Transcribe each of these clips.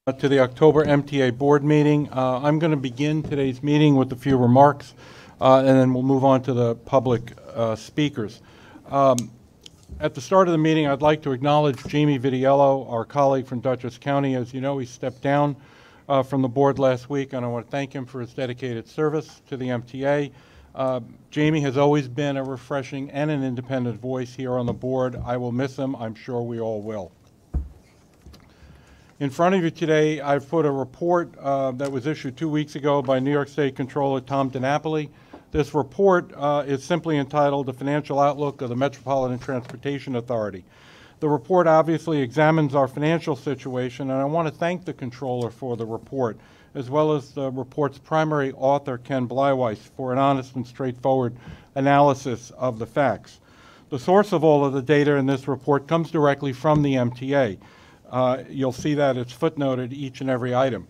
To the October MTA Board meeting. I'm going to begin today's meeting with a few remarks, and then we'll move on to the public speakers. At the start of the meeting, I'd like to acknowledge Jamie Vitiello, our colleague from Dutchess County. As you know, he stepped down from the board last week, and I want to thank him for his dedicated service to the MTA. Jamie has always been a refreshing and an independent voice here on the board. I will miss him. I'm sure we all will. In front of you today, I've put a report that was issued 2 weeks ago by New York State Controller Tom DiNapoli. This report is simply entitled The Financial Outlook of the Metropolitan Transportation Authority. The report obviously examines our financial situation, and I want to thank the Controller for the report, as well as the report's primary author, Ken Bleiweiss, for an honest and straightforward analysis of the facts. The source of all of the data in this report comes directly from the MTA. You'll see that it's footnoted each and every item.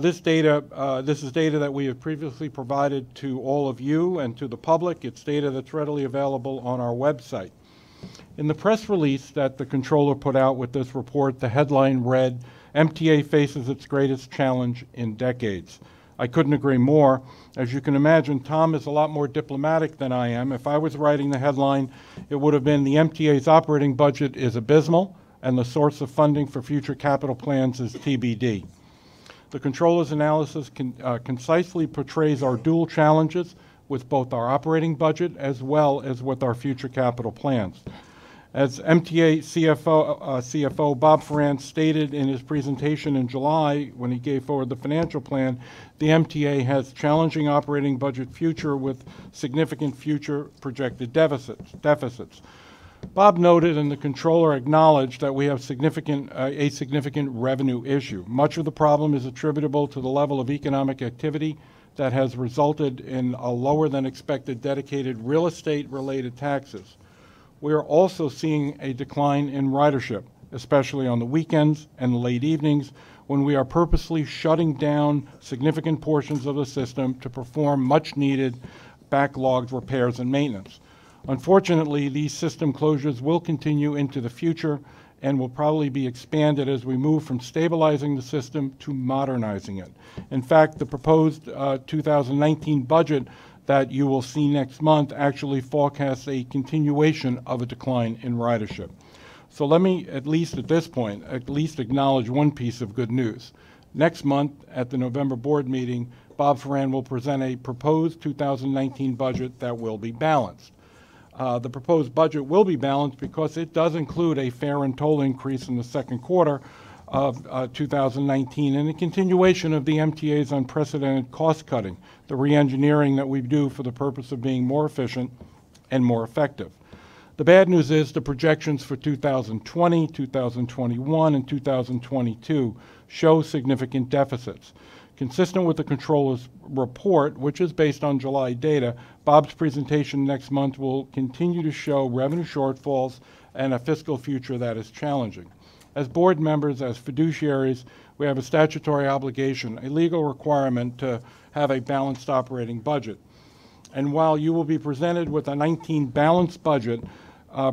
This is data that we have previously provided to all of you and to the public. It's data that's readily available on our website. In the press release that the Controller put out with this report, the headline read, "MTA faces its greatest challenge in decades." I couldn't agree more. As you can imagine, Tom is a lot more diplomatic than I am. If I was writing the headline, it would have been, "The MTA's operating budget is abysmal, and the source of funding for future capital plans is TBD." The Controller's analysis concisely portrays our dual challenges with both our operating budget as well as with our future capital plans. As MTA CFO Bob Ferrand stated in his presentation in July when he gave forward the financial plan, the MTA has challenging operating budget future with significant future projected deficits. Bob noted and the Controller acknowledged that we have a significant revenue issue. Much of the problem is attributable to the level of economic activity that has resulted in a lower than expected dedicated real estate related taxes. We are also seeing a decline in ridership, especially on the weekends and late evenings when we are purposely shutting down significant portions of the system to perform much needed backlogged repairs and maintenance. Unfortunately, these system closures will continue into the future and will probably be expanded as we move from stabilizing the system to modernizing it. In fact, the proposed 2019 budget that you will see next month actually forecasts a continuation of a decline in ridership. So let me, at least at this point, acknowledge one piece of good news. Next month at the November board meeting, Bob Ferrand will present a proposed 2019 budget that will be balanced. The proposed budget will be balanced because it does include a fare and toll increase in the second quarter of 2019 and a continuation of the MTA's unprecedented cost cutting, the re-engineering that we do for the purpose of being more efficient and more effective. The bad news is the projections for 2020, 2021, and 2022 show significant deficits. Consistent with the Controller's report, which is based on July data, Bob's presentation next month will continue to show revenue shortfalls and a fiscal future that is challenging. As board members, as fiduciaries, we have a statutory obligation, a legal requirement to have a balanced operating budget. And while you will be presented with a 19 balanced budget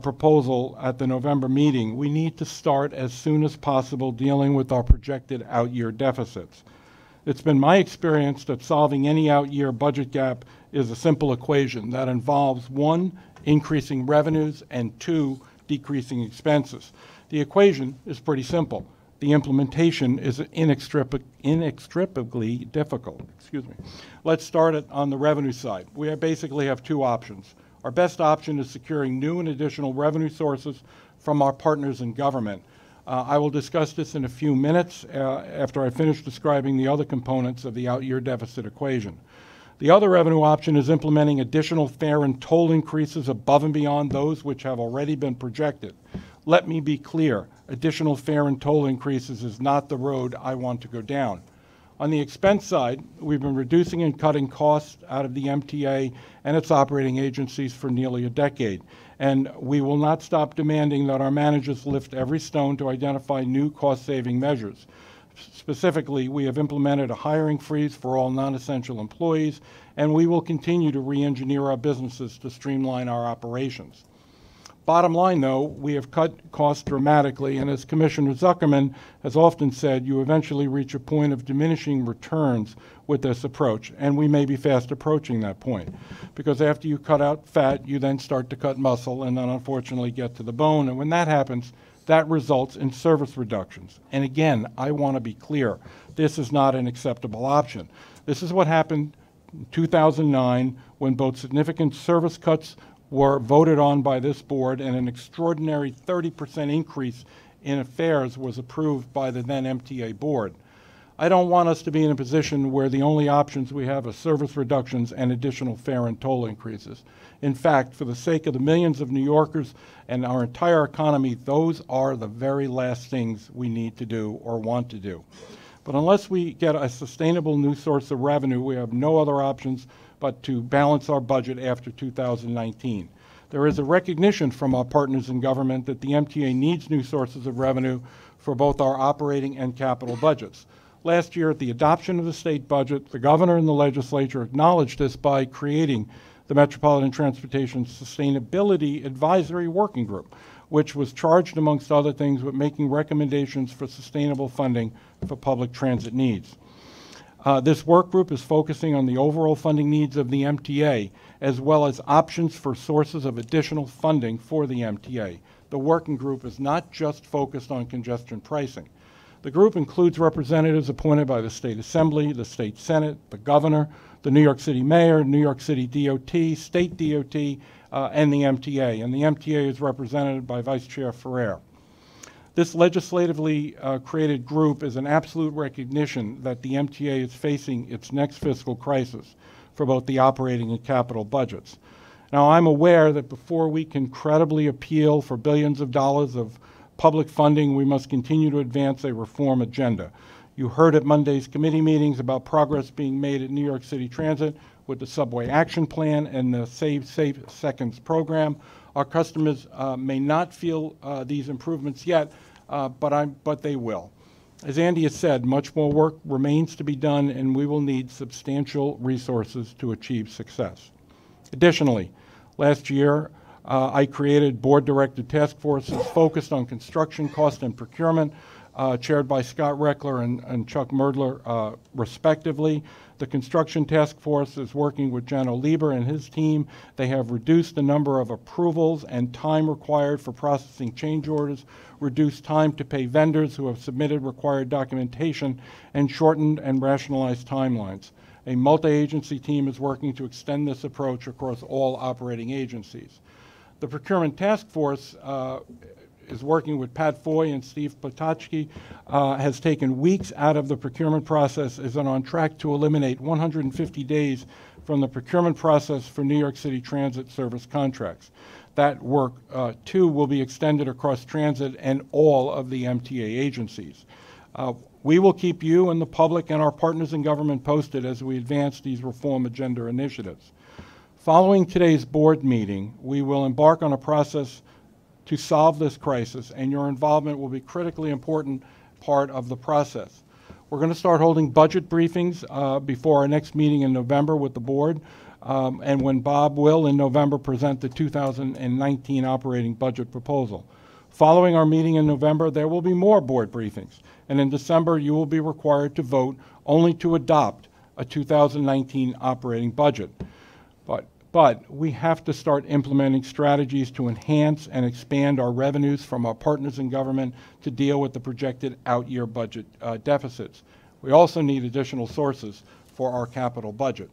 proposal at the November meeting, we need to start as soon as possible dealing with our projected out-year deficits. It's been my experience that solving any out-year budget gap is a simple equation that involves 1, increasing revenues, and 2, decreasing expenses. The equation is pretty simple. The implementation is inextricably difficult. Let's start it on the revenue side. We basically have 2 options. Our best option is securing new and additional revenue sources from our partners in government. I will discuss this in a few minutes after I finish describing the other components of the out-year deficit equation. The other revenue option is implementing additional fare and toll increases above and beyond those which have already been projected. Let me be clear, additional fare and toll increases is not the road I want to go down. On the expense side, we've been reducing and cutting costs out of the MTA and its operating agencies for nearly a decade, and we will not stop demanding that our managers lift every stone to identify new cost-saving measures. Specifically, we have implemented a hiring freeze for all non-essential employees, and we will continue to re-engineer our businesses to streamline our operations. Bottom line, though, we have cut costs dramatically, and as Commissioner Zuckerman has often said, you eventually reach a point of diminishing returns with this approach, and we may be fast approaching that point. Because after you cut out fat, you then start to cut muscle, and then unfortunately get to the bone, and when that happens, that results in service reductions. And again, I want to be clear, this is not an acceptable option. This is what happened in 2009 when both significant service cuts were voted on by this board and an extraordinary 30% increase in fares was approved by the then MTA Board. I don't want us to be in a position where the only options we have are service reductions and additional fare and toll increases. In fact, for the sake of the millions of New Yorkers and our entire economy, those are the very last things we need to do or want to do. But unless we get a sustainable new source of revenue, we have no other options but to balance our budget after 2019. There is a recognition from our partners in government that the MTA needs new sources of revenue for both our operating and capital budgets. Last year, at the adoption of the state budget, the governor and the legislature acknowledged this by creating the Metropolitan Transportation Sustainability Advisory Working Group, which was charged, amongst other things, with making recommendations for sustainable funding for public transit needs. This work group is focusing on the overall funding needs of the MTA, as well as options for sources of additional funding for the MTA. The working group is not just focused on congestion pricing. The group includes representatives appointed by the State Assembly, the State Senate, the Governor, the New York City Mayor, New York City DOT, State DOT, and the MTA. And the MTA is represented by Vice Chair Ferrer. This legislatively created group is an absolute recognition that the MTA is facing its next fiscal crisis for both the operating and capital budgets. Now, I'm aware that before we can credibly appeal for billions of dollars of public funding, we must continue to advance a reform agenda. You heard at Monday's committee meetings about progress being made at New York City Transit with the Subway Action Plan and the Save Seconds program. Our customers may not feel these improvements yet, but they will. As Andy has said, much more work remains to be done, and we will need substantial resources to achieve success. Additionally, last year, I created board-directed task forces focused on construction cost and procurement, chaired by Scott Reckler and Chuck Merdler, respectively. The construction task force is working with Jano Lieber and his team. They have reduced the number of approvals and time required for processing change orders, reduced time to pay vendors who have submitted required documentation, and shortened and rationalized timelines. A multi-agency team is working to extend this approach across all operating agencies. The procurement task force is working with Pat Foy and Steve Platochky, has taken weeks out of the procurement process, is on track to eliminate 150 days from the procurement process for New York City Transit service contracts. That work, too, will be extended across transit and all of the MTA agencies. We will keep you and the public and our partners in government posted as we advance these reform agenda initiatives. Following today's board meeting, we will embark on a process to solve this crisis, and your involvement will be a critically important part of the process. We're going to start holding budget briefings before our next meeting in November with the board, and when Bob will in November present the 2019 operating budget proposal. Following our meeting in November, there will be more board briefings, and in December you will be required to vote only to adopt a 2019 operating budget. But we have to start implementing strategies to enhance and expand our revenues from our partners in government to deal with the projected out-year budget deficits. We also need additional sources for our capital budget.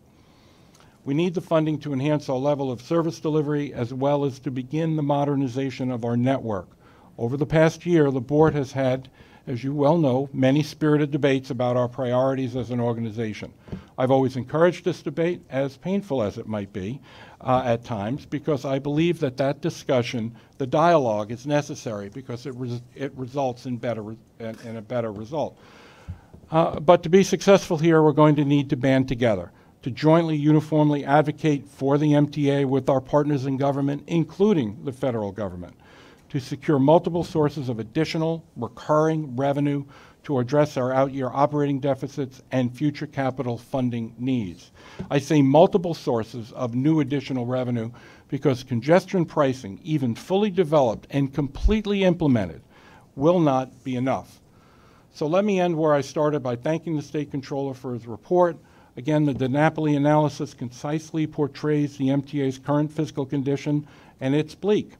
We need the funding to enhance our level of service delivery as well as to begin the modernization of our network. Over the past year, the board has had, as you well know, many spirited debates about our priorities as an organization. I've always encouraged this debate, as painful as it might be at times, because I believe that that discussion, the dialogue, is necessary because it results in a better result. But to be successful here, we're going to need to band together, to jointly, uniformly advocate for the MTA with our partners in government, including the federal government, to secure multiple sources of additional recurring revenue to address our out-year operating deficits and future capital funding needs. I see multiple sources of new additional revenue because congestion pricing, even fully developed and completely implemented, will not be enough. So let me end where I started by thanking the State Controller for his report. Again, the DiNapoli analysis concisely portrays the MTA's current fiscal condition, and it's bleak.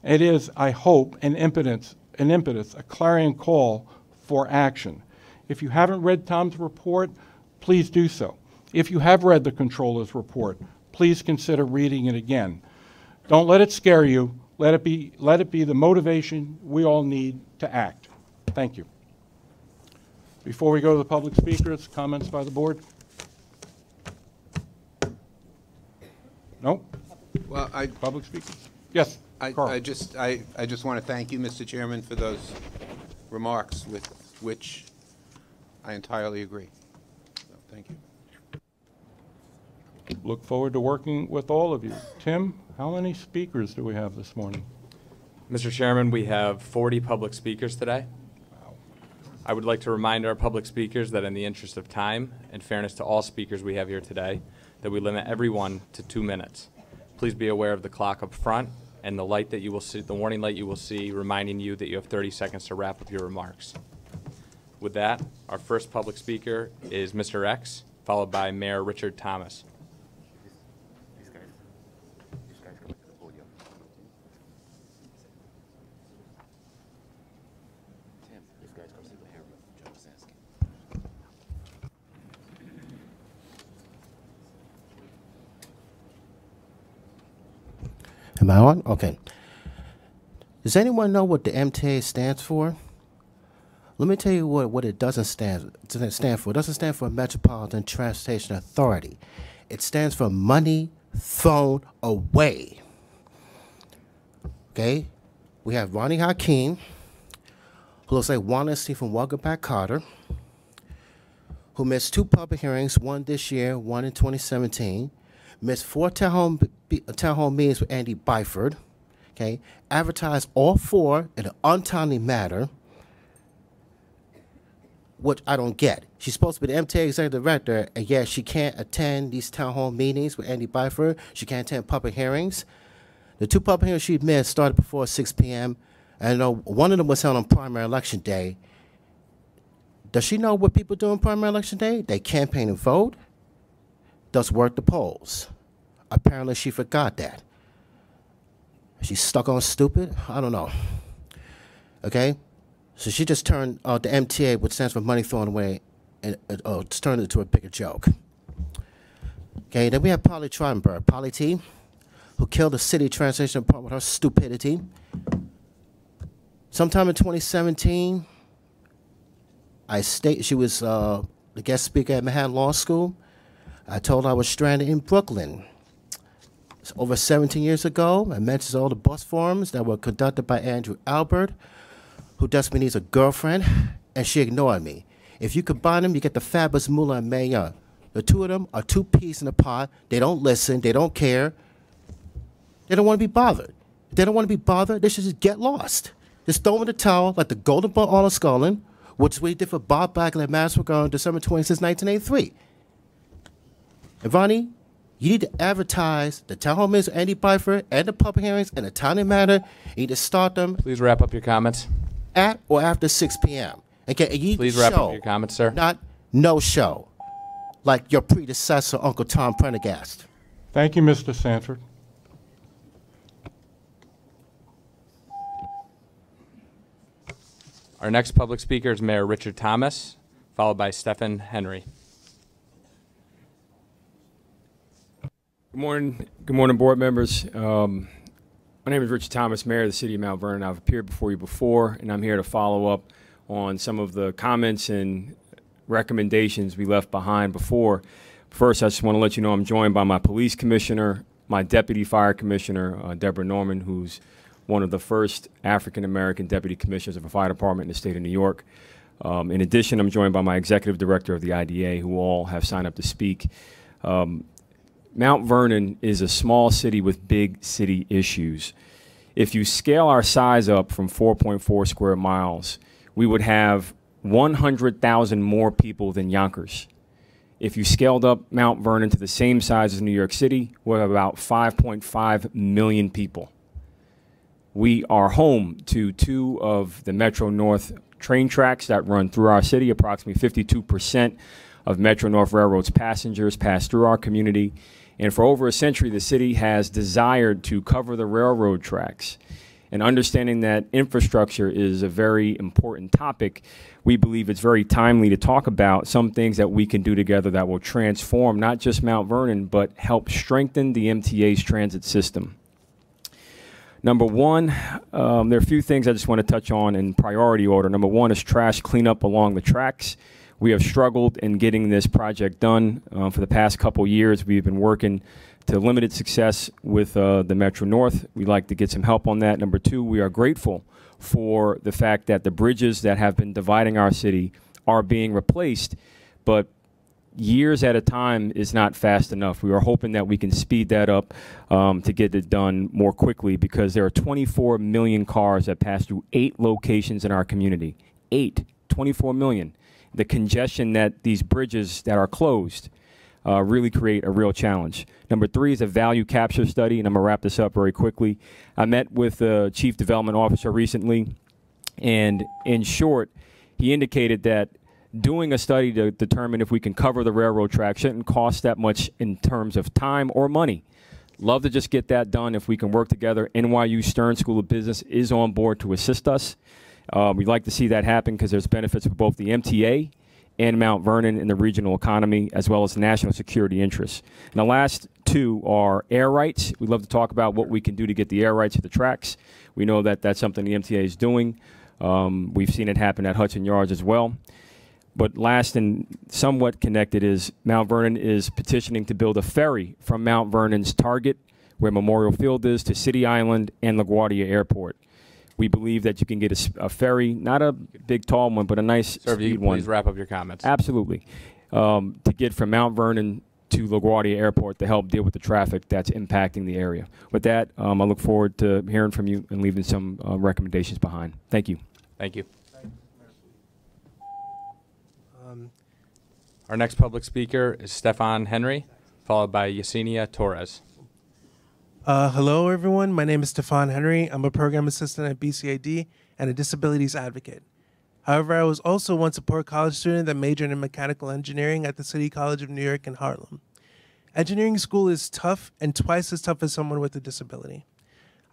It is, I hope, an impetus, a clarion call for action. If you haven't read Tom's report, please do so. If you have read the Controller's report, please consider reading it again. Don't let it scare you. Let it be the motivation we all need to act. Thank you. Before we go to the public speakers, comments by the board? No? Well, Public speakers? Yes, Carl. I just want to thank you, Mr. Chairman, for those remarks with which I entirely agree. So, thank you. Look forward to working with all of you. Tim, how many speakers do we have this morning? Mr. Chairman, we have 40 public speakers today. Wow. I would like to remind our public speakers that in the interest of time and fairness to all speakers we have here today, that we limit everyone to 2 minutes. Please be aware of the clock up front and the light that you will see, the warning light you will see, reminding you that you have 30 seconds to wrap up your remarks. With that, our first public speaker is Mr. X, followed by Mayor Richard Thomas. Am I on? Okay. Does anyone know what the MTA stands for? Let me tell you what it doesn't stand for. It doesn't stand for Metropolitan Transportation Authority. It stands for money thrown away. Okay? We have Ronnie Hakeem, who looks like Wannacy from Welcome Back Carter, who missed 2 public hearings, one this year, one in 2017, missed 4 town hall meetings with Andy Byford, okay, advertised all 4 in an untimely manner, which I don't get. She's supposed to be the MTA executive director, and yet she can't attend these town hall meetings with Andy Byford. She can't attend public hearings. The 2 public hearings she missed started before 6 p.m., and I know one of them was held on primary election day. Does she know what people do on primary election day? They campaign and vote. Does work the polls. Apparently she forgot that. She's stuck on stupid? I don't know. Okay? So she just turned the MTA, which stands for money thrown away, and turned it into a bigger joke. Okay, then we have Polly Trottenberg, Polly T, who killed the city transportation department with her stupidity. Sometime in 2017, she was the guest speaker at Manhattan Law School. I told her I was stranded in Brooklyn. It's over 17 years ago. I mentioned all the bus forums that were conducted by Andrew Albert, who desperately needs a girlfriend, and she ignored me. If you combine them, you get the fabulous Mullah and Mayor. The 2 of them are 2 peas in a pot. They don't listen. They don't care. They don't want to be bothered. If they don't want to be bothered, they should just get lost. Just throw in the towel like the Golden Ball Honor Scullin, which is what he did for Bob Bagley at Madison Square on December 26, 1983. And Ronnie, you need to advertise the town hall meetings with Andy Byford and the public hearings in a timely manner. You need to start them. Please wrap up your comments. At or after 6 p.m. Okay, and you need Please to wrap show, up your comments, sir. not no show, like your predecessor, Uncle Tom Prendergast. Thank you, Mr. Sanford. Our next public speaker is Mayor Richard Thomas, followed by Stephen Henry. Good morning, board members. My name is Richard Thomas, Mayor of the City of Mount Vernon. I've appeared before you before, and I'm here to follow up on some of the comments and recommendations we left behind before. First, I just want to let you know I'm joined by my police commissioner, my deputy fire commissioner, Deborah Norman, who's one of the first African-American deputy commissioners of a fire department in the state of New York. In addition, I'm joined by my executive director of the IDA, who all have signed up to speak. Mount Vernon is a small city with big city issues. If you scale our size up from 4.4 square miles, we would have 100,000 more people than Yonkers. If you scaled up Mount Vernon to the same size as New York City, we have about 5.5 million people. We are home to 2 of the Metro North train tracks that run through our city. Approximately 52% of Metro North Railroad's passengers pass through our community. And for over a century, the city has desired to cover the railroad tracks. And understanding that infrastructure is a very important topic, we believe it's very timely to talk about some things that we can do together that will transform not just Mount Vernon, but help strengthen the MTA's transit system. Number one, there are a few things I just want to touch on in priority order. Number one is trash cleanup along the tracks. We have struggled in getting this project done for the past couple years. We've been working to limited success with the Metro North. We'd like to get some help on that. Number two, we are grateful for the fact that the bridges that have been dividing our city are being replaced, but years at a time is not fast enough. We are hoping that we can speed that up to get it done more quickly, because there are 24 million cars that pass through 8 locations in our community. 24 million. The congestion that these bridges that are closed really create a real challenge. Number three is a value capture study, and I'm going to wrap this up very quickly. I met with the Chief Development Officer recently, and in short, he indicated that doing a study to determine if we can cover the railroad track shouldn't cost that much in terms of time or money. Love to just get that done if we can work together. NYU Stern School of Business is on board to assist us. We'd like to see that happen because there's benefits for both the MTA and Mount Vernon in the regional economy, as well as national security interests. And the last two are air rights. We'd love to talk about what we can do to get the air rights to the tracks. We know that that's something the MTA is doing. We've seen it happen at Hudson Yards as well. But last and somewhat connected is Mount Vernon is petitioning to build a ferry from Mount Vernon's Target, where Memorial Field is, to City Island and LaGuardia Airport. We believe that you can get a ferry, not a big tall one, but a nice speed one. Please wrap up your comments. Absolutely. To get from Mount Vernon to LaGuardia Airport to help deal with the traffic that's impacting the area. With that, I look forward to hearing from you and leaving some recommendations behind. Thank you. Thank you. Our next public speaker is Stefan Henry, followed by Yesenia Torres. Hello, everyone. My name is Stefan Henry. I'm a program assistant at BCID and a disabilities advocate. However, I was also once a poor college student that majored in mechanical engineering at the City College of New York in Harlem. Engineering school is tough and twice as tough as someone with a disability.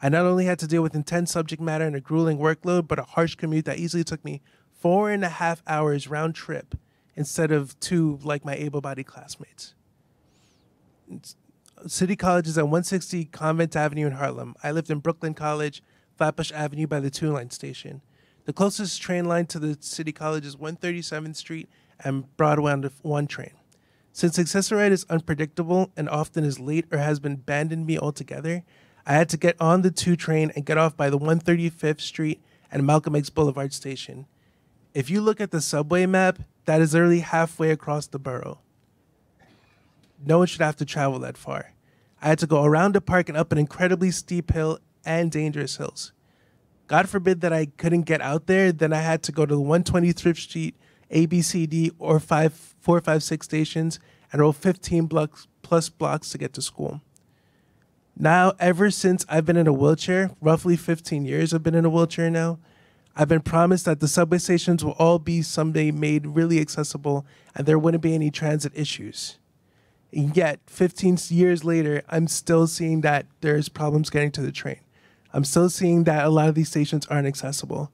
I not only had to deal with intense subject matter and a grueling workload, but a harsh commute that easily took me 4.5 hours round trip instead of 2 like my able-bodied classmates. City College is at 160 Convent Avenue in Harlem. I lived in Brooklyn College, Flatbush Avenue by the 2-line station. The closest train line to the City College is 137th Street and Broadway on the 1 train. Since Accessoride is unpredictable and often is late or has been abandoned me altogether, I had to get on the 2 train and get off by the 135th Street and Malcolm X Boulevard station. If you look at the subway map, that is literally halfway across the borough. No one should have to travel that far. I had to go around the park and up an incredibly steep hill and dangerous hills. God forbid that I couldn't get out there, then I had to go to the 123rd Street, ABCD, or 456 stations and roll 15 plus blocks to get to school. Now, ever since I've been in a wheelchair, roughly 15 years I've been in a wheelchair now, I've been promised that the subway stations will all be someday made really accessible and there wouldn't be any transit issues. And yet, 15 years later, I'm still seeing that there's problems getting to the train. I'm still seeing that a lot of these stations aren't accessible.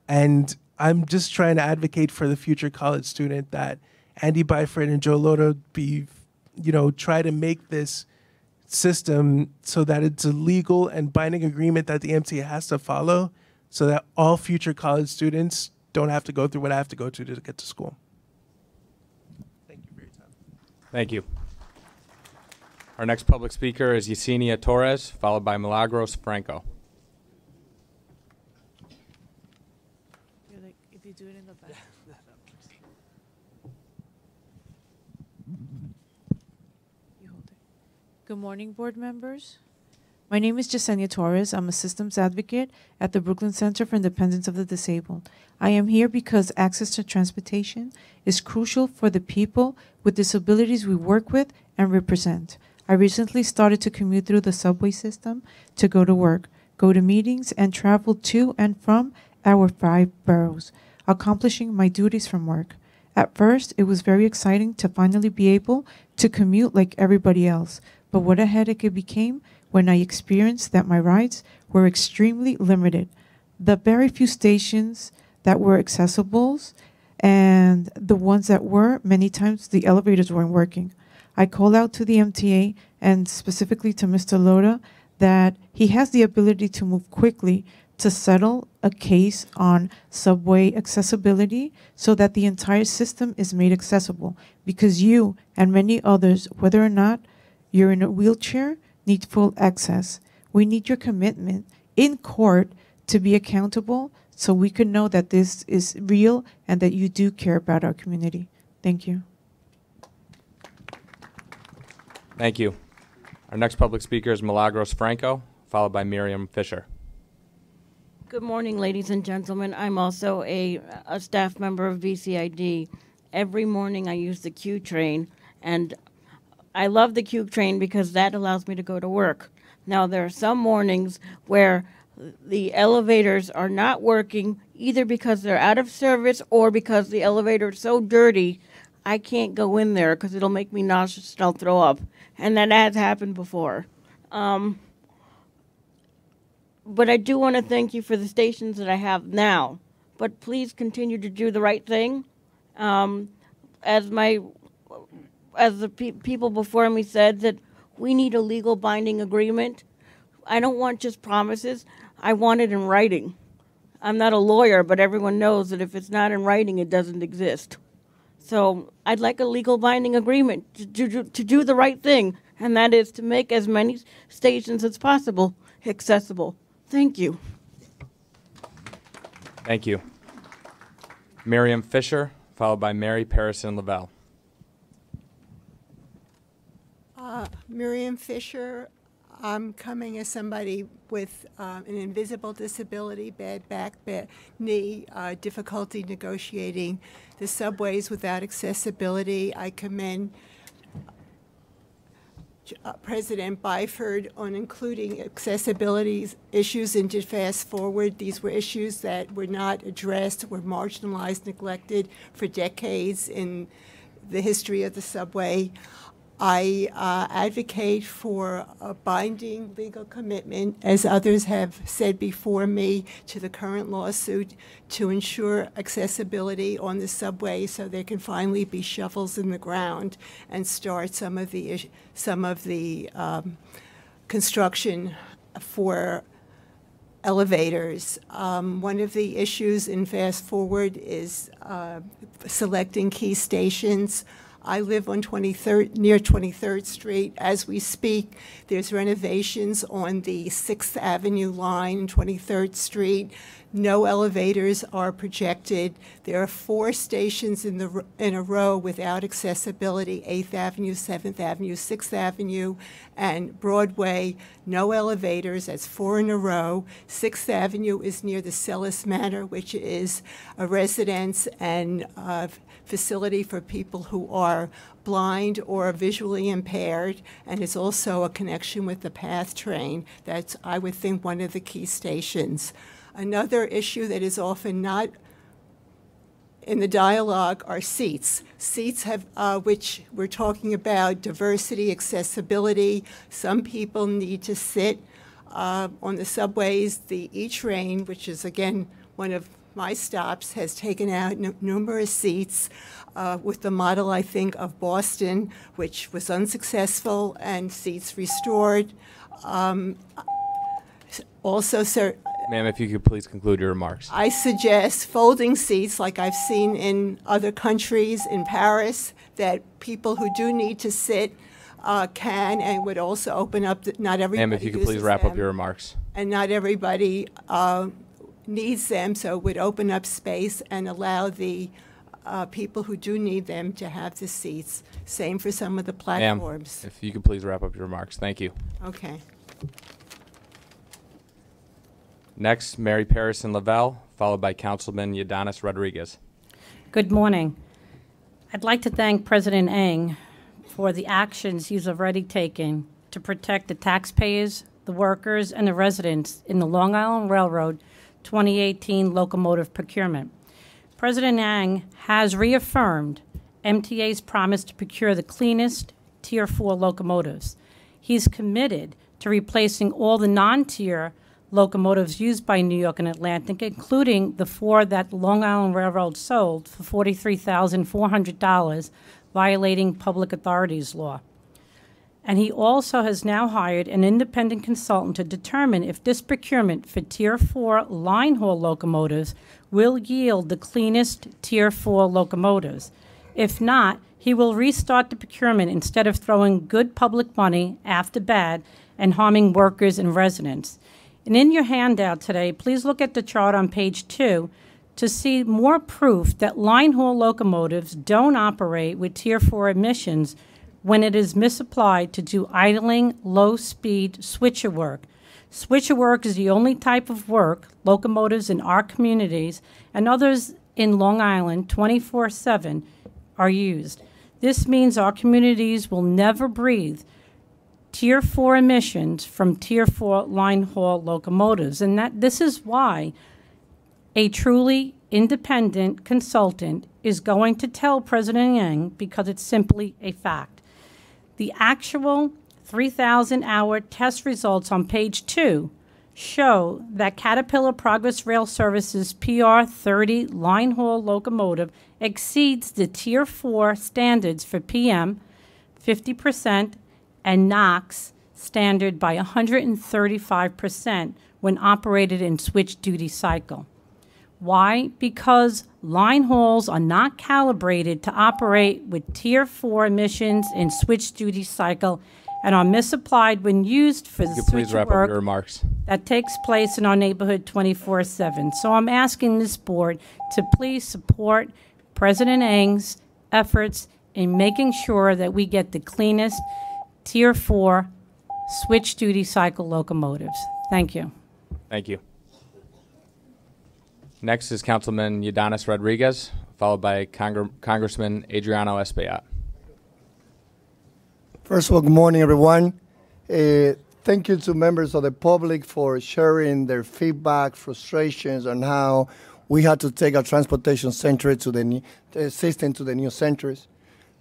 And I'm just trying to advocate for the future college student that Andy Byford and Joe Loto try to make this system so that it's a legal and binding agreement that the MTA has to follow, so that all future college students don't have to go through what I have to go to get to school. Thank you for your time. Thank you. Our next public speaker is Yesenia Torres, followed by Milagros Franco. You're like, if you do it in the back. You hold it. Good morning, board members. My name is Jasenia Torres. I'm a systems advocate at the Brooklyn Center for Independence of the Disabled. I am here because access to transportation is crucial for the people with disabilities we work with and represent. I recently started to commute through the subway system to go to work, go to meetings, and travel to and from our 5 boroughs, accomplishing my duties from work. At first, it was very exciting to finally be able to commute like everybody else, but what a headache it became when I experienced that my rides were extremely limited. The very few stations that were accessible and the ones that were, many times the elevators weren't working. I called out to the MTA and specifically to Mr. Loda that he has the ability to move quickly to settle a case on subway accessibility so that the entire system is made accessible, because you and many others, whether or not you're in a wheelchair, need full access. We need your commitment in court to be accountable so we can know that this is real and that you do care about our community. Thank you. Thank you. Our next public speaker is Milagros Franco, followed by Miriam Fisher. Good morning, ladies and gentlemen. I'm also a staff member of VCID. Every morning I use the Q train, and I love the Q train because that allows me to go to work. Now, there are some mornings where the elevators are not working, either because they're out of service or because the elevator is so dirty, I can't go in there because it'll make me nauseous and I'll throw up. And that has happened before. But I do want to thank you for the stations that I have now. But please continue to do the right thing. As the people before me said, that we need a legal binding agreement. I don't want just promises. I want it in writing. I'm not a lawyer, but everyone knows that if it's not in writing, it doesn't exist. So I'd like a legal binding agreement to do the right thing, and that is to make as many stations as possible accessible. Thank you. Thank you. Miriam Fisher, followed by Mary Parison Lavelle. Miriam Fisher. I'm coming as somebody with an invisible disability, bad back, bad knee, difficulty negotiating the subways without accessibility. I commend President Byford on including accessibility issues into Fast Forward. These were issues that were not addressed, were marginalized, neglected for decades in the history of the subway. I advocate for a binding legal commitment, as others have said before me, to the current lawsuit to ensure accessibility on the subway so there can finally be shovels in the ground and start some of the construction for elevators. One of the issues in Fast Forward is selecting key stations. I live on 23rd, near 23rd Street. As we speak, there's renovations on the 6th Avenue line, 23rd Street. No elevators are projected. There are 4 stations in a row without accessibility: 8th Avenue, 7th Avenue, 6th Avenue, and Broadway. No elevators. That's 4 in a row. 6th Avenue is near the Sellis Manor, which is a residence and facility for people who are blind or visually impaired, and it's also a connection with the PATH train. That's, I would think, one of the key stations. Another issue that is often not in the dialogue are seats. Seats have, which we're talking about diversity, accessibility. Some people need to sit on the subways. The E-train, which is, again, one of my stops, has taken out numerous seats with the model, I think, of Boston, which was unsuccessful, and seats restored. Also, sir, Ma'am, if you could please conclude your remarks. I suggest folding seats like I've seen in other countries, in Paris, that people who do need to sit can, and would also open up, not everybody Ma'am, if you could please wrap up your remarks. And not everybody needs them, so it would open up space and allow the people who do need them to have the seats. Same for some of the platforms. Ma'am, if you could please wrap up your remarks. Thank you. Okay. Next, Mary Parrison Lavelle, followed by Councilman Yadanis Rodriguez. Good morning. I'd like to thank President Ng for the actions he's already taken to protect the taxpayers, the workers, and the residents in the Long Island Railroad 2018 locomotive procurement. President Ng has reaffirmed MTA's promise to procure the cleanest Tier 4 locomotives. He's committed to replacing all the non-tier locomotives used by New York and Atlantic, including the 4 that Long Island Railroad sold for $43,400, violating public authorities law. And he also has now hired an independent consultant to determine if this procurement for Tier 4 line haul locomotives will yield the cleanest Tier 4 locomotives. If not, he will restart the procurement instead of throwing good public money after bad and harming workers and residents. And in your handout today, please look at the chart on page 2 to see more proof that line haul locomotives don't operate with Tier 4 emissions when it is misapplied to do idling, low-speed switcher work. Switcher work is the only type of work locomotives in our communities and others in Long Island 24/7 are used. This means our communities will never breathe Tier 4 emissions from Tier 4 line haul locomotives. And this is why a truly independent consultant is going to tell President Yang, because it's simply a fact. The actual 3,000-hour test results on page 2 show that Caterpillar Progress Rail Services PR30 line haul locomotive exceeds the Tier 4 standards for PM 50% and NOx standard by 135% when operated in switch duty cycle. Why? Because line hauls are not calibrated to operate with Tier 4 emissions in switch duty cycle and are misapplied when used for the Please switch wrap up work your remarks. that takes place in our neighborhood 24/7. So I'm asking this board to please support President Ng's efforts in making sure that we get the cleanest Tier 4 switch duty cycle locomotives. Thank you. Thank you. Next is Councilman Yadanis Rodriguez, followed by Congressman Adriano Espaillat. First of all, good morning, everyone. Thank you to members of the public for sharing their feedback, frustrations on how we had to take our transportation center to the system to the new centers.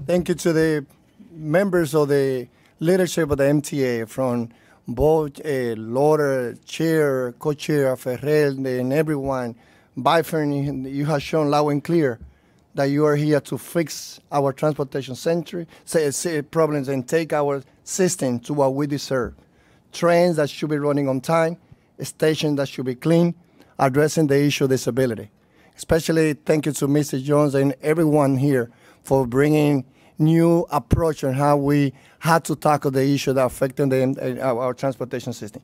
Thank you to the members of the leadership of the MTA, from both Lauder, Chair, Co-Chair, Ferrer, and everyone. Byfern, you have shown loud and clear that you are here to fix our transportation center problems and take our system to what we deserve. Trains that should be running on time, stations that should be clean, addressing the issue of disability. Especially thank you to Mr. Jones and everyone here for bringing new approach on how we had to tackle the issue that affecting our transportation system.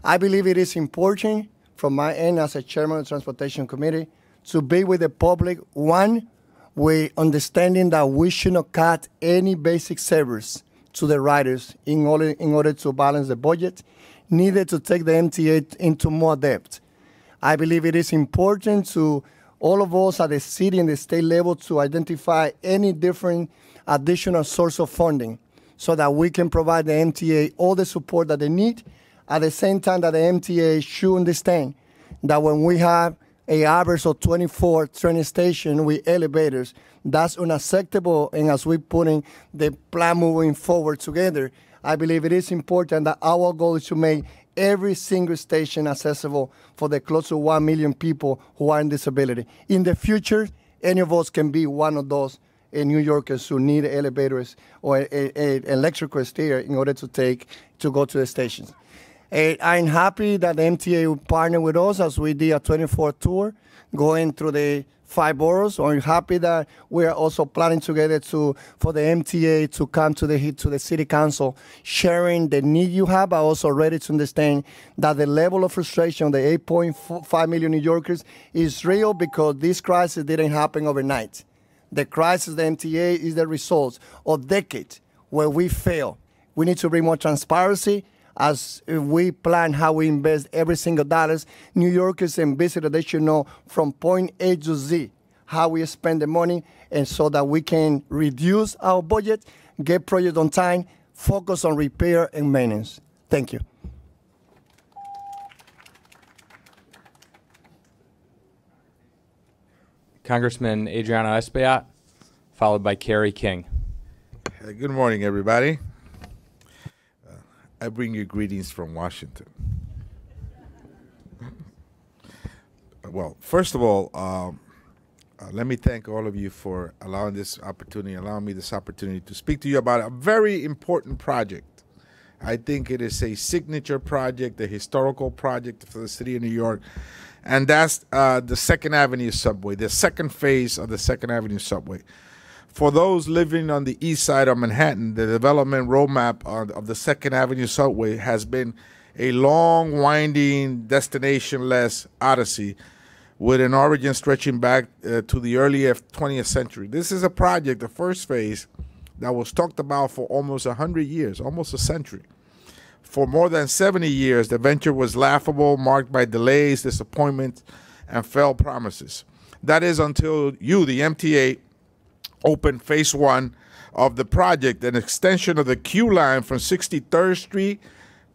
I believe it is important from my end as a chairman of the Transportation Committee to be with the public, one, with understanding that we should not cut any basic service to the riders in order to balance the budget, neither to take the MTA into more debt. I believe it is important to all of us at the city and the state level to identify any different additional source of funding so that we can provide the MTA all the support that they need. At the same time that the MTA should understand that when we have an average of 24 train stations with elevators, that's unacceptable. And as we're putting the plan moving forward together, I believe it is important that our goal is to make every single station accessible for the close to 1 million people who are in disability. In the future, any of us can be one of those New Yorkers who need elevators or an electrical stair in order to go to the stations. I'm happy that the MTA will partner with us as we did a 24 tour going through the 5 boroughs. I'm happy that we are also planning together for the MTA to come to the city council, sharing the need you have, but also ready to understand that the level of frustration of the 8.5 million New Yorkers is real, because this crisis didn't happen overnight. The crisis of the MTA is the result of decades where we fail. We need to bring more transparency as we plan how we invest every single dollar. New Yorkers and visitors, they should know from point A to Z how we spend the money, and so that we can reduce our budget, get projects on time, focus on repair and maintenance. Thank you. Congressman Adriano Espaillat, followed by Kerry King. Good morning, everybody. I bring you greetings from Washington. Well, first of all, let me thank all of you for allowing me this opportunity to speak to you about a very important project. I think it is a signature project, a historical project for the city of New York, and that's the 2nd Avenue subway, the second phase of the 2nd Avenue subway. For those living on the east side of Manhattan, the development roadmap of the 2nd Avenue subway has been a long, winding, destination-less odyssey with an origin stretching back to the early 20th century. This is a project, the first phase, that was talked about for almost 100 years, almost a century. For more than 70 years, the venture was laughable, marked by delays, disappointments, and failed promises. That is until you, the MTA, opened phase 1 of the project, an extension of the Q line from 63rd Street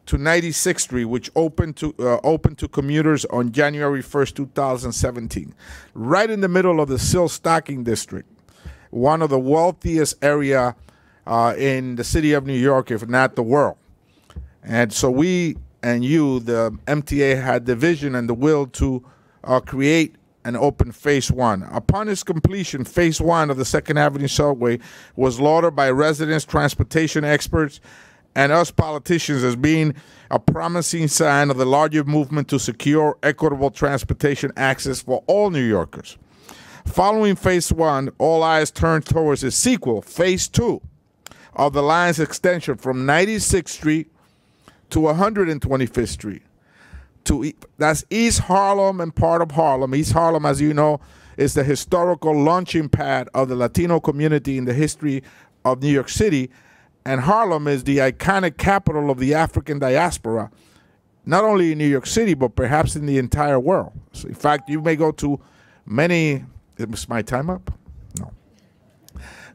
to 96th Street, which opened to commuters on January 1st, 2017, right in the middle of the silk stocking district, one of the wealthiest area in the city of New York, if not the world. And so we and you, the MTA, had the vision and the will to create and open phase 1. Upon its completion, phase 1 of the 2nd Avenue subway was lauded by residents, transportation experts, and us politicians as being a promising sign of the larger movement to secure equitable transportation access for all New Yorkers. Following phase 1, all eyes turned towards its sequel, phase 2, of the line's extension from 96th Street to 125th Street. That's East Harlem and part of Harlem. East Harlem, as you know, is the historical launching pad of the Latino community in the history of New York City, and Harlem is the iconic capital of the African diaspora, not only in New York City, but perhaps in the entire world. So in fact, you may go to many, is my time up? No.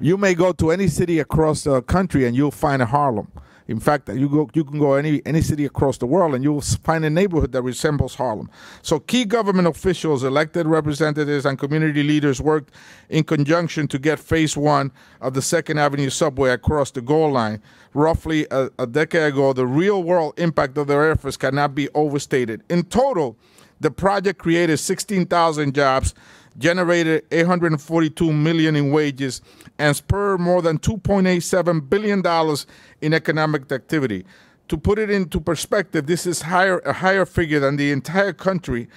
You may go to any city across the country and you'll find a Harlem. In fact, you can go any city across the world and you'll find a neighborhood that resembles Harlem. So key government officials, elected representatives, and community leaders worked in conjunction to get phase 1 of the 2nd Avenue subway across the goal line. Roughly a decade ago, the real-world impact of their efforts cannot be overstated. In total, the project created 16,000 jobs, generated $842 million in wages, and spurred more than $2.87 billion in economic activity. To put it into perspective, this is a higher figure than the entire country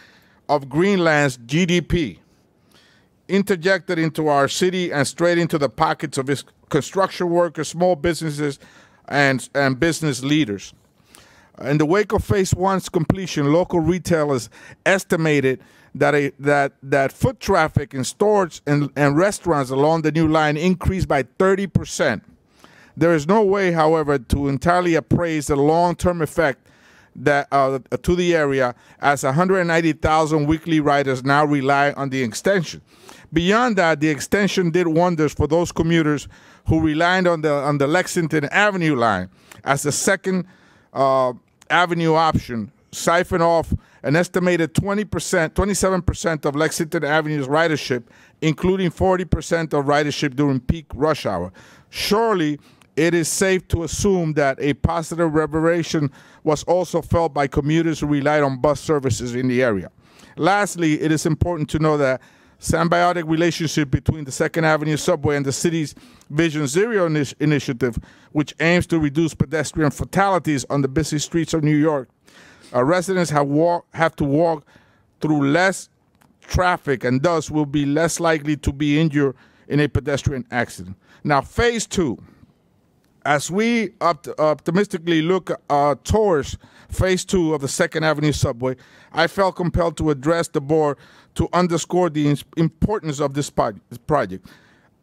of Greenland's GDP, interjected into our city and straight into the pockets of its construction workers, small businesses, and business leaders. In the wake of phase 1's completion, local retailers estimated that foot traffic in stores and restaurants along the new line increased by 30%. There is no way, however, to entirely appraise the long-term effect to the area, as 190,000 weekly riders now rely on the extension. Beyond that, the extension did wonders for those commuters who relied on the Lexington Avenue line as the second avenue option, siphon off an estimated 27% of Lexington Avenue's ridership, including 40% of ridership during peak rush hour. Surely, it is safe to assume that a positive reverberation was also felt by commuters who relied on bus services in the area. Lastly, it is important to know that symbiotic relationship between the 2nd Avenue subway and the city's Vision Zero initiative, which aims to reduce pedestrian fatalities on the busy streets of New York. Residents have to walk through less traffic and thus will be less likely to be injured in a pedestrian accident. Now, phase 2. As we optimistically look towards phase 2 of the 2nd Avenue subway, I felt compelled to address the board to underscore the importance of this project.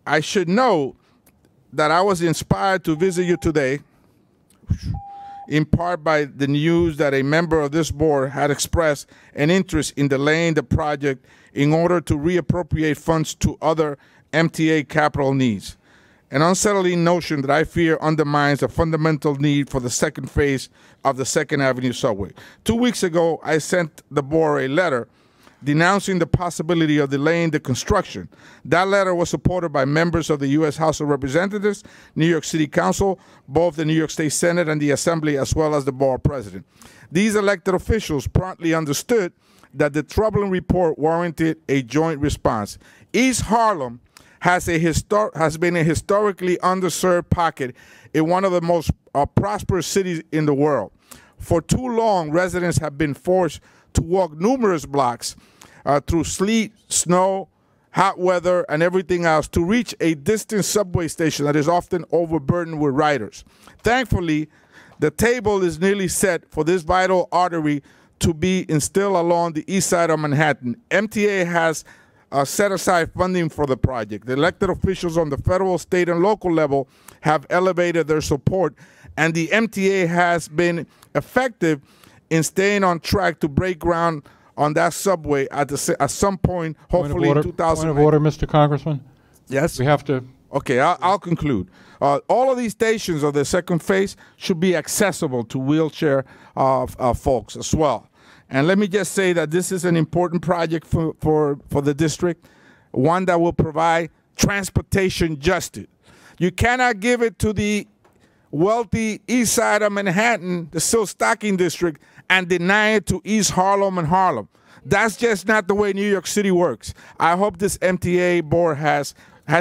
I should know that I was inspired to visit you today in part by the news that a member of this board had expressed an interest in delaying the project in order to reappropriate funds to other MTA capital needs. An unsettling notion that I fear undermines the fundamental need for the second phase of the 2nd Avenue subway. 2 weeks ago, I sent the board a letter denouncing the possibility of delaying the construction. That letter was supported by members of the U.S. House of Representatives, New York City Council, both the New York State Senate and the Assembly, as well as the board president. These elected officials promptly understood that the troubling report warranted a joint response. East Harlem has been a historically underserved pocket in one of the most prosperous cities in the world. For too long, residents have been forced to walk numerous blocks through sleet, snow, hot weather, and everything else to reach a distant subway station that is often overburdened with riders. Thankfully, the table is nearly set for this vital artery to be installed along the east side of Manhattan. MTA has set aside funding for the project. The elected officials on the federal, state, and local level have elevated their support, and the MTA has been effective in staying on track to break ground on that subway at some point, hopefully in 2000. Point of order, Mr. Congressman. Yes? We have to. Okay, I'll conclude. All of these stations of the second phase should be accessible to wheelchair folks as well. And let me just say that this is an important project for the district, one that will provide transportation justice. You cannot give it to the wealthy east side of Manhattan, the Silk Stocking District, and deny it to East Harlem and Harlem. That's just not the way New York City works. I hope this MTA board has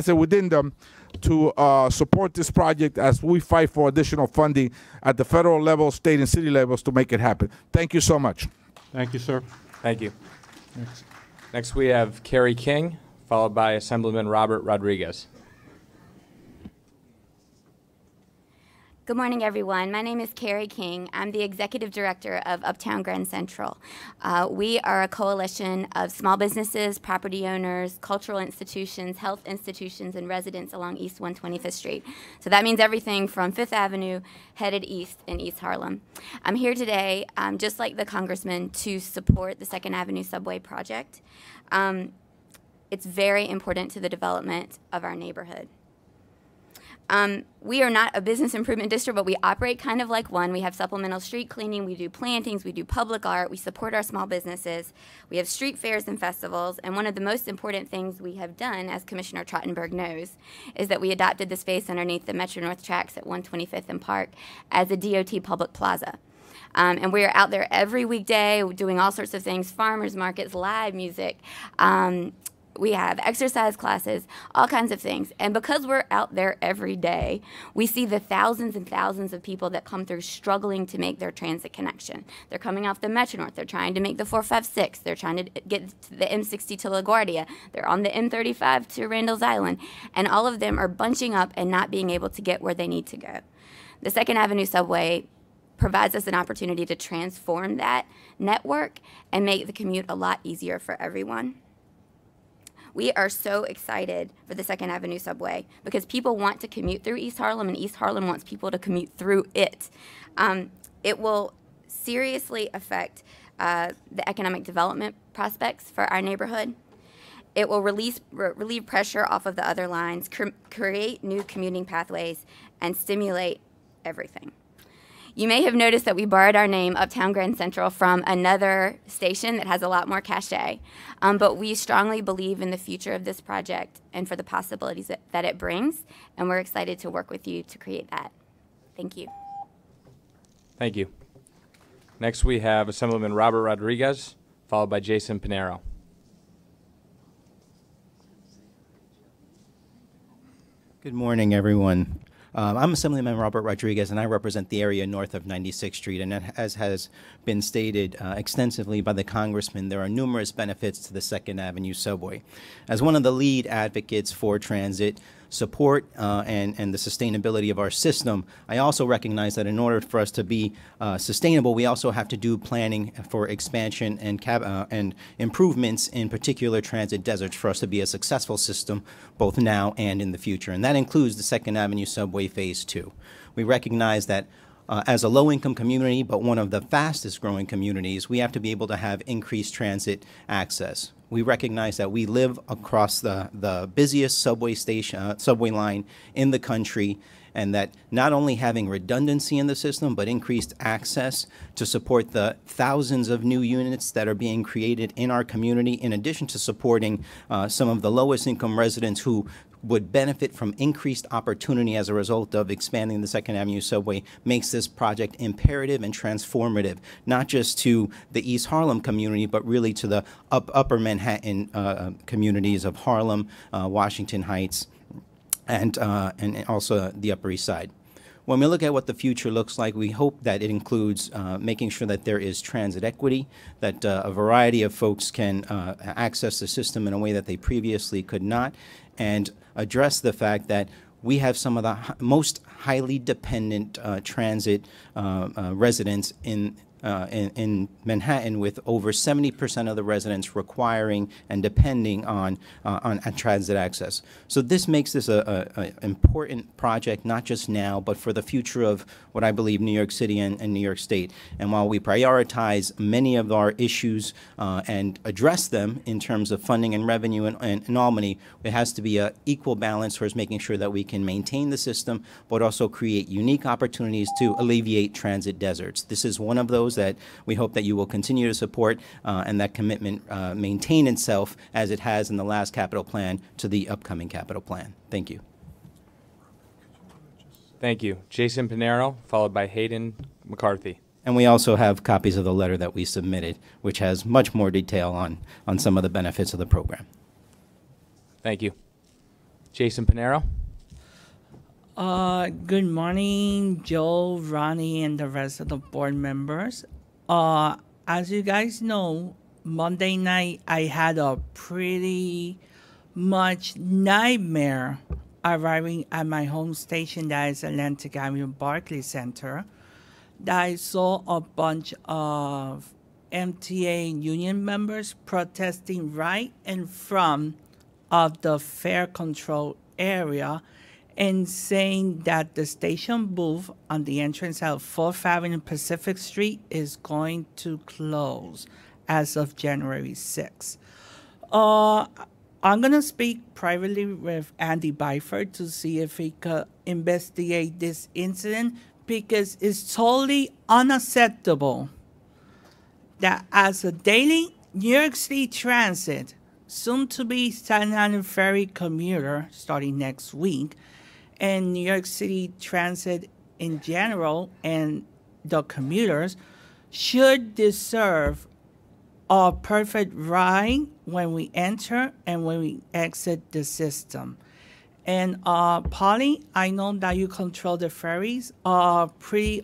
it within them to support this project as we fight for additional funding at the federal level, state and city levels to make it happen. Thank you so much. Thank you, sir. Thank you. Next we have Carrie King, followed by Assemblyman Robert Rodriguez. Good morning, everyone. My name is Carrie King. I'm the Executive Director of Uptown Grand Central. We are a coalition of small businesses, property owners, cultural institutions, health institutions, and residents along East 125th Street. So that means everything from 5th Avenue headed east in East Harlem. I'm here today, just like the Congressman, to support the 2nd Avenue subway project. It's very important to the development of our neighborhood. We are not a business improvement district, but we operate kind of like one. We have supplemental street cleaning, we do plantings, we do public art, we support our small businesses, we have street fairs and festivals, and one of the most important things we have done, as Commissioner Trottenberg knows, is that we adopted the space underneath the Metro North tracks at 125th and Park as a DOT public plaza. And we are out there every weekday doing all sorts of things, farmers markets, live music, we have exercise classes, all kinds of things. And because we're out there every day, we see the thousands and thousands of people that come through struggling to make their transit connection. They're coming off the Metro North. They're trying to make the 456. They're trying to get to the M60 to LaGuardia. They're on the M35 to Randall's Island. And all of them are bunching up and not being able to get where they need to go. The 2nd Avenue subway provides us an opportunity to transform that network and make the commute a lot easier for everyone. We are so excited for the 2nd Avenue subway because people want to commute through East Harlem, and East Harlem wants people to commute through it. It will seriously affect the economic development prospects for our neighborhood. It will relieve pressure off of the other lines, create new commuting pathways, and stimulate everything. You may have noticed that we borrowed our name, Uptown Grand Central, from another station that has a lot more cachet. But we strongly believe in the future of this project and for the possibilities that it brings, and we're excited to work with you to create that. Thank you. Thank you. Next we have Assemblyman Robert Rodriguez, followed by Jason Pinero. Good morning, everyone. I'm Assemblyman Robert Rodriguez, and I represent the area north of 96th Street. And as has been stated extensively by the Congressman, there are numerous benefits to the 2nd Avenue subway. As one of the lead advocates for transit support and the sustainability of our system, I also recognize that in order for us to be sustainable, we also have to do planning for expansion and improvements in particular transit deserts for us to be a successful system both now and in the future. And that includes the 2nd Avenue subway Phase 2. We recognize that as a low-income community, but one of the fastest-growing communities, we have to be able to have increased transit access. We recognize that we live across the busiest subway line in the country, and that not only having redundancy in the system, but increased access to support the thousands of new units that are being created in our community, in addition to supporting some of the lowest income residents who would benefit from increased opportunity as a result of expanding the Second Avenue subway, makes this project imperative and transformative, not just to the East Harlem community, but really to the upper Manhattan communities of Harlem, Washington Heights, and also the Upper East Side. When we look at what the future looks like, we hope that it includes making sure that there is transit equity, that a variety of folks can access the system in a way that they previously could not, and address the fact that we have some of the most highly dependent transit residents in Manhattan, with over 70% of the residents requiring and depending on transit access. So this makes this an important project, not just now, but for the future of what I believe New York City and New York State. And while we prioritize many of our issues and address them in terms of funding and revenue in Albany, it has to be an equal balance towards making sure that we can maintain the system, but also create unique opportunities to alleviate transit deserts. This is one of those that we hope that you will continue to support, and that commitment maintain itself as it has in the last capital plan to the upcoming capital plan. Thank you. Thank you. Jason Pinero, followed by Hayden McCarthy. And we also have copies of the letter that we submitted, which has much more detail on some of the benefits of the program. Thank you. Jason Pinero. Good morning, Joe, Ronnie, and the rest of the board members. As you guys know, Monday night I had a pretty much nightmare arriving at my home station, that is Atlantic Avenue Barclays Center. That I saw a bunch of MTA union members protesting right in front of the fare control area, and saying that the station booth on the entrance of 4th Avenue Pacific Street is going to close as of January 6th. I'm going to speak privately with Andy Byford to see if he could investigate this incident, because it's totally unacceptable that as a daily New York City Transit, soon to be Staten Island Ferry commuter starting next week, and New York City Transit in general and the commuters should deserve a perfect ride when we enter and when we exit the system. And Polly, I know that you control the ferries. Pretty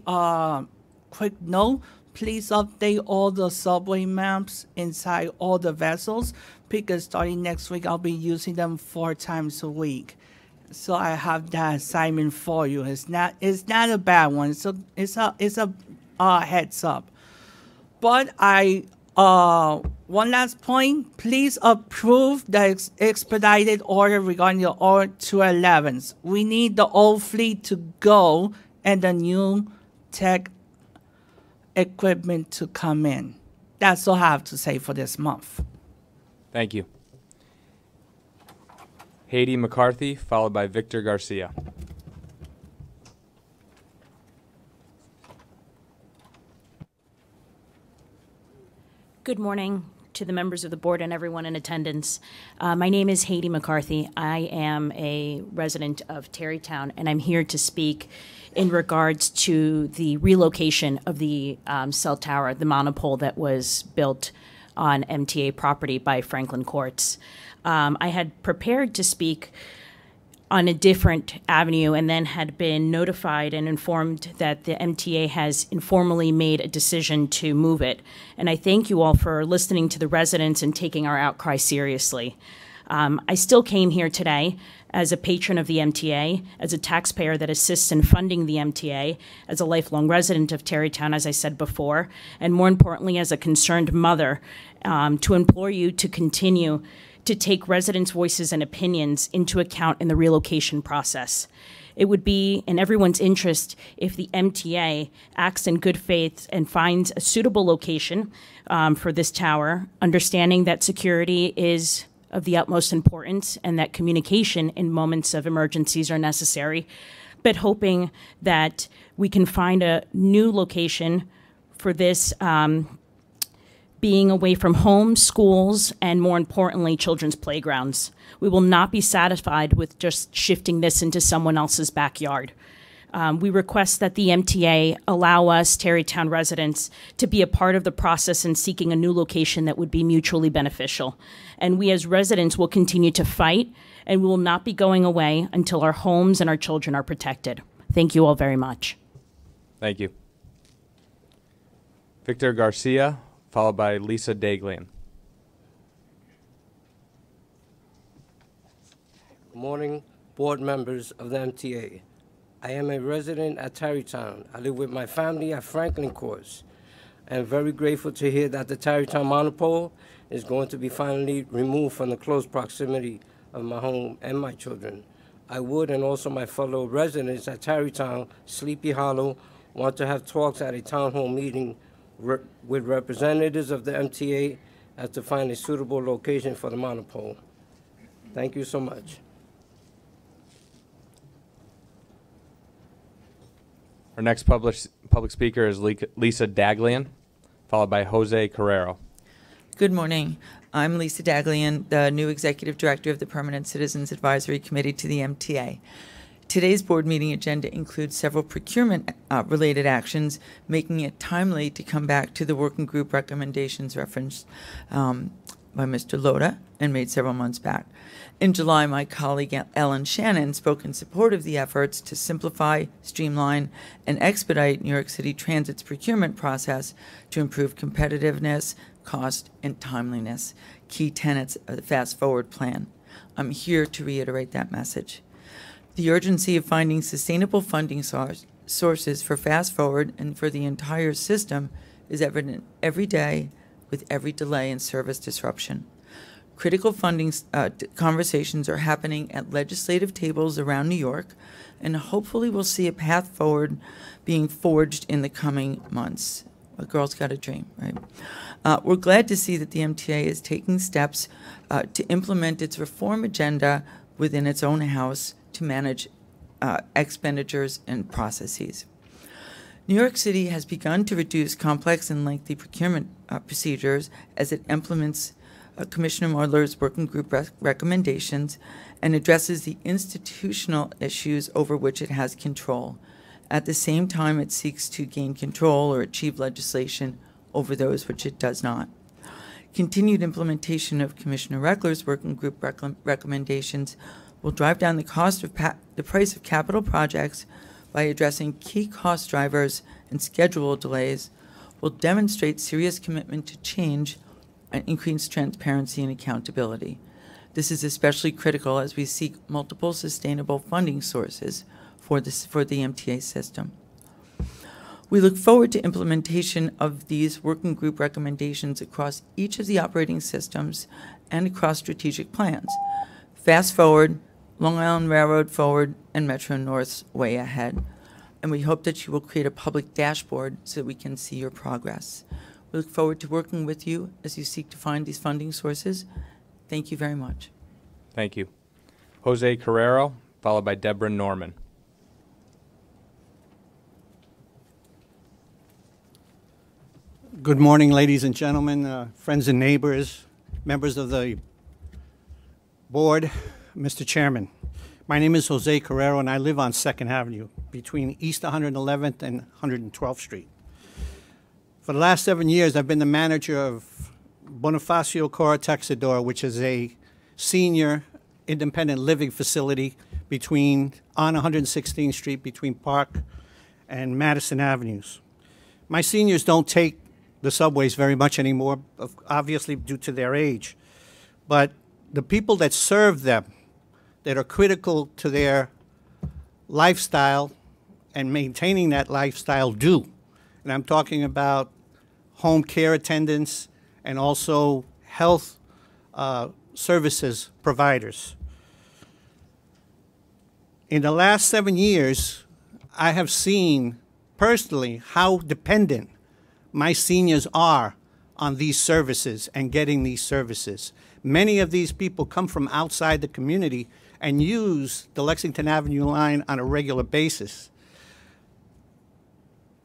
quick note, please update all the subway maps inside all the vessels, because starting next week I'll be using them 4 times a week. So I have that assignment for you. It's not a bad one. So it's a heads up. But one last point, please approve the expedited order regarding the all 211s. We need the old fleet to go and the new tech equipment to come in. That's all I have to say for this month. Thank you. Hayden McCarthy, followed by Victor Garcia. Good morning to the members of the board and everyone in attendance. My name is Hayden McCarthy. I am a resident of Tarrytown, and I'm here to speak in regards to the relocation of the cell tower, the monopole that was built on MTA property by Franklin Courts. I had prepared to speak on a different avenue and then had been notified and informed that the MTA has informally made a decision to move it. And I thank you all for listening to the residents and taking our outcry seriously. I still came here today as a patron of the MTA, as a taxpayer that assists in funding the MTA, as a lifelong resident of Tarrytown, as I said before, and more importantly, as a concerned mother, to implore you to continue to take residents' voices and opinions into account in the relocation process. It would be in everyone's interest if the MTA acts in good faith and finds a suitable location for this tower, understanding that security is of the utmost importance and that communication in moments of emergencies are necessary, but hoping that we can find a new location for this being away from homes, schools, and more importantly, children's playgrounds. We will not be satisfied with just shifting this into someone else's backyard. We request that the MTA allow us, Tarrytown residents, to be a part of the process in seeking a new location that would be mutually beneficial. And we as residents will continue to fight, and we will not be going away until our homes and our children are protected. Thank you all very much. Thank you. Victor Garcia, followed by Lisa Daglian. Good morning, board members of the MTA. I am a resident at Tarrytown. I live with my family at Franklin Courts. I am very grateful to hear that the Tarrytown monopole is going to be finally removed from the close proximity of my home and my children. I would, and also my fellow residents at Tarrytown, Sleepy Hollow, want to have talks at a town hall meeting with representatives of the MTA as to find a suitable location for the monopole. Thank you so much. Our next public speaker is Lisa Daglian, followed by Jose Carrero. Good morning. I'm Lisa Daglian, the new Executive Director of the Permanent Citizens Advisory Committee to the MTA. Today's board meeting agenda includes several procurement-related actions, making it timely to come back to the working group recommendations referenced by Mr. Loda and made several months back. In July, my colleague Ellen Shannon spoke in support of the efforts to simplify, streamline, and expedite New York City Transit's procurement process to improve competitiveness, cost, and timeliness, key tenets of the Fast Forward plan. I'm here to reiterate that message. The urgency of finding sustainable funding sources for Fast Forward and for the entire system is evident every day with every delay and service disruption. Critical funding conversations are happening at legislative tables around New York, and hopefully we'll see a path forward being forged in the coming months. A girl's got a dream, right? We're glad to see that the MTA is taking steps to implement its reform agenda within its own house to manage expenditures and processes. New York City has begun to reduce complex and lengthy procurement procedures as it implements Commissioner Mueller's working group recommendations and addresses the institutional issues over which it has control. At the same time, it seeks to gain control or achieve legislation over those which it does not. Continued implementation of Commissioner Reckler's working group recommendations will drive down the cost of the price of capital projects by addressing key cost drivers and schedule delays, will demonstrate serious commitment to change and increase transparency and accountability. This is especially critical as we seek multiple sustainable funding sources for the MTA system. We look forward to implementation of these working group recommendations across each of the operating systems and across strategic plans. Fast Forward, Long Island Railroad Forward, and Metro North's way ahead. And we hope that you will create a public dashboard so that we can see your progress. We look forward to working with you as you seek to find these funding sources. Thank you very much. Thank you. Jose Carrero, followed by Deborah Norman. Good morning, ladies and gentlemen, friends and neighbors, members of the board, Mr. Chairman. My name is Jose Carrero, and I live on 2nd Avenue between East 111th and 112th Street. For the last 7 years, I've been the manager of Bonifacio Cora Texador, which is a senior independent living facility on 116th Street between Park and Madison Avenues. My seniors don't take the subways very much anymore, obviously due to their age. But the people that serve them, that are critical to their lifestyle and maintaining that lifestyle do. And I'm talking about home care attendants and also health services providers. In the last 7 years, I have seen personally how dependent my seniors are on these services and getting these services. Many of these people come from outside the community and use the Lexington Avenue line on a regular basis.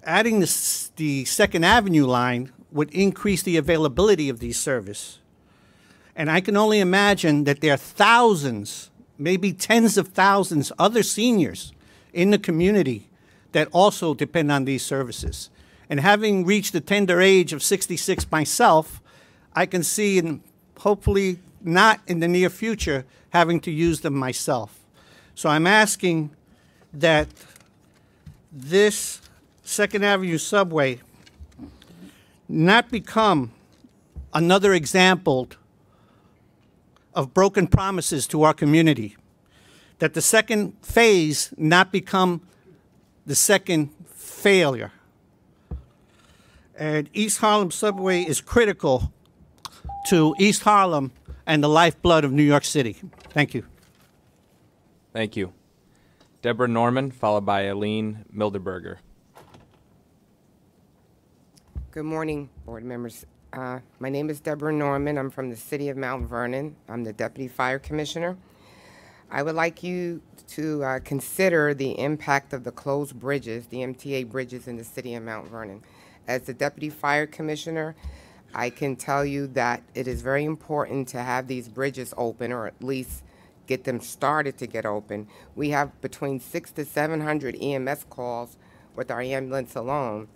Adding the 2nd Avenue line would increase the availability of these services. And I can only imagine that there are thousands, maybe tens of thousands, other seniors in the community that also depend on these services. And having reached the tender age of 66 myself, I can see, and hopefully not in the near future, having to use them myself. So I'm asking that this 2nd Avenue subway not become another example of broken promises to our community, that the second phase not become the second failure. And East Harlem subway is critical to East Harlem and the lifeblood of New York City. Thank you. Thank you. Deborah Norman, followed by Eileen Milderberger. Good morning, board members. My name is Deborah Norman. I'm from the city of Mount Vernon. I'm the Deputy Fire Commissioner. I would like you to consider the impact of the closed bridges, the MTA bridges in the city of Mount Vernon. As the Deputy Fire Commissioner, I can tell you that it is very important to have these bridges open, or at least get them started to get open. We have between 600 to 700 EMS calls with our ambulance alone.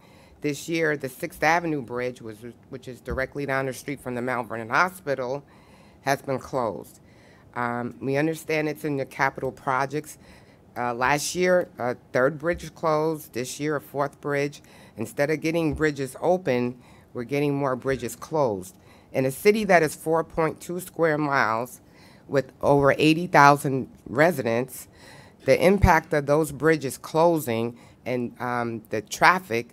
This year, the 6th Avenue Bridge, which is directly down the street from the Mount Vernon Hospital, has been closed. We understand it's in the capital projects. Last year, a 3rd bridge closed. This year, a 4th bridge. Instead of getting bridges open, we're getting more bridges closed. In a city that is 4.2 square miles with over 80,000 residents, the impact of those bridges closing and the traffic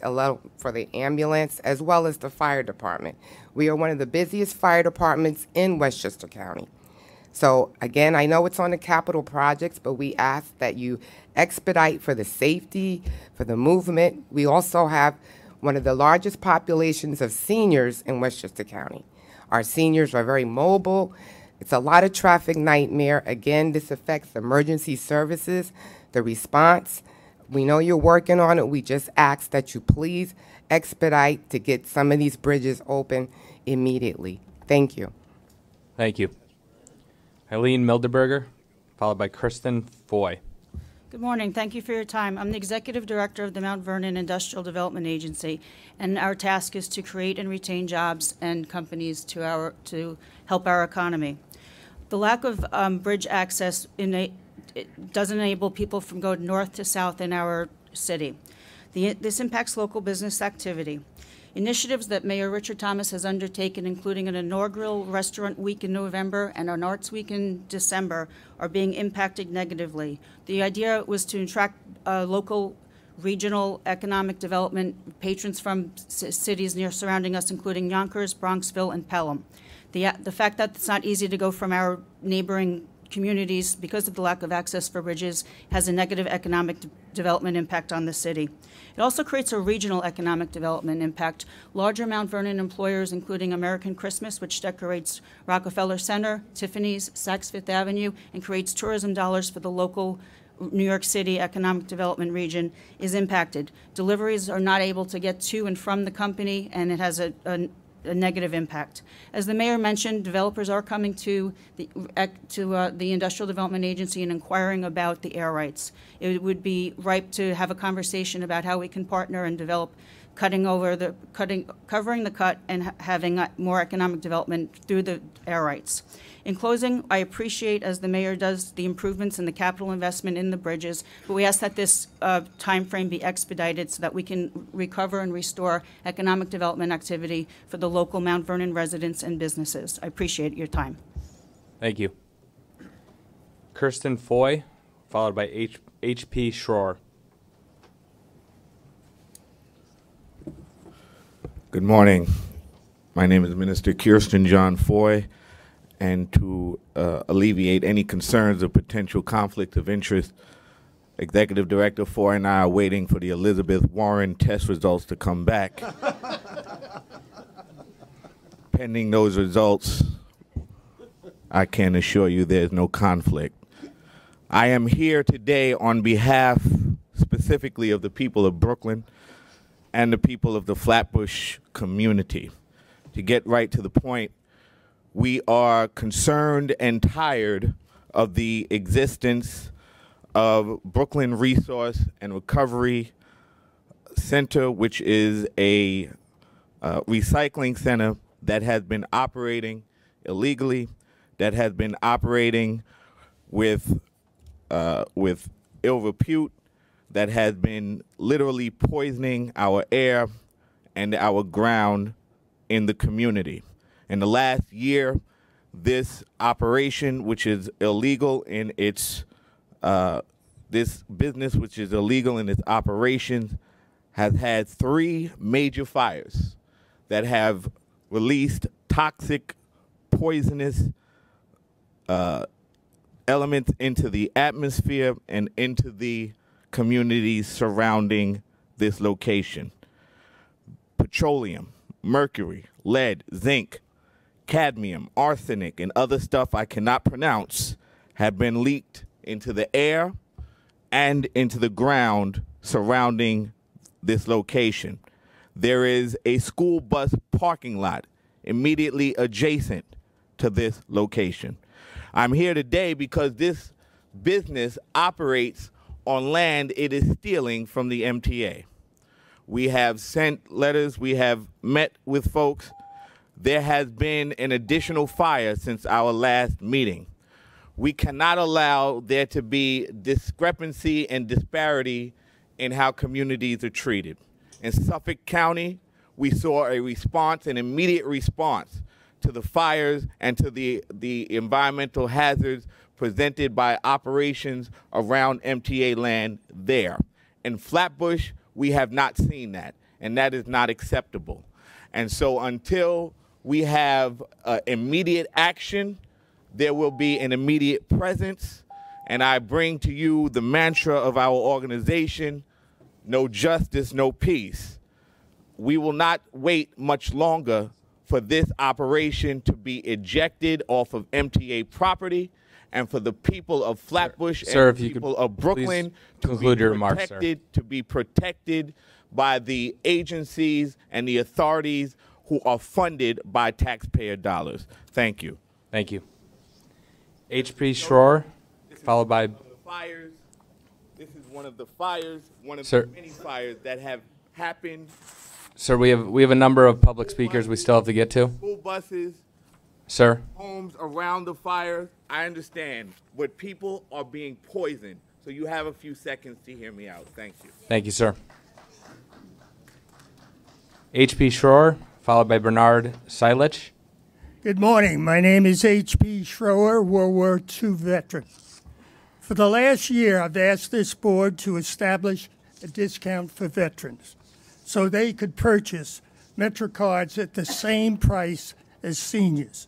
for the ambulance as well as the fire department. We are one of the busiest fire departments in Westchester County. So again, I know it's on the capital projects, but we ask that you expedite for the safety, for the movement. We also have one of the largest populations of seniors in Westchester County. Our seniors are very mobile. It's a lot of traffic nightmare. Again, this affects emergency services, the response. We know you're working on it. We just ask that you please expedite to get some of these bridges open immediately. Thank you. Thank you. Eileen Milderberger, followed by Kristen Foy. Good morning. Thank you for your time. I'm the Executive Director of the Mount Vernon Industrial Development Agency, and our task is to create and retain jobs and companies to help our economy. The lack of bridge access it doesn't enable people from going north to south in our city. This impacts local business activity. Initiatives that Mayor Richard Thomas has undertaken, including an inaugural restaurant week in November and an arts week in December, are being impacted negatively. The idea was to attract local, regional economic development patrons from cities near surrounding us, including Yonkers, Bronxville, and Pelham. The fact that it's not easy to go from our neighboring communities because of the lack of access for bridges has a negative economic development impact on the city. It also creates a regional economic development impact. Larger Mount Vernon employers, including American Christmas, which decorates Rockefeller Center, Tiffany's, Saks Fifth Avenue, and creates tourism dollars for the local New York City economic development region, is impacted. Deliveries are not able to get to and from the company, and it has a negative impact. As the mayor mentioned, developers are coming to the Industrial Development Agency and inquiring about the air rights. It would be ripe to have a conversation about how we can partner and develop covering the cut and having more economic development through the air rights. In closing, I appreciate, as the mayor does, the improvements in the capital investment in the bridges, but we ask that this time frame be expedited so that we can recover and restore economic development activity for the local Mount Vernon residents and businesses. I appreciate your time. Thank you. Kirsten Foy, followed by H.P. Schroer. Good morning. My name is Minister Kirsten John Foy, and to alleviate any concerns of potential conflict of interest. Executive Director Ford and I are waiting for the Elizabeth Warren test results to come back. Pending those results, I can assure you there's no conflict. I am here today on behalf specifically of the people of Brooklyn and the people of the Flatbush community. To get right to the point, we are concerned and tired of the existence of Brooklyn Resource and Recovery Center, which is a recycling center that has been operating illegally, that has been operating with ill repute, that has been literally poisoning our air and our ground in the community. In the last year, this operation, which is illegal in its this business, which is illegal in its operations, has had 3 major fires that have released toxic, poisonous elements into the atmosphere and into the communities surrounding this location. Petroleum, mercury, lead, zinc, cadmium, arsenic, and other stuff I cannot pronounce have been leaked into the air and into the ground surrounding this location. There is a school bus parking lot immediately adjacent to this location. I'm here today because this business operates on land it is stealing from the MTA. We have sent letters, we have met with folks. There has been an additional fire since our last meeting. We cannot allow there to be discrepancy and disparity in how communities are treated. In Suffolk County, we saw a response, an immediate response to the fires and to the environmental hazards presented by operations around MTA land there. In Flatbush, we have not seen that, and that is not acceptable. And so until we have immediate action, there will be an immediate presence, and I bring to you the mantra of our organization: no justice, no peace. We will not wait much longer for this operation to be ejected off of MTA property, and for the people of Flatbush Sir, and people of Brooklyn to be protected by the agencies and the authorities who are funded by taxpayer dollars. Thank you. Thank you. H.P. Schroer, followed by... Fires. This is one of the fires, one of Sir. the many fires that have happened. Sir, we have a number of public speakers we still have to get to. School buses, Sir. homes around the fires. I understand, but people are being poisoned. So you have a few seconds to hear me out. Thank you. Thank you, sir. H.P. Schroer, followed by Bernard Silich. Good morning. My name is H.P. Schroer, World War II veteran. For the last year, I've asked this board to establish a discount for veterans so they could purchase MetroCards at the same price as seniors.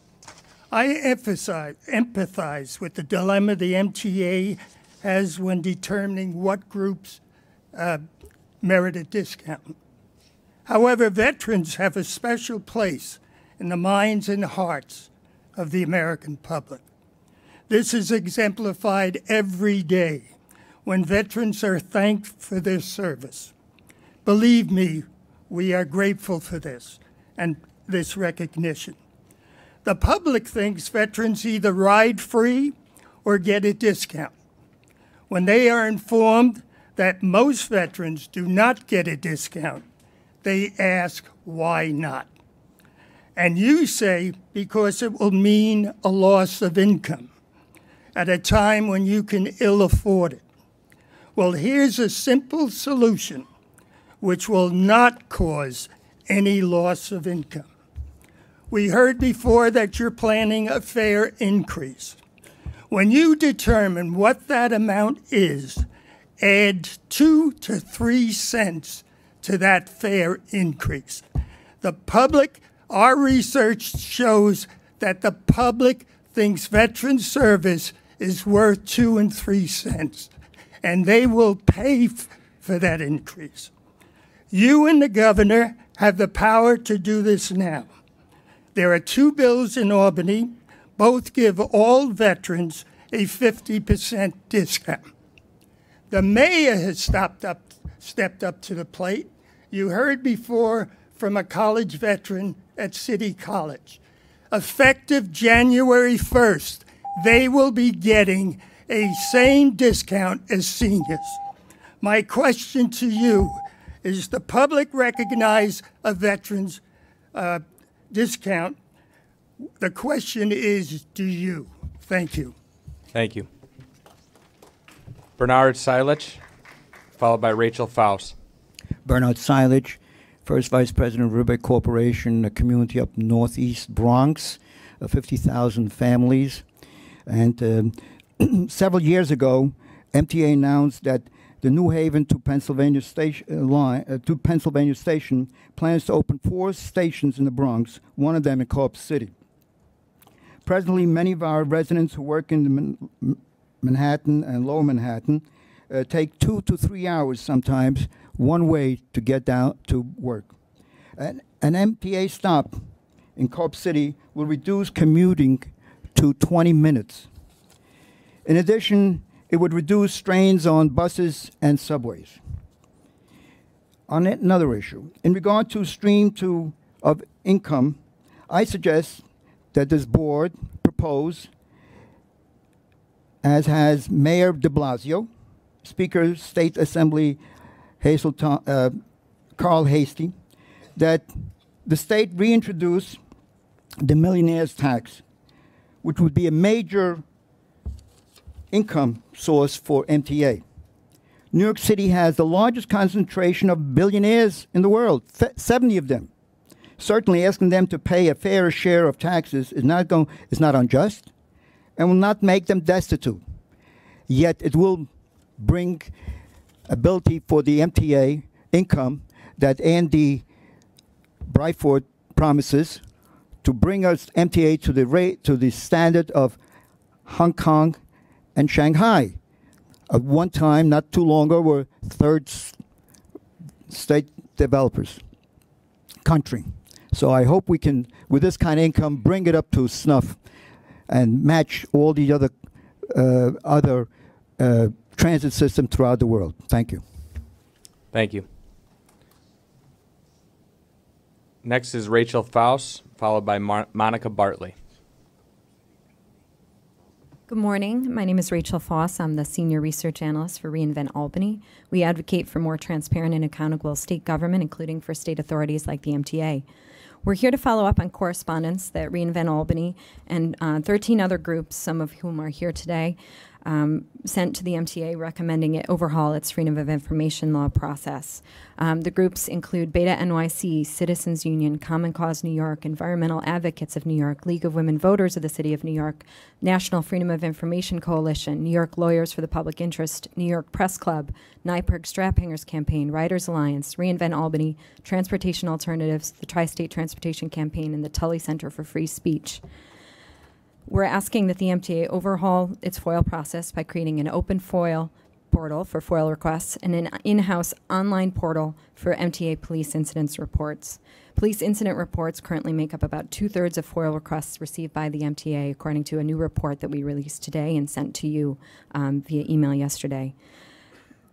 I empathize with the dilemma the MTA has when determining what groups merit a discount. However, veterans have a special place in the minds and hearts of the American public. This is exemplified every day when veterans are thanked for their service. Believe me, we are grateful for this and this recognition. The public thinks veterans either ride free or get a discount. When they are informed that most veterans do not get a discount, they ask why not. And you say because it will mean a loss of income at a time when you can ill afford it. Well, here's a simple solution which will not cause any loss of income. We heard before that you're planning a fare increase. When you determine what that amount is, add 2 to 3 cents to that fare increase. The public, our research shows that the public thinks veteran service is worth 2 and 3 cents, and they will pay for that increase. You and the governor have the power to do this now. There are 2 bills in Albany. Both give all veterans a 50% discount. The mayor has stepped up to the plate. You heard before from a college veteran at City College. Effective January 1st, they will be getting a same discount as seniors. My question to you is, the public recognize a veteran's discount? The question is, do you? Thank you. Thank you. Bernard Silich, followed by Rachel Faust. Bernard Silich, First Vice President of Riverbank Corporation, a community up northeast Bronx, 50,000 families. And several years ago, MTA announced that the New Haven to Pennsylvania station plans to open 4 stations in the Bronx, one of them in Corpus City. Presently, many of our residents who work in Manhattan and Lower Manhattan take 2 to 3 hours sometimes one way to get down to work. An MTA stop in Corpus City will reduce commuting to 20 minutes. In addition, it would reduce strains on buses and subways. On another issue, in regard to stream of income, I suggest that this board propose, as has Mayor de Blasio, Speaker State Assembly Carl Hastie, that the state reintroduce the millionaire's tax, which would be a major income source for MTA. New York City has the largest concentration of billionaires in the world, 70 of them. Certainly asking them to pay a fair share of taxes is not unjust and will not make them destitute. Yet it will bring ability for the MTA income that Andy Bryford promises to bring us MTA to the standard of Hong Kong and Shanghai. At one time, not too long ago, were third state developers country. So I hope we can, with this kind of income, bring it up to snuff and match all the other transit systems throughout the world. Thank you. Thank you. Next is Rachel Faust, followed by Monica Bartley. Good morning. My name is Rachel Foss. I'm the Senior Research Analyst for reInvent Albany. We advocate for more transparent and accountable state government, including for state authorities like the MTA. We're here to follow up on correspondence that reInvent Albany and 13 other groups, some of whom are here today, sent to the MTA recommending it overhaul its Freedom of Information law process. The groups include Beta NYC, Citizens Union, Common Cause New York, Environmental Advocates of New York, League of Women Voters of the City of New York, National Freedom of Information Coalition, New York Lawyers for the Public Interest, New York Press Club, NYPIRG Strap Hangers Campaign, Riders Alliance, reInvent Albany, Transportation Alternatives, the Tri-State Transportation Campaign, and the Tully Center for Free Speech. We're asking that the MTA overhaul its FOIL process by creating an open FOIL portal for FOIL requests and an in-house online portal for MTA police incidents reports. Police incident reports currently make up about 2/3 of FOIL requests received by the MTA, according to a new report that we released today and sent to you via email yesterday.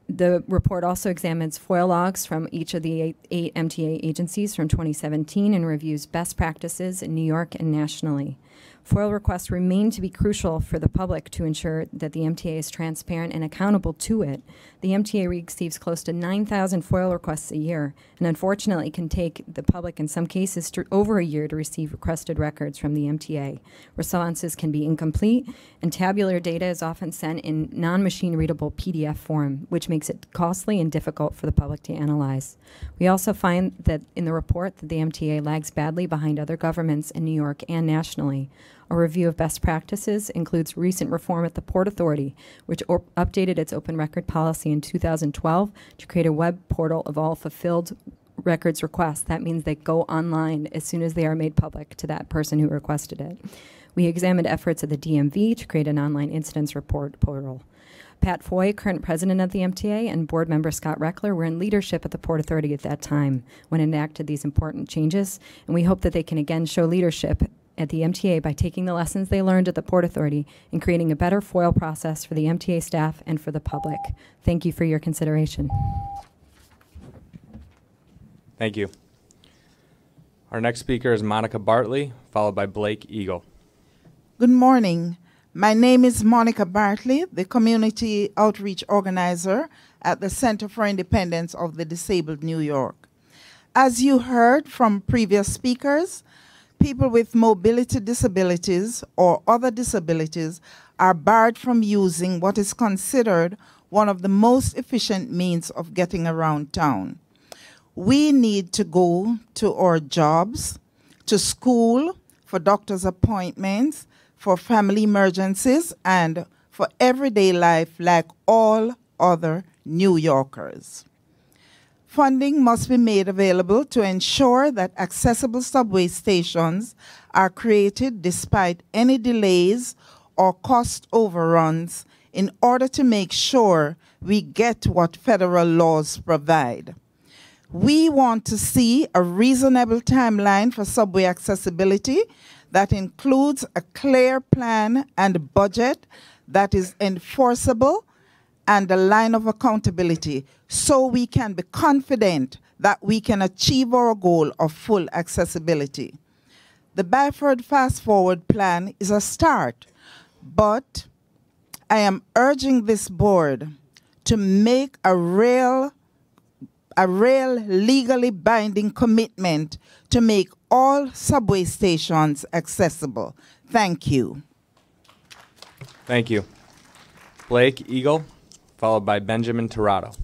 The report also examines FOIL logs from each of the eight MTA agencies from 2017 and reviews best practices in New York and nationally. FOIL requests remain to be crucial for the public to ensure that the MTA is transparent and accountable to it. The MTA receives close to 9,000 FOIL requests a year, and unfortunately can take the public in some cases over a year to receive requested records from the MTA. Responses can be incomplete, and tabular data is often sent in non-machine readable PDF form, which makes it costly and difficult for the public to analyze. We also find that in the report that the MTA lags badly behind other governments in New York and nationally. A review of best practices includes recent reform at the Port Authority, which updated its open record policy in 2012 to create a web portal of all fulfilled records requests. That means they go online as soon as they are made public to that person who requested it. We examined efforts of the DMV to create an online incidents report portal. Pat Foy, current president of the MTA, and board member Scott Reckler were in leadership at the Port Authority at that time when enacted these important changes, and we hope that they can again show leadership at the MTA by taking the lessons they learned at the Port Authority and creating a better FOIL process for the MTA staff and for the public. Thank you for your consideration. Thank you. Our next speaker is Monica Bartley, followed by Blake Eagle. Good morning. My name is Monica Bartley, the Community Outreach Organizer at the Center for Independence of the Disabled, New York. As you heard from previous speakers, people with mobility disabilities or other disabilities are barred from using what is considered one of the most efficient means of getting around town. We need to go to our jobs, to school, for doctor's appointments, for family emergencies, and for everyday life like all other New Yorkers. Funding must be made available to ensure that accessible subway stations are created despite any delays or cost overruns in order to make sure we get what federal laws provide. We want to see a reasonable timeline for subway accessibility that includes a clear plan and budget that is enforceable and a line of accountability so we can be confident that we can achieve our goal of full accessibility. The Byford Fast Forward Plan is a start, but I am urging this board to make a real legally binding commitment to make all subway stations accessible. Thank you. Thank you. Blake Eagle, followed by Benjamin Tirado.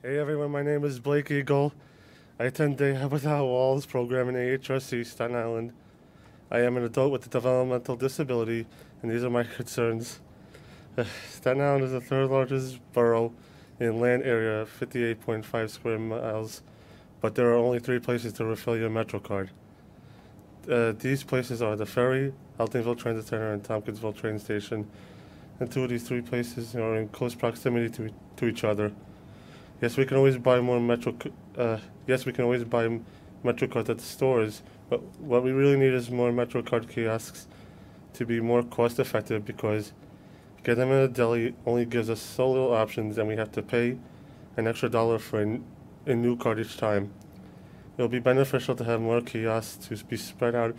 Hey everyone, my name is Blake Eagle. I attend Day Without Walls program in AHRC, Staten Island. I am an adult with a developmental disability, and these are my concerns. Staten Island is the third largest borough in land area, 58.5 square miles, but there are only 3 places to refill your MetroCard. These places are the Ferry, Eltonville Transit Center, and Tompkinsville train station, and 2 of these 3 places are in close proximity to each other. Yes, we can always buy more MetroCards at the stores, but what we really need is more MetroCard kiosks to be more cost effective, because getting them in a deli only gives us so little options, and we have to pay an extra $1 for a new card each time. It will be beneficial to have more kiosks to be spread out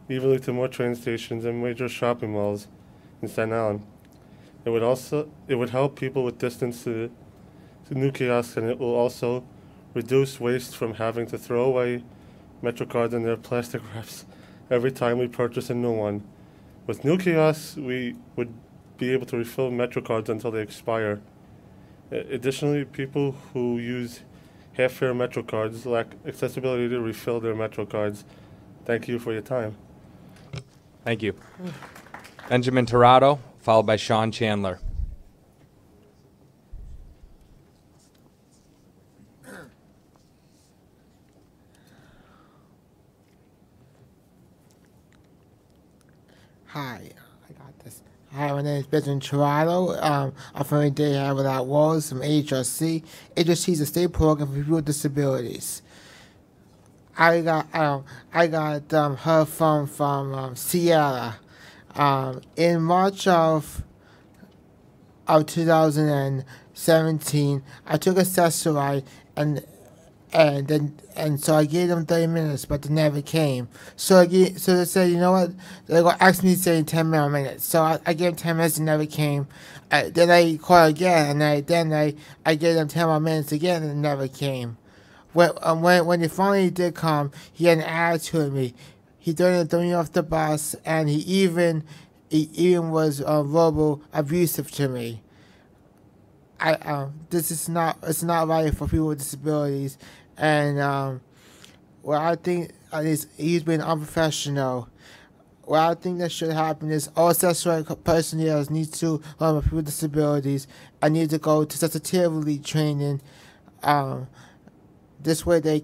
evenly to more train stations and major shopping malls in Staten Island. It would help people with distance to new kiosks, and it will also reduce waste from having to throw away MetroCards in their plastic wraps every time we purchase a new one. With new kiosks, we would be able to refill MetroCards until they expire. Additionally, people who use half-fare MetroCards lack accessibility to refill their MetroCards. Thank you for your time. Thank you. Benjamin Tirado, followed by Sean Chandler. Hi, I got this. Hi, my name is Benjamin Tirado. I'm from Day Without Walls from HRC. HRC is a state program for people with disabilities. I got her from Sierra. In March of 2017, I took a Cesaride and so I gave them 30 minutes, but they never came. So they said, you know what? They're gonna ask me to stay 10 more minutes. So I gave them 10 minutes and never came. Then I called again, and I gave them 10 more minutes again, and it never came. When he finally did come, he had an attitude with me. He threw me off the bus, and he even was verbal abusive to me. It's not right for people with disabilities, and I think he's been unprofessional. what I think that should happen is all sexual personnel need to people with disabilities. I need to go to sensitivity training. This way they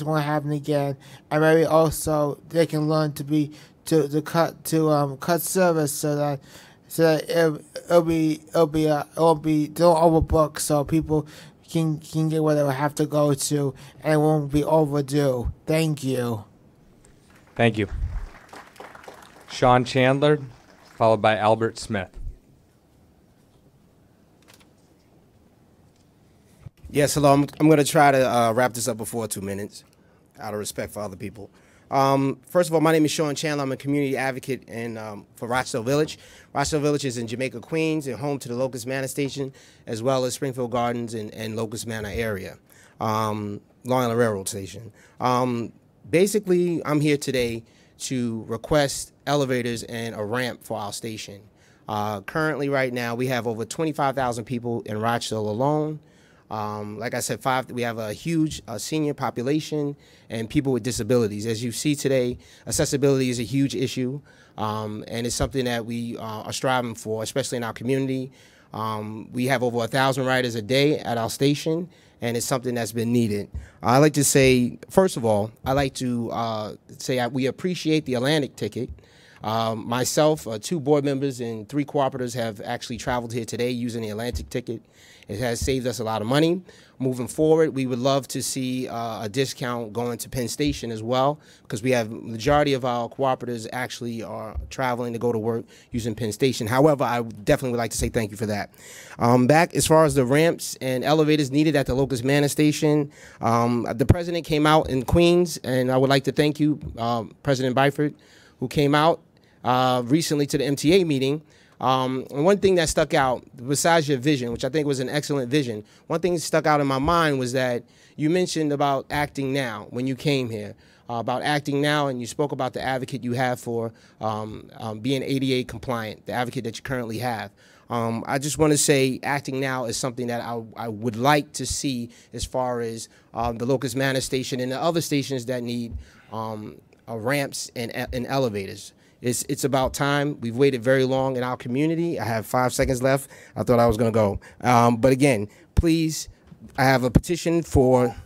won't happen again, and maybe also they can learn to cut service so that it'll be don't overbook so people can get where they will have to go to and it won't be overdue. Thank you. Thank you. Sean Chandler, followed by Albert Smith. Yes, hello. I'm going to try to wrap this up before 2 minutes, out of respect for other people. First of all, my name is Sean Chandler. I'm a community advocate for Rochdale Village. Rochdale Village is in Jamaica, Queens, and home to the Locust Manor Station, as well as Springfield Gardens and Locust Manor area, Long Island Railroad Station. Basically, I'm here today to request elevators and a ramp for our station. Currently, right now, we have over 25,000 people in Rochdale alone. Like I said, we have a huge senior population and people with disabilities. As you see today, accessibility is a huge issue, and it's something that we are striving for, especially in our community. We have over 1,000 riders a day at our station, and it's something that's been needed. I'd like to say, first of all, I'd like to say we appreciate the Atlantic ticket. Myself, 2 board members, and 3 cooperatives have actually traveled here today using the Atlantic ticket. It has saved us a lot of money. Moving forward, we would love to see a discount going to Penn Station as well, because we have majority of our cooperatives actually are traveling to go to work using Penn Station. However, I definitely would like to say thank you for that. Back as far as the ramps and elevators needed at the Locust Manor Station, the president came out in Queens, and I would like to thank you, President Byford, who came out recently to the MTA meeting. And one thing that stuck out, besides your vision, which I think was an excellent vision, one thing that stuck out in my mind was that you mentioned about acting now when you came here, about acting now, and you spoke about the advocate you have for being ADA compliant, the advocate that you currently have. I just want to say acting now is something that I would like to see as far as the Locust Manor Station and the other stations that need ramps and elevators. It's about time. We've waited very long in our community. I have 5 seconds left. I thought I was going to go. But again, please, I have a petition for,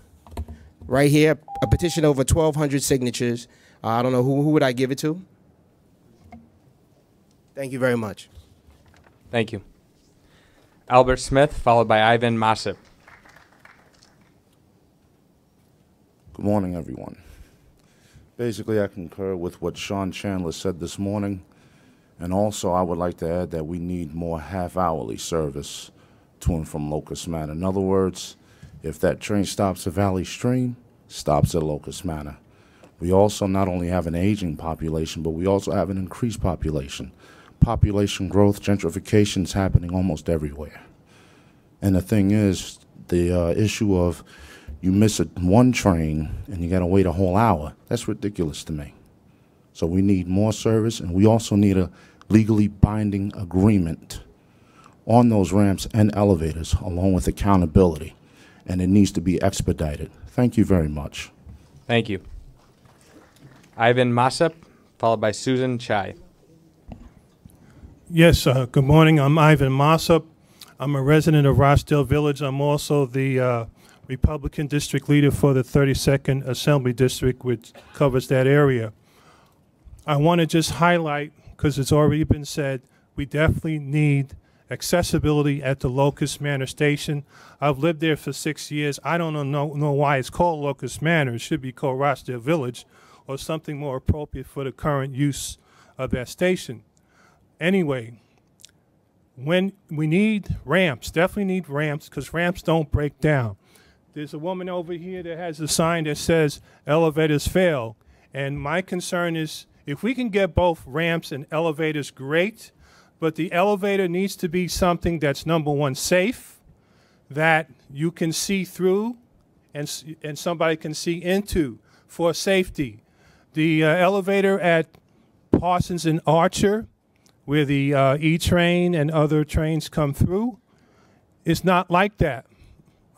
right here, a petition over 1,200 signatures. I don't know, who would I give it to? Thank you very much. Thank you. Albert Smith, followed by Ivan Masip. Good morning, everyone. Basically, I concur with what Sean Chandler said this morning, and also I would like to add that we need more half-hourly service to and from Locust Manor. In other words, if that train stops at Valley Stream, stops at Locust Manor. We also not only have an aging population, but we also have an increased population. Population growth, gentrification is happening almost everywhere. And the thing is, the issue of you miss one train and you got to wait a whole hour, that's ridiculous to me. So we need more service, and we also need a legally binding agreement on those ramps and elevators, along with accountability, and it needs to be expedited. Thank you very much. Thank you. Ivan Masip, followed by Susan Chai. Yes, good morning. I'm Ivan Masip. I'm a resident of Rochdale Village. I'm also the Republican district leader for the 32nd Assembly District, which covers that area. I want to just highlight, because it's already been said, we definitely need accessibility at the Locust Manor Station. I've lived there for 6 years. I don't know why it's called Locust Manor. It should be called Rochdale Village or something more appropriate for the current use of that station. Anyway, when we need ramps, definitely need ramps, because ramps don't break down. There's a woman over here that has a sign that says elevators fail. And my concern is if we can get both ramps and elevators, great. But the elevator needs to be something that's, number one, safe, that you can see through and somebody can see into for safety. The elevator at Parsons and Archer, where the E-train and other trains come through, is not like that.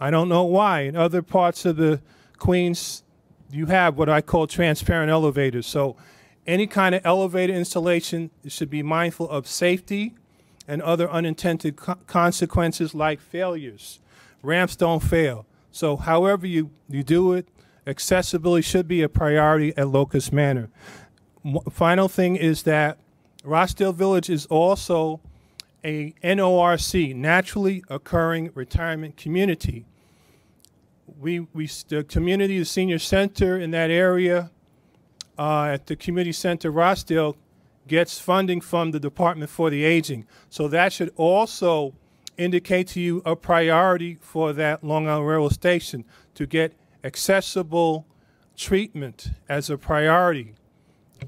I don't know why. In other parts of the Queens, you have what I call transparent elevators. So any kind of elevator installation should be mindful of safety and other unintended consequences like failures. Ramps don't fail. So however you do it, accessibility should be a priority at Locust Manor. Final thing is that Rossdale Village is also a NORC, naturally occurring retirement community. The community, the senior center in that area, at the community center Rossdale, gets funding from the Department for the Aging. So that should also indicate to you a priority for that Long Island Railroad Station to get accessible treatment as a priority.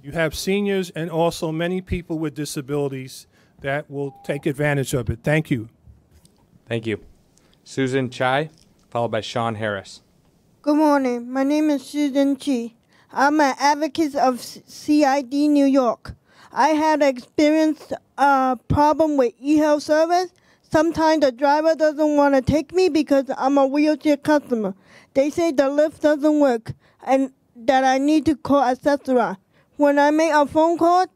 You have seniors and also many people with disabilities that will take advantage of it. Thank you. Thank you. Susan Chai, followed by Sean Harris. Good morning. My name is Susan Chi. I'm an advocate of CID New York. I had experienced a problem with e-health service. Sometimes the driver doesn't want to take me because I'm a wheelchair customer. They say the lift doesn't work and that I need to call Accessora. When I make a phone call,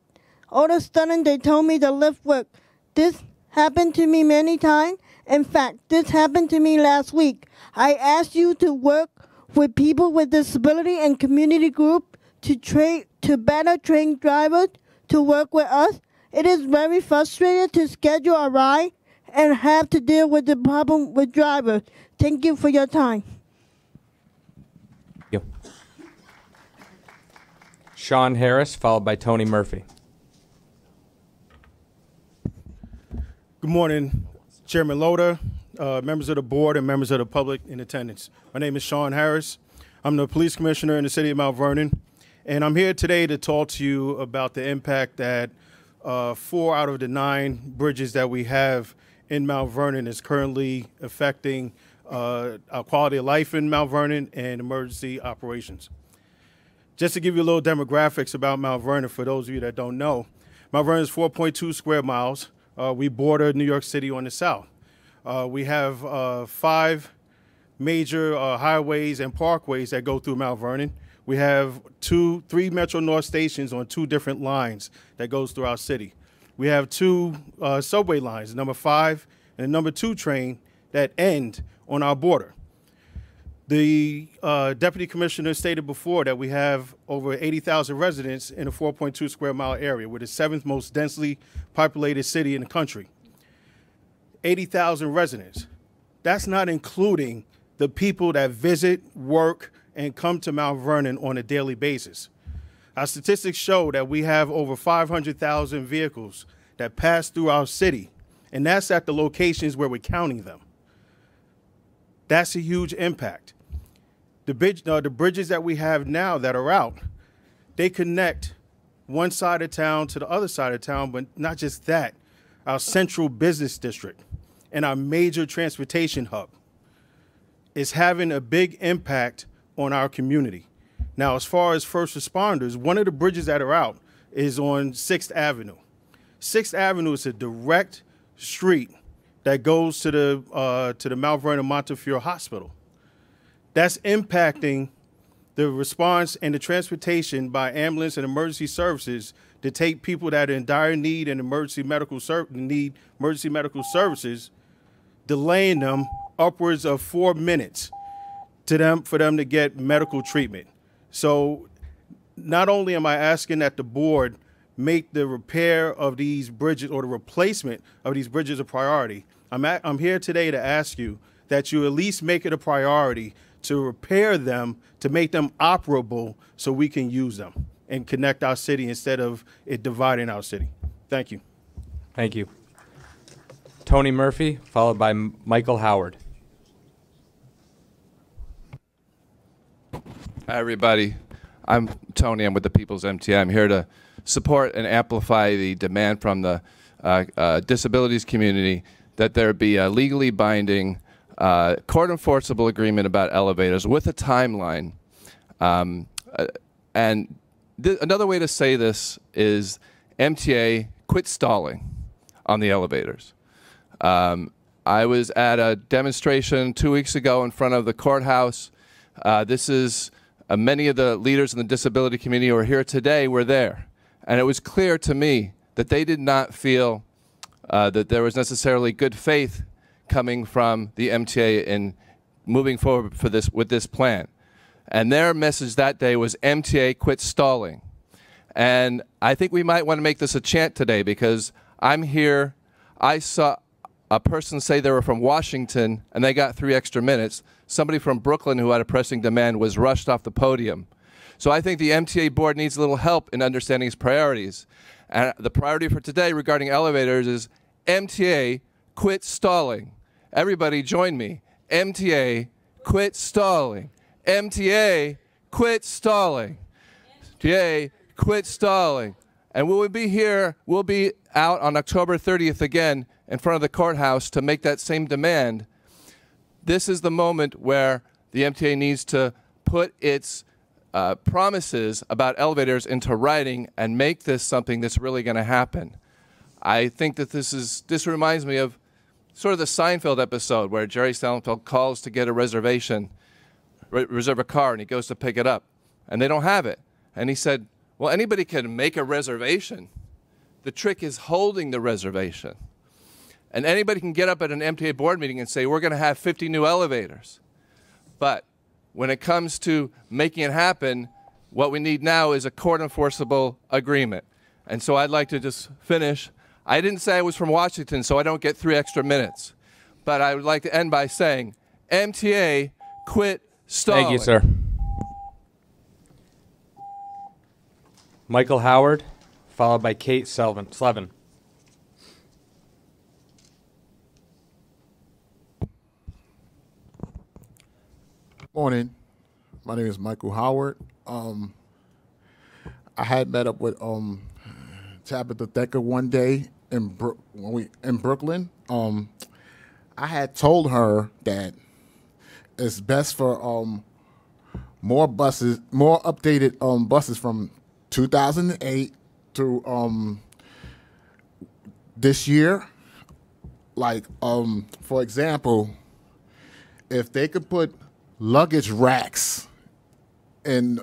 all of a sudden they tell me the lift works. This happened to me many times. In fact, this happened to me last week. I asked you to work with people with disability and community group to better train drivers to work with us. It is very frustrating to schedule a ride and have to deal with the problem with drivers. Thank you for your time. Thank you. Sean Harris, followed by Tony Murphy. Good morning, Chairman Loader, members of the board, and members of the public in attendance. My name is Sean Harris. I'm the police commissioner in the city of Mount Vernon, and I'm here today to talk to you about the impact that 4 out of the 9 bridges that we have in Mount Vernon is currently affecting our quality of life in Mount Vernon and emergency operations. Just to give you a little demographics about Mount Vernon, for those of you that don't know, Mount Vernon is 4.2 square miles. We border New York City on the south. We have 5 major highways and parkways that go through Mount Vernon. We have 3 Metro North stations on 2 different lines that goes through our city. We have 2 subway lines, number 5 and the number 2 train that end on our border. The deputy commissioner stated before that we have over 80,000 residents in a 4.2 square mile area. We're the 7th most densely populated city in the country. 80,000 residents. That's not including the people that visit, work, and come to Mount Vernon on a daily basis. Our statistics show that we have over 500,000 vehicles that pass through our city, and that's at the locations where we're counting them. That's a huge impact. The bridges that we have now that are out, they connect one side of town to the other side of town, but not just that, our central business district and our major transportation hub is having a big impact on our community. Now, as far as first responders, one of the bridges that are out is on 6th Avenue. 6th Avenue is a direct street that goes to the Mount Vernon Montefiore Hospital. That's impacting the response and the transportation by ambulance and emergency services to take people that are in dire need and need emergency medical services, delaying them upwards of 4 minutes for them to get medical treatment. So not only am I asking that the board make the repair of these bridges or the replacement of these bridges a priority, I'm here today to ask you that you at least make it a priority to repair them, to make them operable so we can use them and connect our city instead of it dividing our city. Thank you. Thank you. Tony Murphy, followed by Michael Howard. Hi, everybody. I'm Tony. I'm with the People's MTA. I'm here to support and amplify the demand from the disabilities community that there be a legally binding court enforceable agreement about elevators with a timeline. Another way to say this is MTA quit stalling on the elevators. I was at a demonstration 2 weeks ago in front of the courthouse. This is many of the leaders in the disability community who are here today were there. And it was clear to me that they did not feel that there was necessarily good faith coming from the MTA in moving forward with this plan. And their message that day was MTA quit stalling. And I think we might want to make this a chant today, because I'm here. I saw a person say they were from Washington and they got 3 extra minutes. Somebody from Brooklyn who had a pressing demand was rushed off the podium. So I think the MTA board needs a little help in understanding its priorities. And the priority for today regarding elevators is MTA quit stalling. Everybody join me. MTA quit stalling. MTA quit stalling. MTA quit stalling. And we'll be here, we'll be out on October 30th again in front of the courthouse to make that same demand. This is the moment where the MTA needs to put its promises about elevators into writing and make this something that's really going to happen. I think that this reminds me of sort of the Seinfeld episode where Jerry Seinfeld calls to get a reservation, reserve a car, and he goes to pick it up, and they don't have it. And he said, well, anybody can make a reservation. The trick is holding the reservation. And anybody can get up at an MTA board meeting and say, we're going to have 50 new elevators. But when it comes to making it happen, what we need now is a court-enforceable agreement. And so I'd like to just finish. I didn't say I was from Washington, so I don't get 3 extra minutes. But I would like to end by saying, MTA quit stalling. Thank you, sir. Michael Howard, followed by Kate Slevin. Morning. My name is Michael Howard. I had met up with Tabitha Decker one day in Brooklyn. I had told her that it's best for more updated buses from 2008 through this year. Like for example, if they could put luggage racks on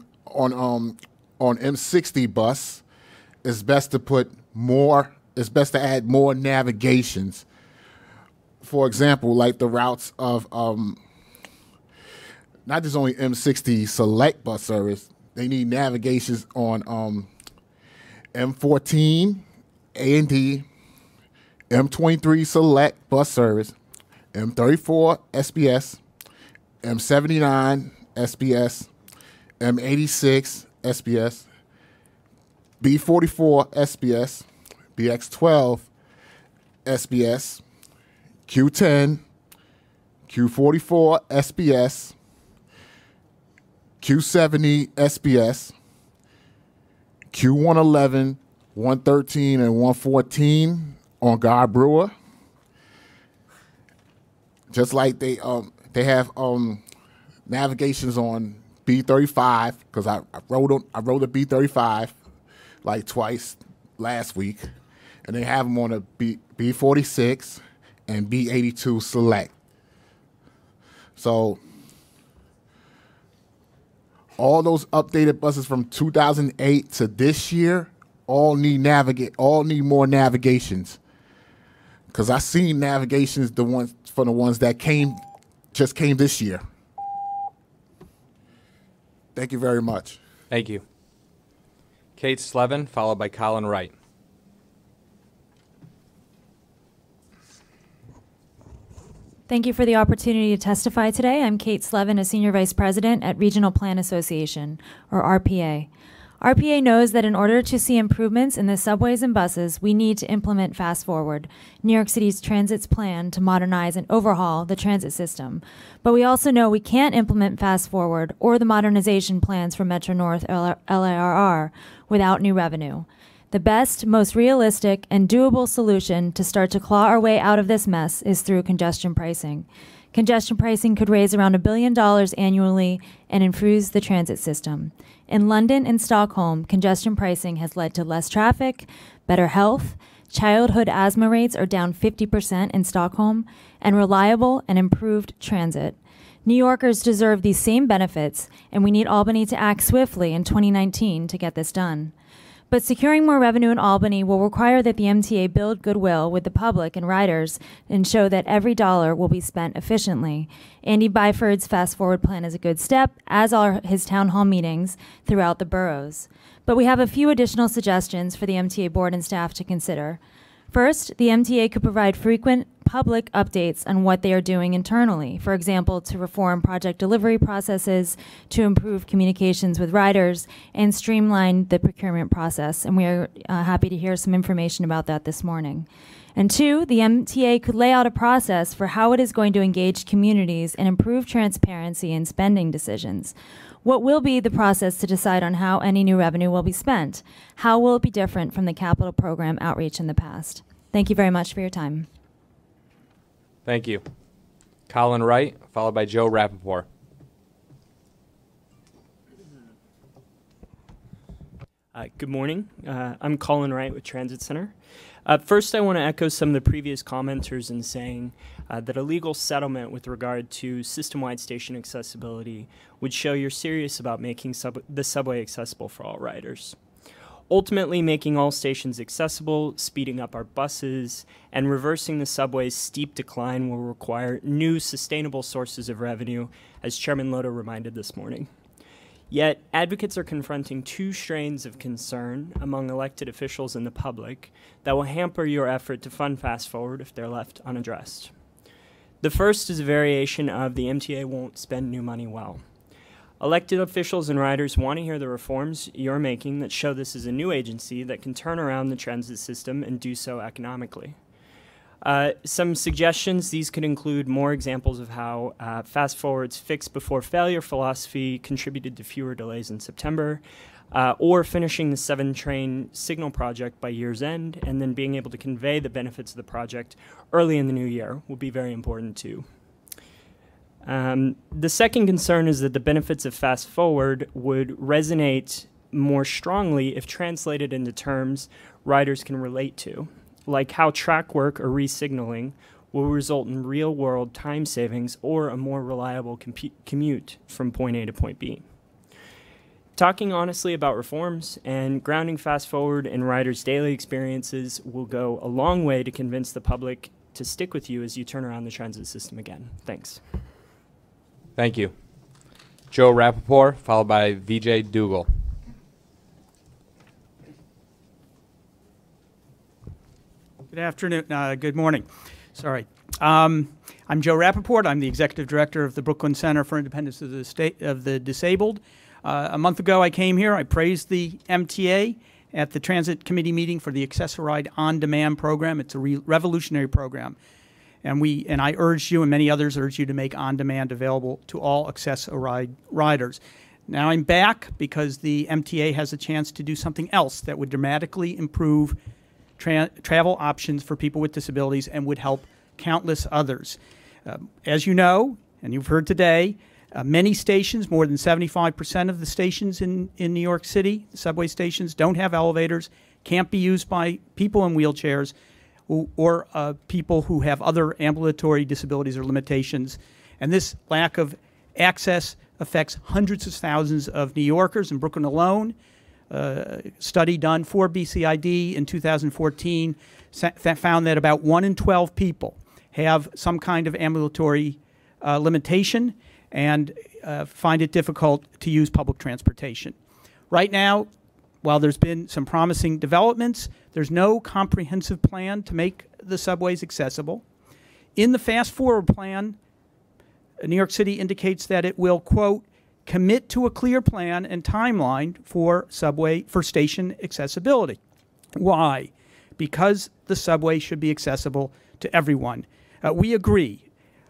M60 bus, it's best to put more. It's best to add more navigations. For example, like the routes of not just only M60 select bus service, they need navigations on M14 A&D, M23 select bus service, M34 SBS, M79 SBS, M86 SBS, B44 SBS, BX12 SBS, Q10, Q44 SBS, Q70 SBS, Q111, 113, and 114 on Guard Brewer. Just like they have navigations on B35, because I rode a B35 like twice last week, and they have them on a B46 and B82 select. So all those updated buses from 2008 to this year all need more navigations. Because I seen navigations the ones that just came this year. Thank you very much. Thank you. Kate Slevin, followed by Colin Wright. Thank you for the opportunity to testify today. I'm Kate Slevin, a Senior Vice President at Regional Plan Association, or RPA. RPA knows that in order to see improvements in the subways and buses, we need to implement Fast Forward, New York City's transit's plan to modernize and overhaul the transit system. But we also know we can't implement Fast Forward or the modernization plans for Metro North LIRR without new revenue. The best, most realistic, and doable solution to start to claw our way out of this mess is through congestion pricing. Congestion pricing could raise around $1 billion annually and improve the transit system. In London and Stockholm, congestion pricing has led to less traffic, better health, childhood asthma rates are down 50% in Stockholm, and reliable and improved transit. New Yorkers deserve these same benefits, and we need Albany to act swiftly in 2019 to get this done. But securing more revenue in Albany will require that the MTA build goodwill with the public and riders and show that every dollar will be spent efficiently. Andy Byford's Fast Forward plan is a good step, as are his town hall meetings throughout the boroughs. But we have a few additional suggestions for the MTA board and staff to consider. First, the MTA could provide frequent public updates on what they are doing internally. For example, to reform project delivery processes, to improve communications with riders, and streamline the procurement process. And we are happy to hear some information about that this morning. And two, the MTA could lay out a process for how it is going to engage communities and improve transparency in spending decisions. What will be the process to decide on how any new revenue will be spent? How will it be different from the capital program outreach in the past? Thank you very much for your time. Thank you. Colin Wright, followed by Joe Rappaport. Good morning. I'm Colin Wright with Transit Center. First, I want to echo some of the previous commenters in saying that a legal settlement with regard to system-wide station accessibility would show you're serious about making the subway accessible for all riders. Ultimately, making all stations accessible, speeding up our buses, and reversing the subway's steep decline will require new sustainable sources of revenue, as Chairman Loda reminded this morning. Yet, advocates are confronting two strains of concern among elected officials and the public that will hamper your effort to fund Fast Forward if they're left unaddressed. The first is a variation of the MTA won't spend new money well. Elected officials and riders want to hear the reforms you're making that show this is a new agency that can turn around the transit system and do so economically. Some suggestions, these could include more examples of how Fast Forward's fix before failure philosophy contributed to fewer delays in September, or finishing the 7-train signal project by year's end, and then being able to convey the benefits of the project early in the new year will be very important too. The second concern is that the benefits of Fast Forward would resonate more strongly if translated into terms riders can relate to, like how track work or re-signaling will result in real-world time savings or a more reliable commute from point A to point B. Talking honestly about reforms and grounding Fast Forward in riders' daily experiences will go a long way to convince the public to stick with you as you turn around the transit system again. Thanks. Thank you. Joe Rappaport, followed by Vijay Dougal. Good afternoon. Good morning. Sorry. I'm Joe Rappaport. I'm the Executive Director of the Brooklyn Center for Independence of the Disabled. A month ago I came here. I praised the MTA at the Transit Committee meeting for the Access-A-Ride on-demand program. It's a revolutionary program. And I urged you and many others urged you to make on-demand available to all Access-A-Ride riders. Now I'm back because the MTA has a chance to do something else that would dramatically improve travel options for people with disabilities and would help countless others. As you know, and you've heard today, many stations, more than 75% of the stations in New York City, subway stations, don't have elevators, can't be used by people in wheelchairs, or people who have other ambulatory disabilities or limitations. And this lack of access affects hundreds of thousands of New Yorkers. In Brooklyn alone, a study done for BCID in 2014 found that about 1 in 12 people have some kind of ambulatory limitation and find it difficult to use public transportation. Right now, while there's been some promising developments, there's no comprehensive plan to make the subways accessible. In the Fast Forward plan, New York City indicates that it will, quote, commit to a clear plan and timeline for station accessibility. Why? Because the subway should be accessible to everyone. We agree.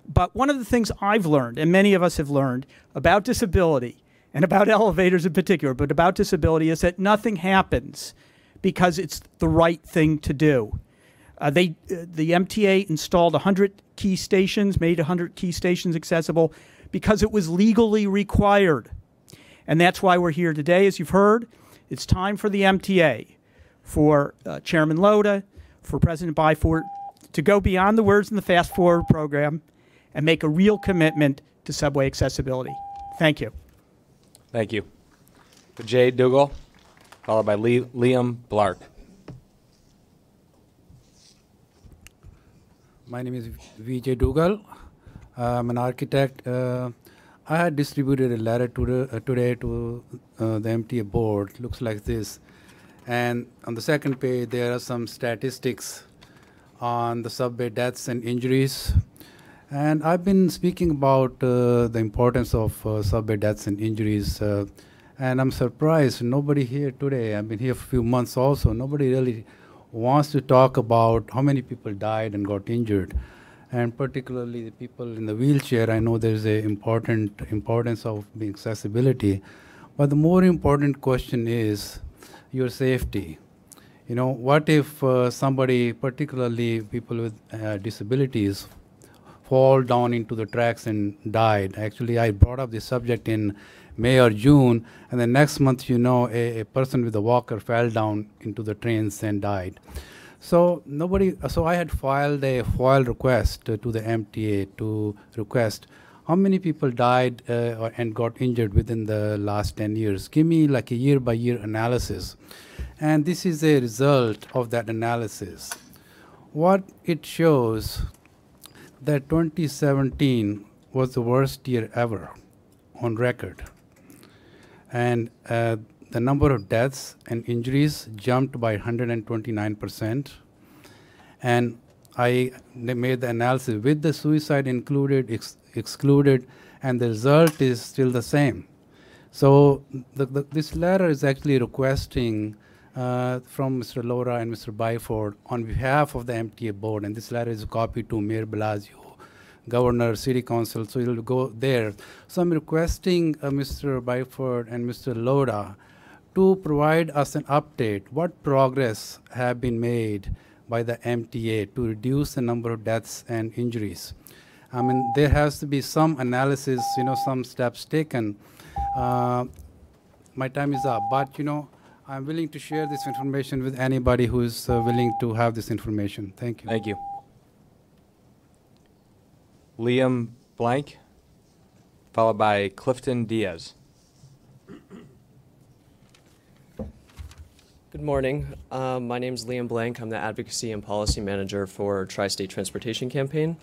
But one of the things I've learned, and many of us have learned, about disability, and about elevators in particular, but about disability, is that nothing happens because it's the right thing to do. The MTA installed 100 key stations, made 100 key stations accessible because it was legally required. And that's why we're here today, as you've heard. It's time for the MTA, for Chairman Loda, for President Byford, to go beyond the words in the Fast Forward program and make a real commitment to subway accessibility. Thank you. Thank you. Vijay Dougal. followed by Liam Blark. My name is Vijay Dugal. I'm an architect. I had distributed a letter today to the MTA board. Looks like this. And on the second page, there are some statistics on the subway deaths and injuries. And I've been speaking about the importance of subway deaths and injuries. And I'm surprised nobody here today, I've been here for a few months also, nobody really wants to talk about how many people died and got injured. And particularly the people in the wheelchair. I know there's a importance of being accessibility, but the more important question is your safety. You know, what if somebody, particularly people with disabilities, fall down into the tracks and died? Actually, I brought up this subject in May or June, and the next month, you know, a person with a walker fell down into the trains and died. So I had filed a FOIL request to the MTA to request how many people died and got injured within the last 10 years. Give me like a year-by-year analysis. And this is a result of that analysis. What it shows that 2017 was the worst year ever on record. And the number of deaths and injuries jumped by 129%. And I made the analysis with the suicide included, excluded, and the result is still the same. So this letter is actually requesting from Mr. Laura and Mr. Byford on behalf of the MTA board, and this letter is a copy to Mayor Blasio, Governor, City Council, so it will go there. So I'm requesting Mr. Byford and Mr. Laura to provide us an update. What progress have been made by the MTA to reduce the number of deaths and injuries? I mean, there has to be some analysis, you know, some steps taken. My time is up, but, you know, I'm willing to share this information with anybody who is willing to have this information. Thank you. Thank you. Liam Blank, followed by Clifton Diaz. Good morning. My name is Liam Blank. I'm the Advocacy and Policy Manager for Tri-State Transportation Campaign.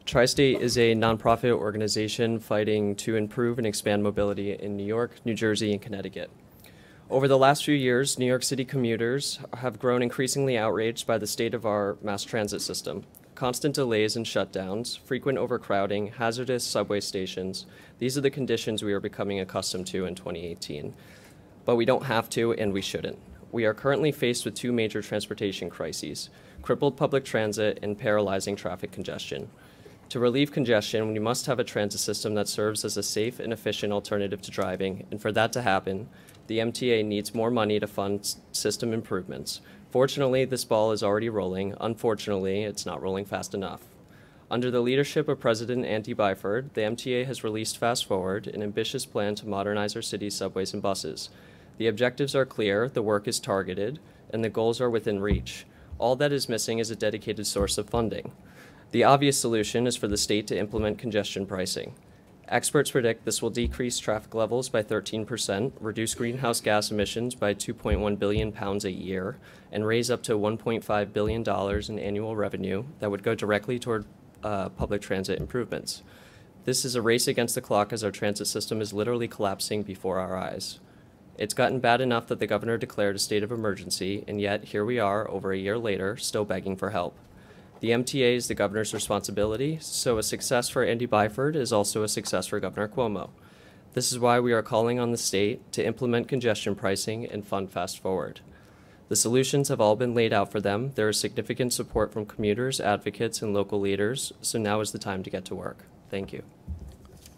Tri-State is a nonprofit organization fighting to improve and expand mobility in New York, New Jersey, and Connecticut. Over the last few years, New York City commuters have grown increasingly outraged by the state of our mass transit system. Constant delays and shutdowns, frequent overcrowding, hazardous subway stations, these are the conditions we are becoming accustomed to in 2018. But we don't have to, and we shouldn't. We are currently faced with two major transportation crises: crippled public transit and paralyzing traffic congestion. To relieve congestion, we must have a transit system that serves as a safe and efficient alternative to driving, and for that to happen, the MTA needs more money to fund system improvements. Fortunately, this ball is already rolling. Unfortunately, it's not rolling fast enough. Under the leadership of President Andy Byford, the MTA has released Fast Forward, an ambitious plan to modernize our city's subways and buses. The objectives are clear, the work is targeted, and the goals are within reach. All that is missing is a dedicated source of funding. The obvious solution is for the state to implement congestion pricing. Experts predict this will decrease traffic levels by 13%, reduce greenhouse gas emissions by 2.1 billion pounds a year, and raise up to $1.5 billion in annual revenue that would go directly toward public transit improvements. This is a race against the clock as our transit system is literally collapsing before our eyes. It's gotten bad enough that the governor declared a state of emergency, and yet here we are, over a year later, still begging for help. The MTA is the governor's responsibility, so a success for Andy Byford is also a success for Governor Cuomo. This is why we are calling on the state to implement congestion pricing and fund Fast Forward. The solutions have all been laid out for them. There is significant support from commuters, advocates, and local leaders, so now is the time to get to work. Thank you.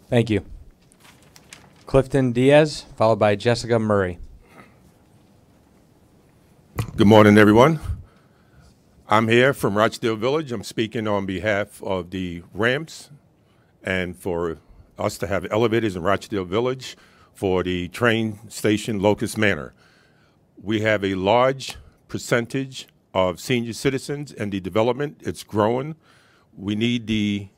Thank you. Clifton Diaz, followed by Jessica Murray. Good morning, everyone. I'm here from Rochdale Village. I'm speaking on behalf of the ramps and for us to have elevators in Rochdale Village for the train station Locust Manor. We have a large percentage of senior citizens in the development. It's growing. We need the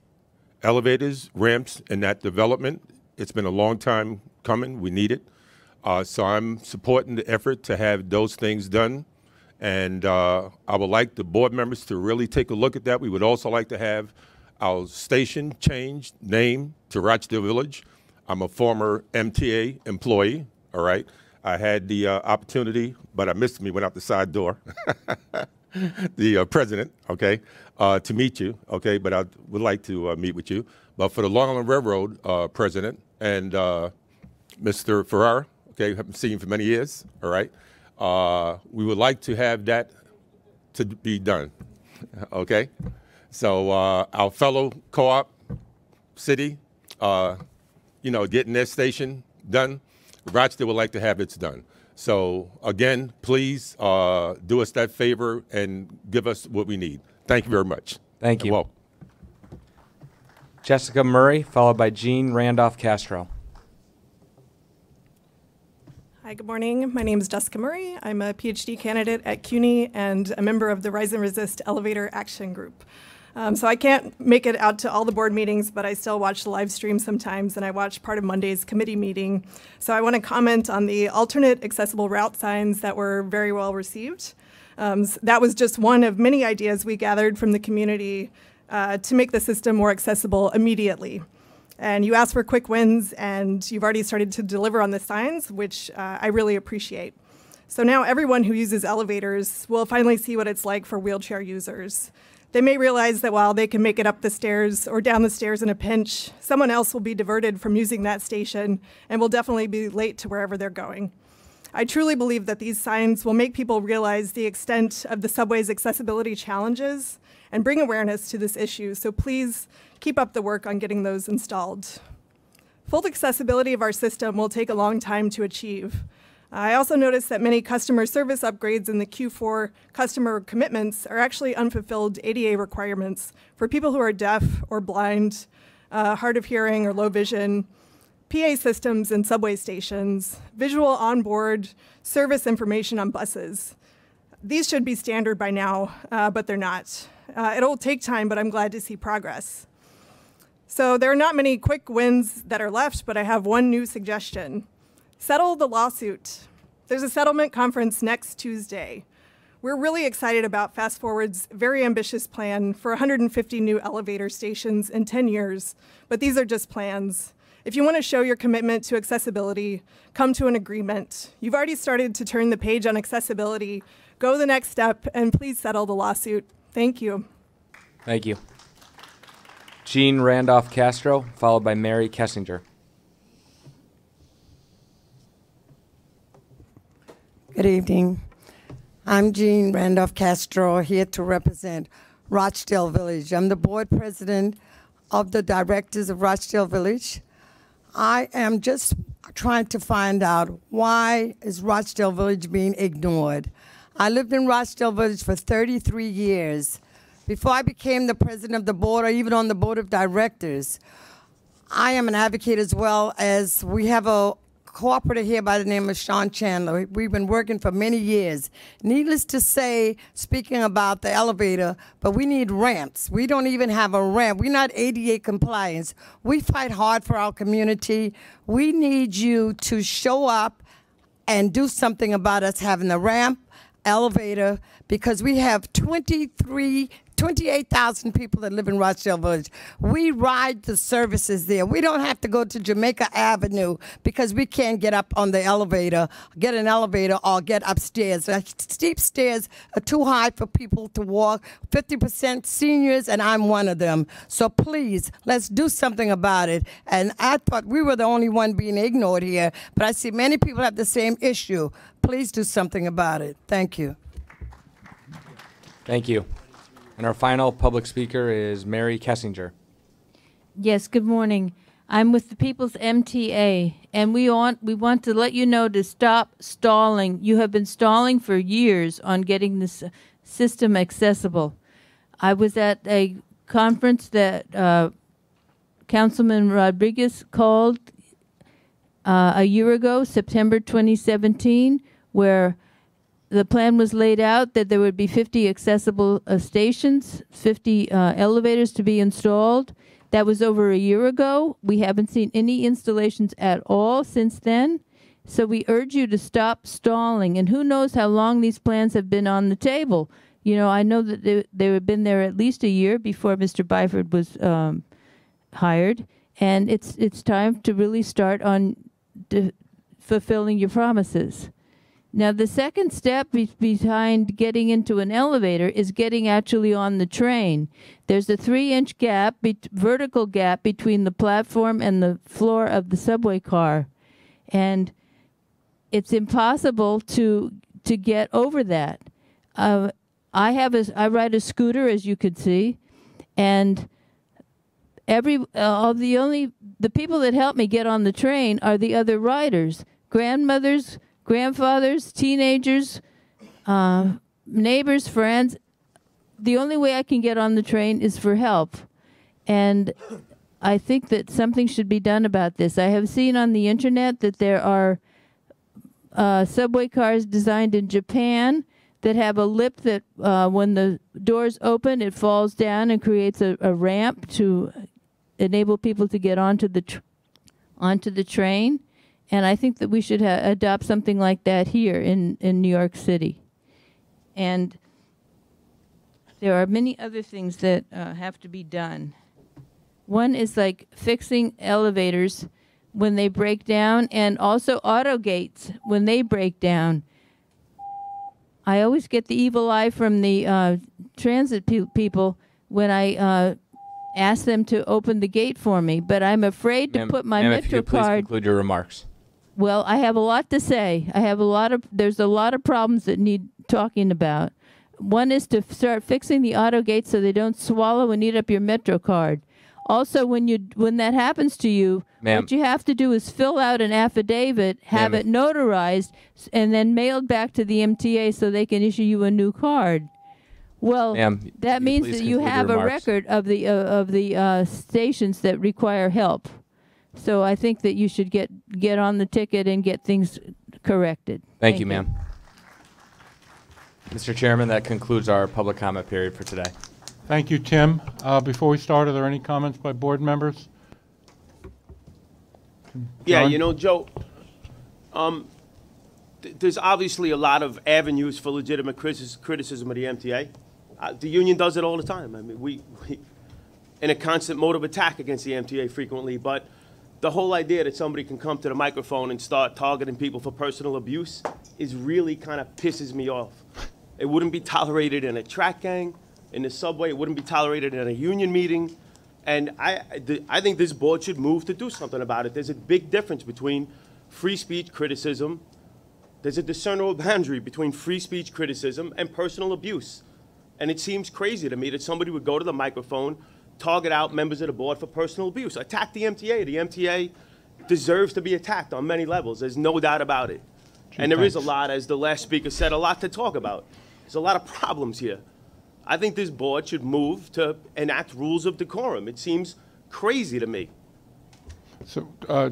elevators, ramps in that development. It's been a long time coming. We need it. So I'm supporting the effort to have those things done. And I would like the board members to really take a look at that. We would also like to have our station changed name to Rochdale Village. I'm a former MTA employee, all right? I had the opportunity, but I missed me, went out the side door, the president, okay, to meet you, okay? But I would like to meet with you. But for the Long Island Railroad president and Mr. Ferrara, okay, haven't seen you for many years, all right? We would like to have that to be done, okay? So our fellow co-op city, you know, getting their station done, Rochdale would like to have it done. So again, please do us that favor and give us what we need. Thank you very much. Thank you. Well, Jessica Murray, followed by Jean Randolph Castro. Hi, good morning. My name is Jessica Murray. I'm a PhD candidate at CUNY and a member of the Rise and Resist Elevator Action Group. So I can't make it out to all the board meetings, but I still watch the live stream sometimes, and I watch part of Monday's committee meeting. So I want to comment on the alternate accessible route signs that were very well received. That was just one of many ideas we gathered from the community to make the system more accessible immediately. And you asked for quick wins, and you've already started to deliver on the signs, which I really appreciate. So now everyone who uses elevators will finally see what it's like for wheelchair users. They may realize that while they can make it up the stairs or down the stairs in a pinch, someone else will be diverted from using that station and will definitely be late to wherever they're going. I truly believe that these signs will make people realize the extent of the subway's accessibility challenges and bring awareness to this issue, so please keep up the work on getting those installed. Full accessibility of our system will take a long time to achieve. I also noticed that many customer service upgrades in the Q4 customer commitments are actually unfulfilled ADA requirements for people who are deaf or blind, hard of hearing or low vision, PA systems in subway stations, visual onboard service information on buses. These should be standard by now, but they're not. It'll take time, but I'm glad to see progress. So there are not many quick wins that are left, but I have one new suggestion. Settle the lawsuit. There's a settlement conference next Tuesday. We're really excited about Fast Forward's very ambitious plan for 150 new elevator stations in 10 years, but these are just plans. If you want to show your commitment to accessibility, come to an agreement. You've already started to turn the page on accessibility. Go the next step, and please settle the lawsuit. Thank you. Thank you. Jean Randolph Castro, followed by Mary Kessinger. Good evening. I'm Jean Randolph Castro, here to represent Rochdale Village. I'm the board president of the directors of Rochdale Village. I am just trying to find out, why is Rochdale Village being ignored? I lived in Rochdale Village for 33 years. Before I became the president of the board or even on the board of directors, I am an advocate as well, as we have a cooperative here by the name of Sean Chandler. We've been working for many years. Needless to say, speaking about the elevator, but we need ramps. We don't even have a ramp. We're not ADA compliance. We fight hard for our community. We need you to show up and do something about us having a ramp, elevator, because we have 28,000 people that live in Rochdale Village. We ride the services there. We don't have to go to Jamaica Avenue because we can't get up on the elevator, get an elevator, or get upstairs. Steep stairs are too high for people to walk. 50% seniors, and I'm one of them. So please, let's do something about it. And I thought we were the only one being ignored here, but I see many people have the same issue. Please do something about it. Thank you. Thank you. And our final public speaker is Mary Kessinger. Yes, good morning. I'm with the People's MTA, and we want to let you know to stop stalling. You have been stalling for years on getting this system accessible. I was at a conference that Councilman Rodriguez called a year ago, September 2017, where the plan was laid out that there would be 50 accessible stations, 50 elevators to be installed. That was over a year ago. We haven't seen any installations at all since then. So we urge you to stop stalling. And who knows how long these plans have been on the table. You know, I know that they have been there at least a year before Mr. Byford was hired. And it's time to really start on fulfilling your promises. Now, the second step behind getting into an elevator is getting actually on the train. There's a 3-inch gap, vertical gap between the platform and the floor of the subway car. And it's impossible to get over that. I ride a scooter, as you could see, and the people that help me get on the train are the other riders, grandmothers, grandfathers, teenagers, neighbors, friends. The only way I can get on the train is for help. And I think that something should be done about this. I have seen on the internet that there are subway cars designed in Japan that have a lip that when the doors open, it falls down and creates a ramp to enable people to get onto the train. And I think that we should adopt something like that here in New York City. And there are many other things that have to be done. One is like fixing elevators when they break down, and also auto gates when they break down. I always get the evil eye from the transit people when I ask them to open the gate for me, but I'm afraid to put my if you Metro could please card. conclude your remarks. Well, I have a lot to say. There's a lot of problems that need talking about. One is to start fixing the auto gates so they don't swallow and eat up your Metro card. Also, when that happens to you, what you have to do is fill out an affidavit, have it notarized, and then mailed back to the MTA so they can issue you a new card. Well, that means that you have a record of the stations that require help. So I think that you should get on the ticket and get things corrected. Thank you, ma'am. Mr. Chairman, that concludes our public comment period for today. Thank you, Tim. Before we start, are there any comments by board members? Yeah, you know, Joe, there's obviously a lot of avenues for legitimate criticism of the MTA. The union does it all the time. I mean, we in a constant mode of attack against the MTA frequently, but the whole idea that somebody can come to the microphone and start targeting people for personal abuse is really kind of pisses me off. It wouldn't be tolerated in a track gang, in the subway. It wouldn't be tolerated in a union meeting. And I think this board should move to do something about it. There's a big difference between free speech criticism. There's a discernible boundary between free speech criticism and personal abuse. And it seems crazy to me that somebody would go to the microphone, target out members of the board for personal abuse, attack the MTA. The MTA deserves to be attacked on many levels. There's no doubt about it. And there is a lot, as the last speaker said, a lot to talk about. There's a lot of problems here. I think this board should move to enact rules of decorum. It seems crazy to me. So,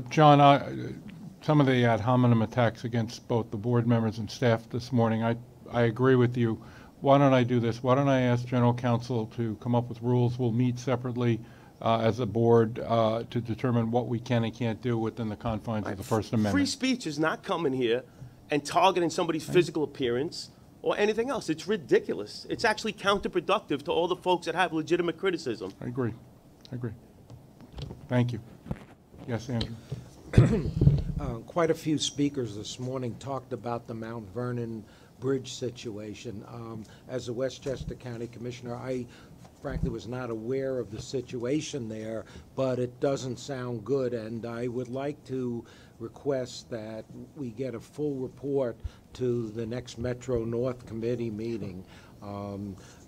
John, some of the ad hominem attacks against both the board members and staff this morning, I agree with you. Why don't I do this? Why don't I ask General Counsel to come up with rules? We'll meet separately as a board to determine what we can and can't do within the confines of the First Amendment. Free speech is not coming here and targeting somebody's physical appearance or anything else. It's ridiculous. It's actually counterproductive to all the folks that have legitimate criticism. I agree. I agree. Thank you. Yes, Andrew. Quite a few speakers this morning talked about the Mount Vernon bridge situation. As a Westchester County Commissioner, I frankly was not aware of the situation there, but it doesn't sound good, and I would like to request that we get a full report to the next Metro North Committee meeting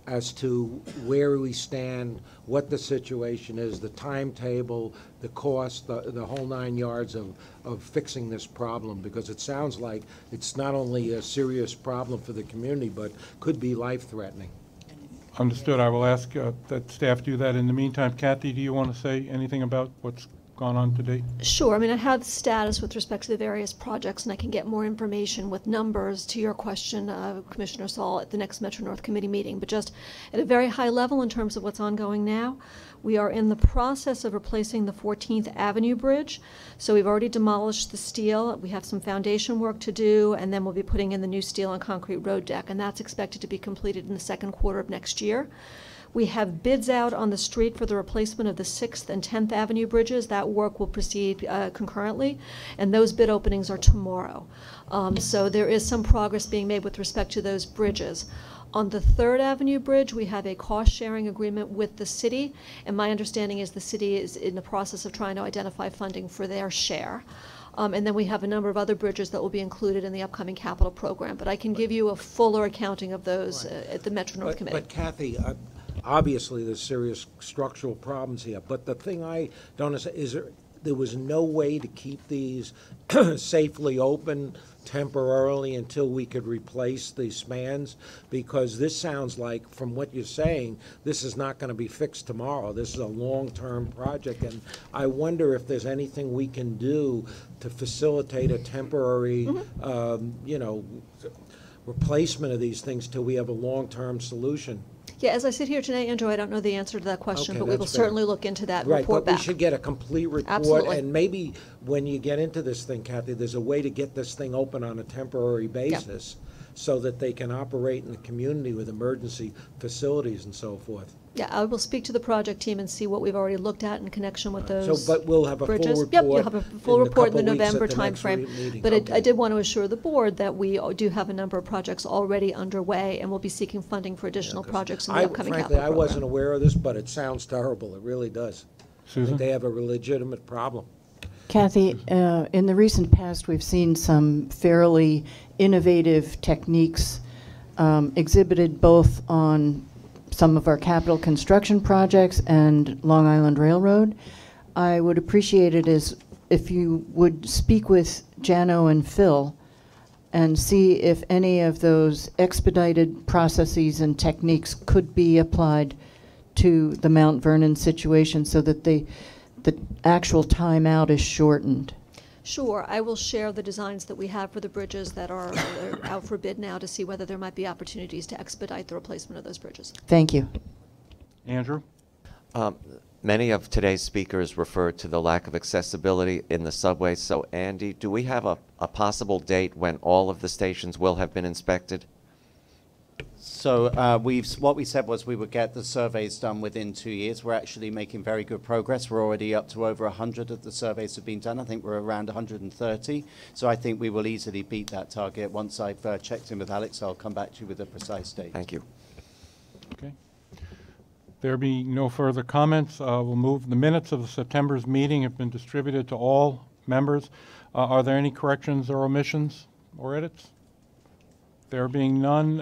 as to where we stand, what the situation is, the timetable, the cost, the whole 9 yards of fixing this problem, because it sounds like it's not only a serious problem for the community, but could be life-threatening. Understood. I will ask that staff do that. In the meantime, Kathy, do you want to say anything about what's gone on to date? Sure. I mean, I have the status with respect to the various projects, and I can get more information with numbers to your question, Commissioner Saul, at the next Metro North Committee meeting. But just at a very high level in terms of what's ongoing now, we are in the process of replacing the 14th Avenue Bridge. So we've already demolished the steel. We have some foundation work to do, and then we'll be putting in the new steel and concrete road deck, and that's expected to be completed in the second quarter of next year. We have bids out on the street for the replacement of the 6th and 10th Avenue bridges. That work will proceed concurrently, and those bid openings are tomorrow. So there is some progress being made with respect to those bridges. On the 3rd Avenue Bridge, we have a cost-sharing agreement with the city, and my understanding is the city is in the process of trying to identify funding for their share. And then we have a number of other bridges that will be included in the upcoming capital program. But I can give you a fuller accounting of those at the Metro North Committee. But Kathy, obviously there's serious structural problems here. But the thing I don't understand is there was no way to keep these safely open temporarily until we could replace the spans? Because this sounds like, from what you're saying, this is not going to be fixed tomorrow. This is a long-term project, and I wonder if there's anything we can do to facilitate a temporary, you know, replacement of these things till we have a long-term solution. Yeah, as I sit here today, Andrew, I don't know the answer to that question, Okay, but we will that's fair. certainly look into that and Right, report but back. we should get a complete report. Absolutely. And maybe when you get into this thing, Kathy, there's a way to get this thing open on a temporary basis so that they can operate in the community with emergency facilities and so forth. Yeah, I will speak to the project team and see what we've already looked at in connection with those But we'll have a full bridges. report. Yep, you'll have a full in a report in the couple weeks at November the next timeframe. meeting. But Okay. I did want to assure the board that we do have a number of projects already underway, and we'll be seeking funding for additional projects in the upcoming frankly, capital I wasn't program. aware of this, but it sounds terrible. It really does. Susan? They have a legitimate problem. Kathy, in the recent past, we've seen some fairly innovative techniques exhibited both on some of our capital construction projects and Long Island Railroad. I would appreciate it if you would speak with Jano and Phil and see if any of those expedited processes and techniques could be applied to the Mount Vernon situation so that the actual timeout is shortened. Sure, I will share the designs that we have for the bridges that are out for bid now to see whether there might be opportunities to expedite the replacement of those bridges. Thank you. Andrew? Many of today's speakers referred to the lack of accessibility in the subway. So, Andy, do we have a possible date when all of the stations will have been inspected? So what we said was we would get the surveys done within 2 years. We're actually making very good progress. We're already up to over 100 of the surveys have been done. I think we're around 130. So I think we will easily beat that target. Once I've checked in with Alex, I'll come back to you with a precise date. Thank you. Okay. There being no further comments, we'll move. The minutes of the September's meeting have been distributed to all members. Are there any corrections or omissions or edits? There being none,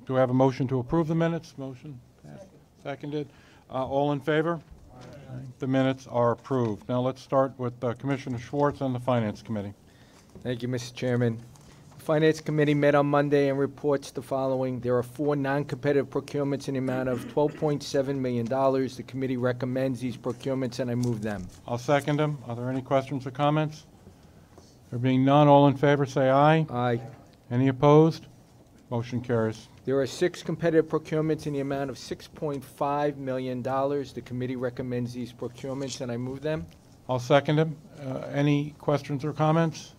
do I have a motion to approve the minutes? Motion? Seconded. All in favor? Aye. The minutes are approved. Now let's start with Commissioner Schwartz and the Finance Committee. Thank you, Mr. Chairman. The Finance Committee met on Monday and reports the following. There are 4 non-competitive procurements in the amount of $12.7 million. The committee recommends these procurements, and I move them. I'll second them. Are there any questions or comments? There being none, all in favor say aye. Aye. Any opposed? Motion carries. There are 6 competitive procurements in the amount of $6.5 million. The committee recommends these procurements, and I move them. I'll second them. Any questions or comments?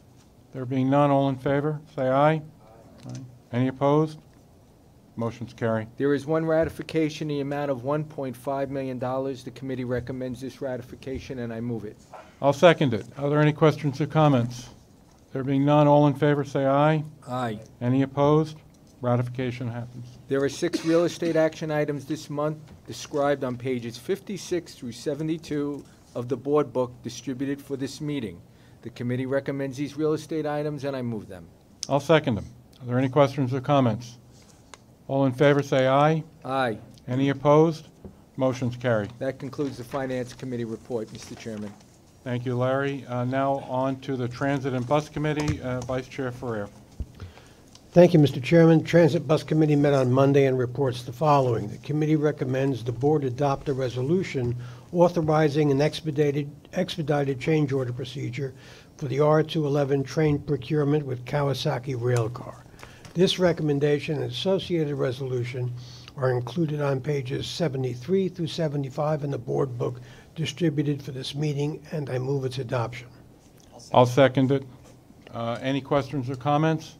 There being none, all in favor say aye. Aye. Any opposed? Motion's carry. There is 1 ratification in the amount of $1.5 million. The committee recommends this ratification, and I move it. I'll second it. Are there any questions or comments? There being none, all in favor say aye. Aye. Any opposed? Ratification happens. There are 6 real estate action items this month described on pages 56 through 72 of the board book distributed for this meeting. The committee recommends these real estate items, and I move them. I'll second them. Are there any questions or comments? All in favor say aye. Aye. Any opposed? Motion's carried. That concludes the Finance Committee report, Mr. Chairman. Thank you, Larry. Now on to the Transit and Bus Committee. Vice Chair Ferrer. Thank you, Mr. Chairman. Transit Bus Committee met on Monday and reports the following. The committee recommends the board adopt a resolution authorizing an expedited change order procedure for the R211 train procurement with Kawasaki Railcar. This recommendation and associated resolution are included on pages 73 through 75 in the board book distributed for this meeting, and I move its adoption. I'll second it. Any questions or comments?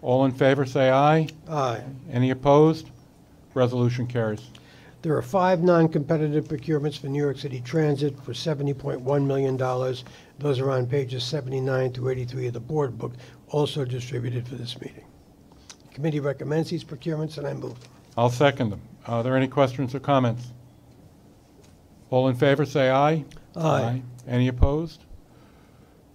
All in favor say aye. Aye. Any opposed? Resolution carries. There are 5 non-competitive procurements for New York City Transit for $70.1 million. Those are on pages 79 through 83 of the board book, also distributed for this meeting. The committee recommends these procurements, and I move them. I'll second them. Are there any questions or comments? All in favor say aye. Aye. Any opposed?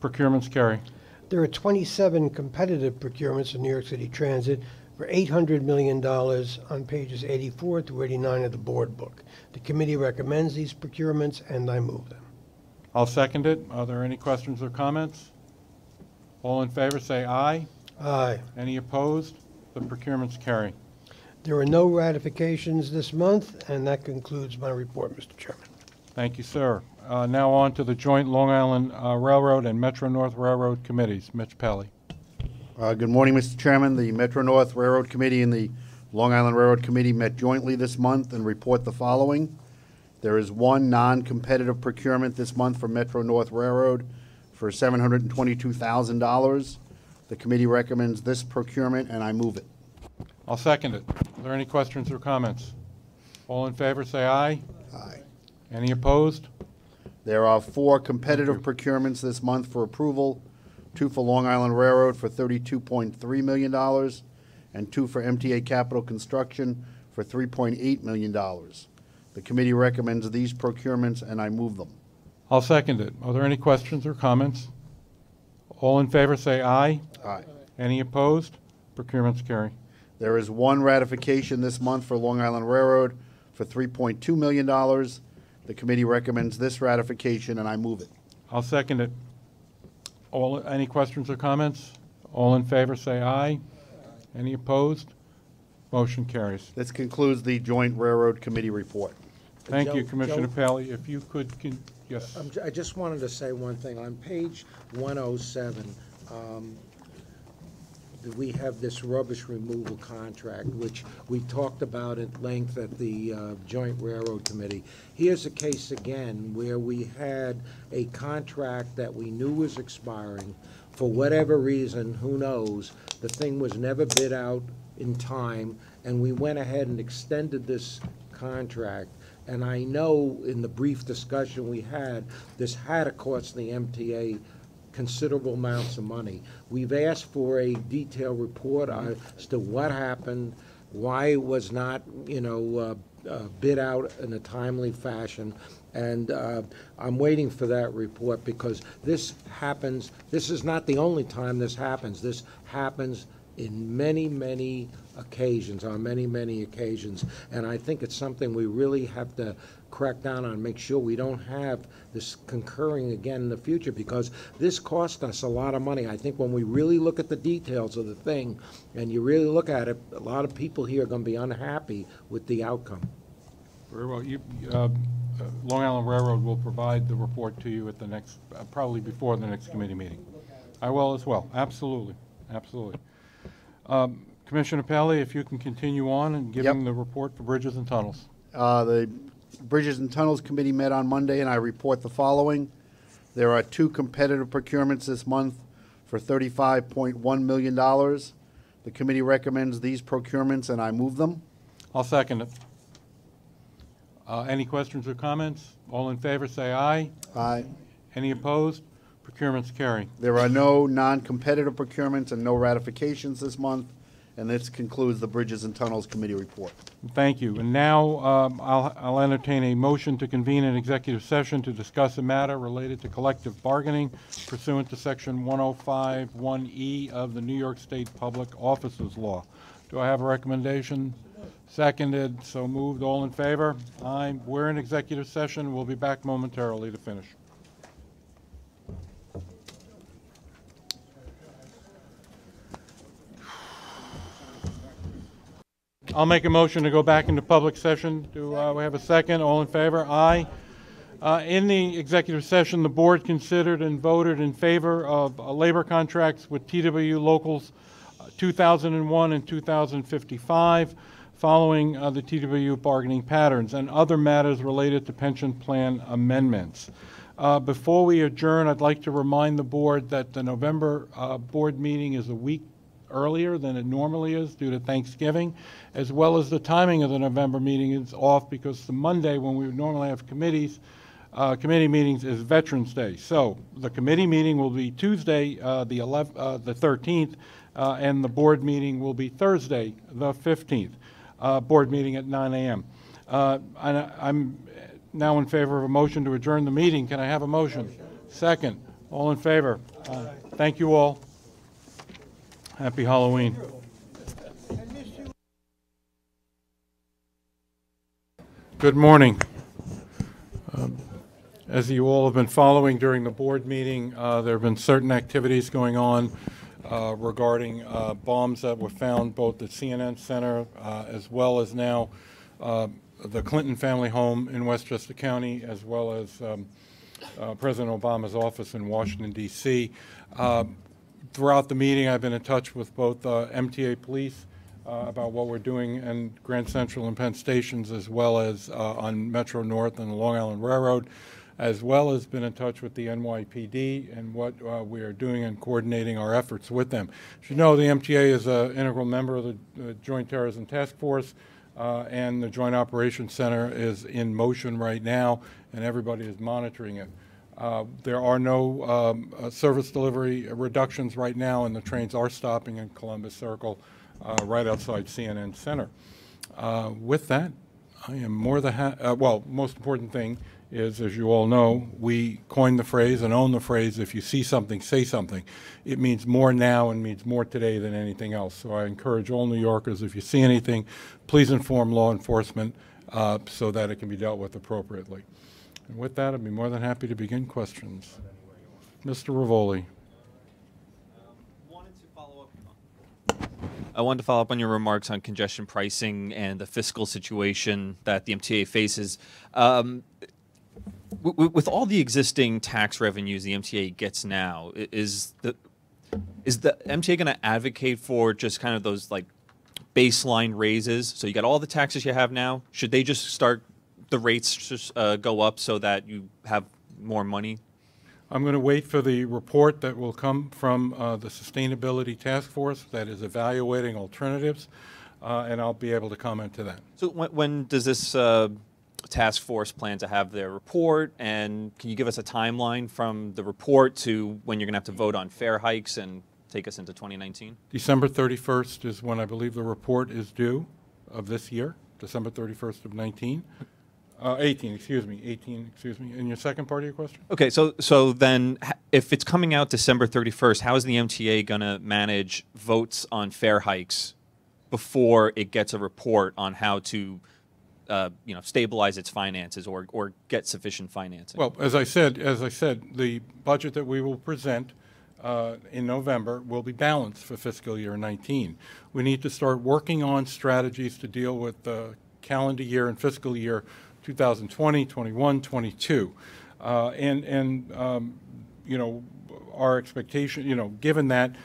Procurements carry. There are 27 competitive procurements in New York City Transit for $800 million on pages 84 through 89 of the board book. The committee recommends these procurements, and I move them. I'll second it. Are there any questions or comments? All in favor say aye. Aye. Any opposed? The procurements carry. There are no ratifications this month, and that concludes my report, Mr. Chairman. Thank you, sir. Now on to the joint Long Island Railroad and Metro-North Railroad committees. Mitch Pelly. Good morning, Mr. Chairman. The Metro-North Railroad Committee and the Long Island Railroad Committee met jointly this month and report the following. There is one non-competitive procurement this month for Metro-North Railroad for $722,000. The committee recommends this procurement, and I move it. I'll second it. Are there any questions or comments? All in favor say aye. Aye. Any opposed? There are 4 competitive procurements this month for approval, 2 for Long Island Railroad for $32.3 million, and 2 for MTA Capital Construction for $3.8 million. The committee recommends these procurements, and I move them. I'll second it. Are there any questions or comments? All in favor say aye. Aye. Any opposed? Procurements carry. There is 1 ratification this month for Long Island Railroad for $3.2 million. The committee recommends this ratification, and I move it. I'll second it. Any questions or comments? All in favor say aye. Any opposed? Motion carries. This concludes the joint Railroad Committee report. Thank you, Commissioner Pally. If you could, yes. I just wanted to say one thing. On page 107, we have this rubbish removal contract, which we talked about at length at the Joint Railroad Committee. Here's a case again where we had a contract that we knew was expiring. For whatever reason, who knows, the thing was never bid out in time, and we went ahead and extended this contract. And I know in the brief discussion we had, this had to cost the MTA considerable amounts of money. We've asked for a detailed report as to what happened, why it was not, bid out in a timely fashion, and I'm waiting for that report because this happens. This is not the only time this happens. This happens in many, many occasions, on many, many occasions, and I think it's something we really have to crack down on, make sure we don't have this concurring again in the future, because this cost us a lot of money. I think when we really look at the details of the thing, and you really look at it, a lot of people here are going to be unhappy with the outcome. Very well. Long Island Railroad will provide the report to you at the next, probably before the next committee meeting. I will as well. Absolutely. Absolutely. Commissioner Pally, if you can continue on and giving the report for Bridges and Tunnels. The Bridges and Tunnels Committee met on Monday, and I report the following. There are 2 competitive procurements this month for $35.1 million. The committee recommends these procurements, and I move them. I'll second it. Any questions or comments? All in favor say aye. Aye. Any opposed? Procurements carry. There are no non-competitive procurements and no ratifications this month, and this concludes the Bridges and Tunnels Committee report. Thank you. And now I'll entertain a motion to convene an executive session to discuss a matter related to collective bargaining pursuant to Section 105(1)(e) of the New York State Public Officers Law. Do I have a recommendation? Seconded. So moved. All in favor? Aye. We're in executive session. We'll be back momentarily to finish. I'll make a motion to go back into public session. Do we have a second? All in favor? Aye. In the executive session, the board considered and voted in favor of labor contracts with TWU Locals 2001 and 2055, following the TWU bargaining patterns, and other matters related to pension plan amendments. Before we adjourn, I'd like to remind the board that the November board meeting is a week earlier than it normally is due to Thanksgiving, as well as the timing of the November meeting is off because the Monday when we would normally have committee meetings is Veterans Day. So the committee meeting will be Tuesday, the 13th, and the board meeting will be Thursday, the 15th. Board meeting at 9 a.m. I'm now in favor of a motion to adjourn the meeting. Can I have a motion? Second. All in favor? Thank you all. Happy Halloween. Good morning. As you all have been following during the board meeting, there have been certain activities going on regarding bombs that were found both at CNN Center as well as now the Clinton family home in Westchester County, as well as President Obama's office in Washington, D.C. Throughout the meeting, I've been in touch with both MTA Police about what we're doing in Grand Central and Penn Stations, as well as on Metro North and the Long Island Railroad, as well as been in touch with the NYPD and what we are doing and coordinating our efforts with them. As you know, the MTA is an integral member of the Joint Terrorism Task Force, and the Joint Operations Center is in motion right now, and everybody is monitoring it. There are no service delivery reductions right now, and the trains are stopping in Columbus Circle right outside CNN Center. With that, I am more than well, most important thing is, as you all know, we coined the phrase and own the phrase, if you see something, say something. It means more now and means more today than anything else. So I encourage all New Yorkers, if you see anything, please inform law enforcement so that it can be dealt with appropriately. And with that, I'd be more than happy to begin questions. Mr. Rivoli. I wanted to follow up on your remarks on congestion pricing and the fiscal situation that the MTA faces. With all the existing tax revenues the MTA gets now, is the MTA going to advocate for just kind of those like baseline raises? So you got all the taxes you have now. Should they just start the rates just go up so that you have more money? I'm going to wait for the report that will come from the Sustainability Task Force that is evaluating alternatives, and I'll be able to comment to that. So when does this task force plan to have their report, and can you give us a timeline from the report to when you're going to have to vote on fare hikes and take us into 2019? December 31st is when I believe the report is due of this year, December 31st of 18, excuse me. And your second part of your question? Okay, so then if it's coming out December 31st, how is the MTA going to manage votes on fare hikes before it gets a report on how to stabilize its finances or get sufficient financing? Well, as I said, the budget that we will present in November will be balanced for fiscal year 19. We need to start working on strategies to deal with the calendar year and fiscal year 2020, 21, 22. Our expectation, given that,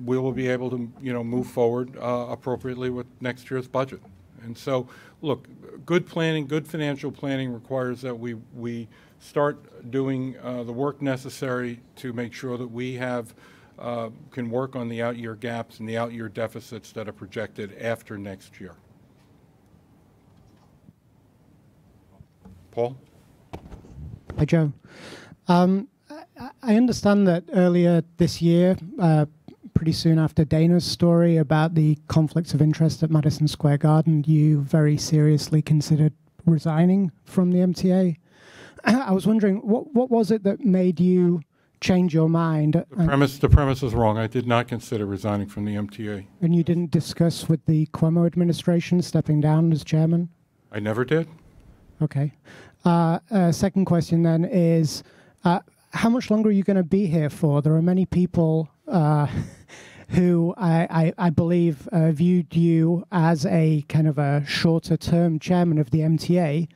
we will be able to, move forward appropriately with next year's budget. And so, look, good planning, good financial planning requires that we start doing the work necessary to make sure that we can work on the out-year gaps and the out-year deficits that are projected after next year. Paul? Hi, Joe. I understand that earlier this year, pretty soon after Dana's story about the conflicts of interest at Madison Square Garden, you very seriously considered resigning from the MTA. I was wondering, what was it that made you change your mind? The premise is wrong. I did not consider resigning from the MTA. And you didn't discuss with the Cuomo administration stepping down as chairman? I never did. Okay. Second question then is, how much longer are you going to be here for? There are many people who I believe viewed you as a kind of a shorter-term chairman of the MTA.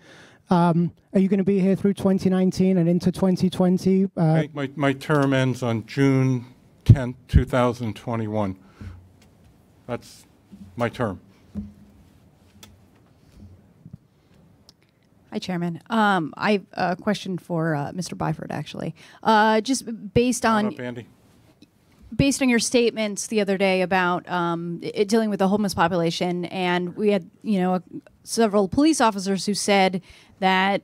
Are you going to be here through 2019 and into 2020? My term ends on June 10th, 2021. That's my term. Hi, Chairman. I have a question for Mr. Byford, actually. Just based on your statements the other day about dealing with the homeless population, and we had, several police officers who said that,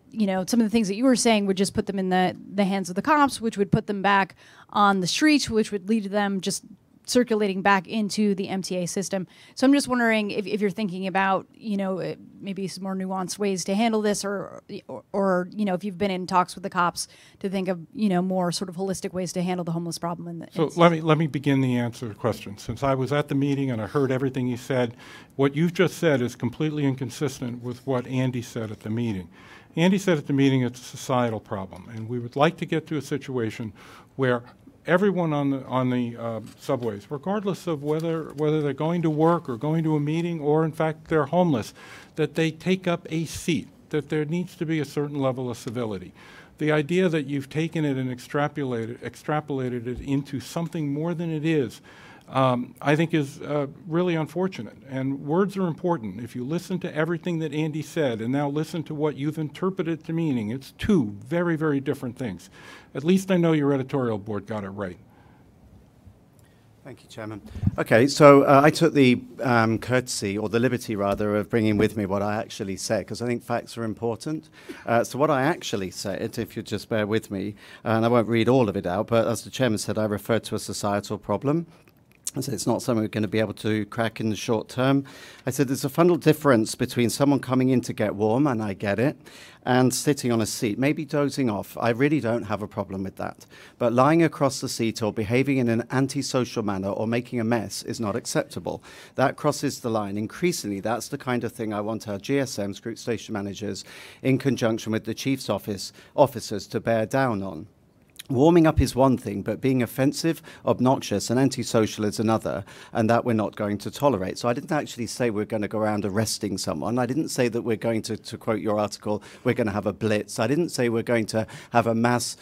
some of the things that you were saying would just put them in the hands of the cops, which would put them back on the streets, which would lead to them just circulating back into the MTA system. So I'm just wondering if you're thinking about, maybe some more nuanced ways to handle this, or if you've been in talks with the cops to think of, more sort of holistic ways to handle the homeless problem. So let me begin the answer to the question. Since I was at the meeting and I heard everything you said, what you've just said is completely inconsistent with what Andy said at the meeting. Andy said at the meeting it's a societal problem, and we would like to get to a situation where everyone on the subways, regardless of whether they're going to work or going to a meeting or, in fact, they're homeless, that they take up a seat, that there needs to be a certain level of civility. The idea that you've taken it and extrapolated it into something more than it is, I think is really unfortunate. And words are important. If you listen to everything that Andy said and now listen to what you've interpreted to meaning, it's two very, very different things. At least I know your editorial board got it right. Thank you, Chairman. Okay, so I took the courtesy, or the liberty rather, of bringing with me what I actually said, because I think facts are important. So what I actually said, if you just bear with me, and I won't read all of it out, but as the Chairman said, I referred to a societal problem. I said it's not something we're going to be able to crack in the short term. I said there's a fundamental difference between someone coming in to get warm, and I get it, and sitting on a seat, maybe dozing off. I really don't have a problem with that. But lying across the seat or behaving in an antisocial manner or making a mess is not acceptable. That crosses the line. Increasingly, that's the kind of thing I want our GSMs, group station managers, in conjunction with the Chief's officers to bear down on. Warming up is one thing, but being offensive, obnoxious, and antisocial is another, and that we're not going to tolerate. So I didn't actually say we're going to go around arresting someone. I didn't say that we're going to quote your article, we're going to have a blitz. I didn't say we're going to have a mass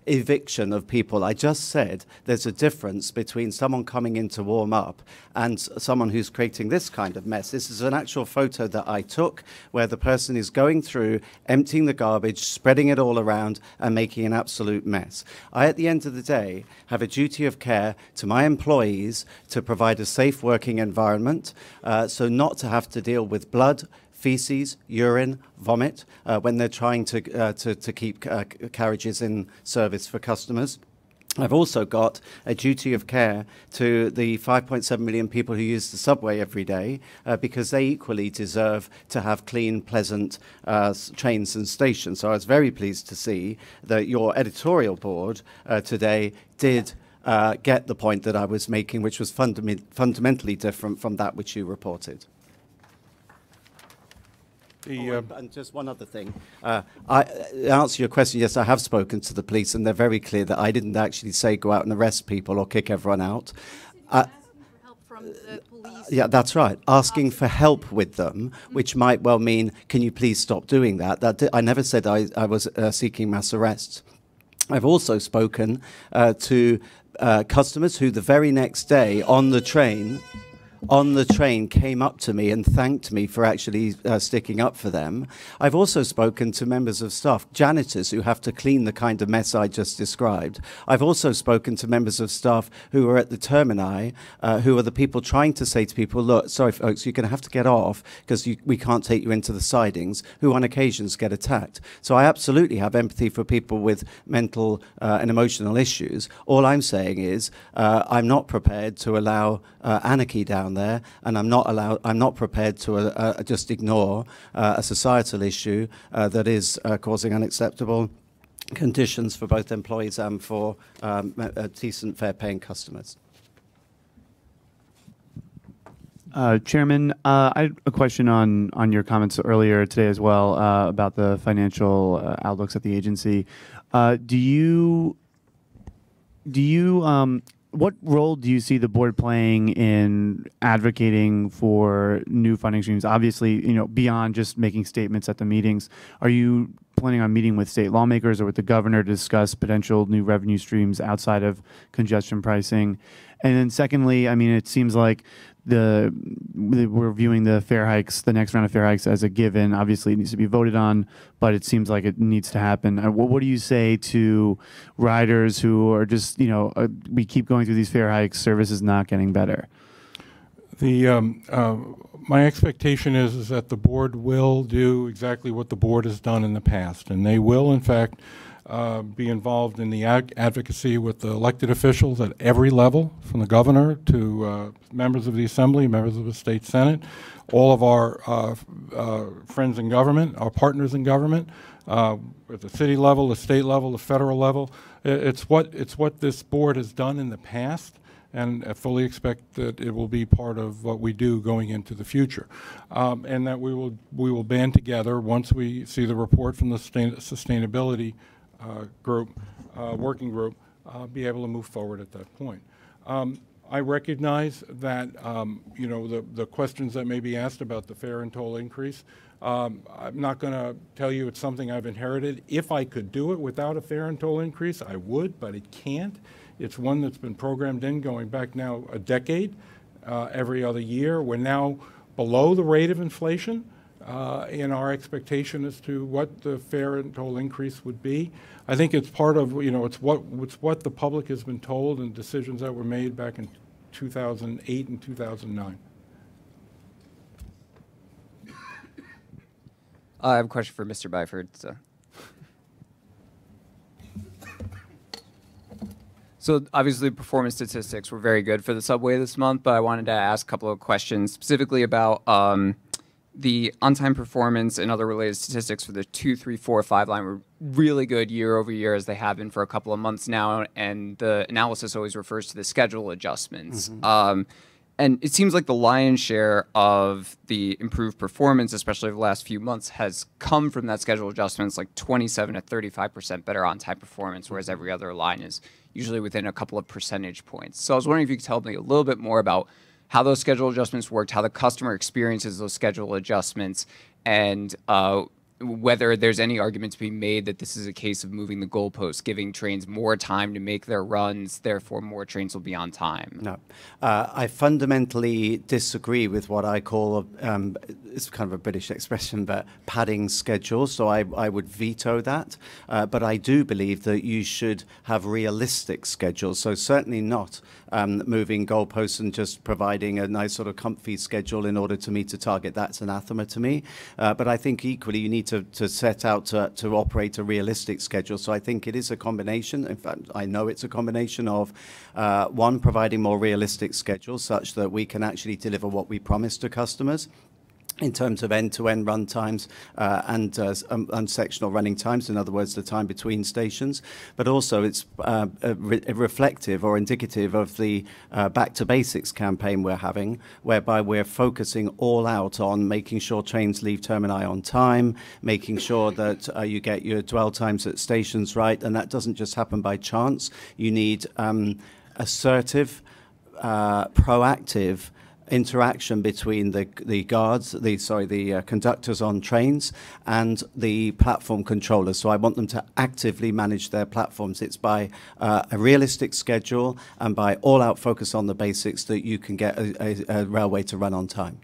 eviction of people. I just said there's a difference between someone coming in to warm up and someone who's creating this kind of mess. This is an actual photo that I took where the person is going through, emptying the garbage, spreading it all around, and making an absolute mess. I, at the end of the day, have a duty of care to my employees to provide a safe working environment, so not to have to deal with blood, feces, urine, vomit, when they're trying to keep carriages in service for customers. I've also got a duty of care to the 5.7 million people who use the subway every day, because they equally deserve to have clean, pleasant trains and stations. So I was very pleased to see that your editorial board today did get the point that I was making, which was fundamentally different from that which you reported. And just one other thing. Answer your question, yes, I have spoken to the police, and they're very clear that I didn't actually say go out and arrest people or kick everyone out. Yeah, that's right. Asking for help with them, which might well mean, can you please stop doing that? I never said I was seeking mass arrests. I've also spoken to customers who the very next day on the train came up to me and thanked me for actually sticking up for them. I've also spoken to members of staff, janitors who have to clean the kind of mess I just described. I've also spoken to members of staff who are at the termini, who are the people trying to say to people, look, sorry folks, you're going to have to get off because we can't take you into the sidings, who on occasions get attacked. So I absolutely have empathy for people with mental and emotional issues. All I'm saying is I'm not prepared to allow anarchy down there, and I'm not prepared to just ignore a societal issue that is causing unacceptable conditions for both employees and for decent, fair-paying customers. Chairman, I had a question on your comments earlier today as well about the financial outlooks at the agency. Do you what role do you see the board playing in advocating for new funding streams? Obviously, beyond just making statements at the meetings, are you planning on meeting with state lawmakers or with the governor to discuss potential new revenue streams outside of congestion pricing? And then secondly, I mean, it seems like we're viewing the fare hikes, the next round of fare hikes, as a given. Obviously, it needs to be voted on, but it seems like it needs to happen. What do you say to riders who are just, we keep going through these fare hikes, service is not getting better? My expectation is that the board will do exactly what the board has done in the past, and they will, in fact, be involved in the advocacy with the elected officials at every level, from the governor to members of the assembly, members of the state senate, all of our friends in government, our partners in government, at the city level, the state level, the federal level. It's what this board has done in the past, and I fully expect that it will be part of what we do going into the future, and that we will band together once we see the report from the sustainability working group, be able to move forward at that point. I recognize that the questions that may be asked about the fare and toll increase. I'm not going to tell you it's something I've inherited. If I could do it without a fare and toll increase, I would, but it can't. It's one that's been programmed in going back now a decade, every other year. We're now below the rate of inflation in our expectation as to what the fare and toll increase would be. I think it's part of, it's what the public has been told and decisions that were made back in 2008 and 2009. I have a question for Mr. Byford. So obviously performance statistics were very good for the subway this month, but I wanted to ask a couple of questions specifically about the on-time performance and other related statistics for the 2, 3, 4, 5 line were really good year over year, as they have been for a couple of months now, and the analysis always refers to the schedule adjustments. And it seems like the lion's share of the improved performance, especially over the last few months, has come from that schedule adjustments, like 27 to 35% better on-time performance, whereas every other line is usually within a couple of percentage points. So I was wondering if you could tell me a little bit more about how those schedule adjustments worked, how the customer experiences those schedule adjustments, and whether there's any argument to be made that this is a case of moving the goalposts, giving trains more time to make their runs, therefore more trains will be on time. No. I fundamentally disagree with what I call, it's kind of a British expression, but padding schedules, so I would veto that. But I do believe that you should have realistic schedules, so certainly not moving goalposts and just providing a nice sort of comfy schedule in order to meet a target. That's anathema to me. But I think equally you need to set out to operate a realistic schedule. So I think it is a combination. In fact, I know it's a combination of, one, providing more realistic schedules such that we can actually deliver what we promise to customers in terms of end-to-end run times and sectional running times, in other words, the time between stations. But also it's reflective or indicative of the Back to Basics campaign we're having, whereby we're focusing all out on making sure trains leave termini on time, making sure that you get your dwell times at stations right, and that doesn't just happen by chance. You need assertive, proactive interaction between the guards, the conductors on trains and the platform controllers. So I want them to actively manage their platforms. It's by a realistic schedule and by all-out focus on the basics that you can get a railway to run on time.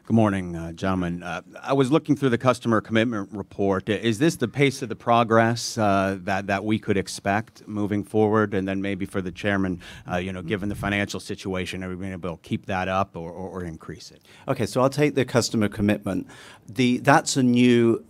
Good morning, gentlemen. I was looking through the customer commitment report. Is this the pace of the progress that we could expect moving forward? And then maybe for the chairman, given the financial situation, are we going to be able to keep that up or increase it? Okay, so I'll take the customer commitment. That's a new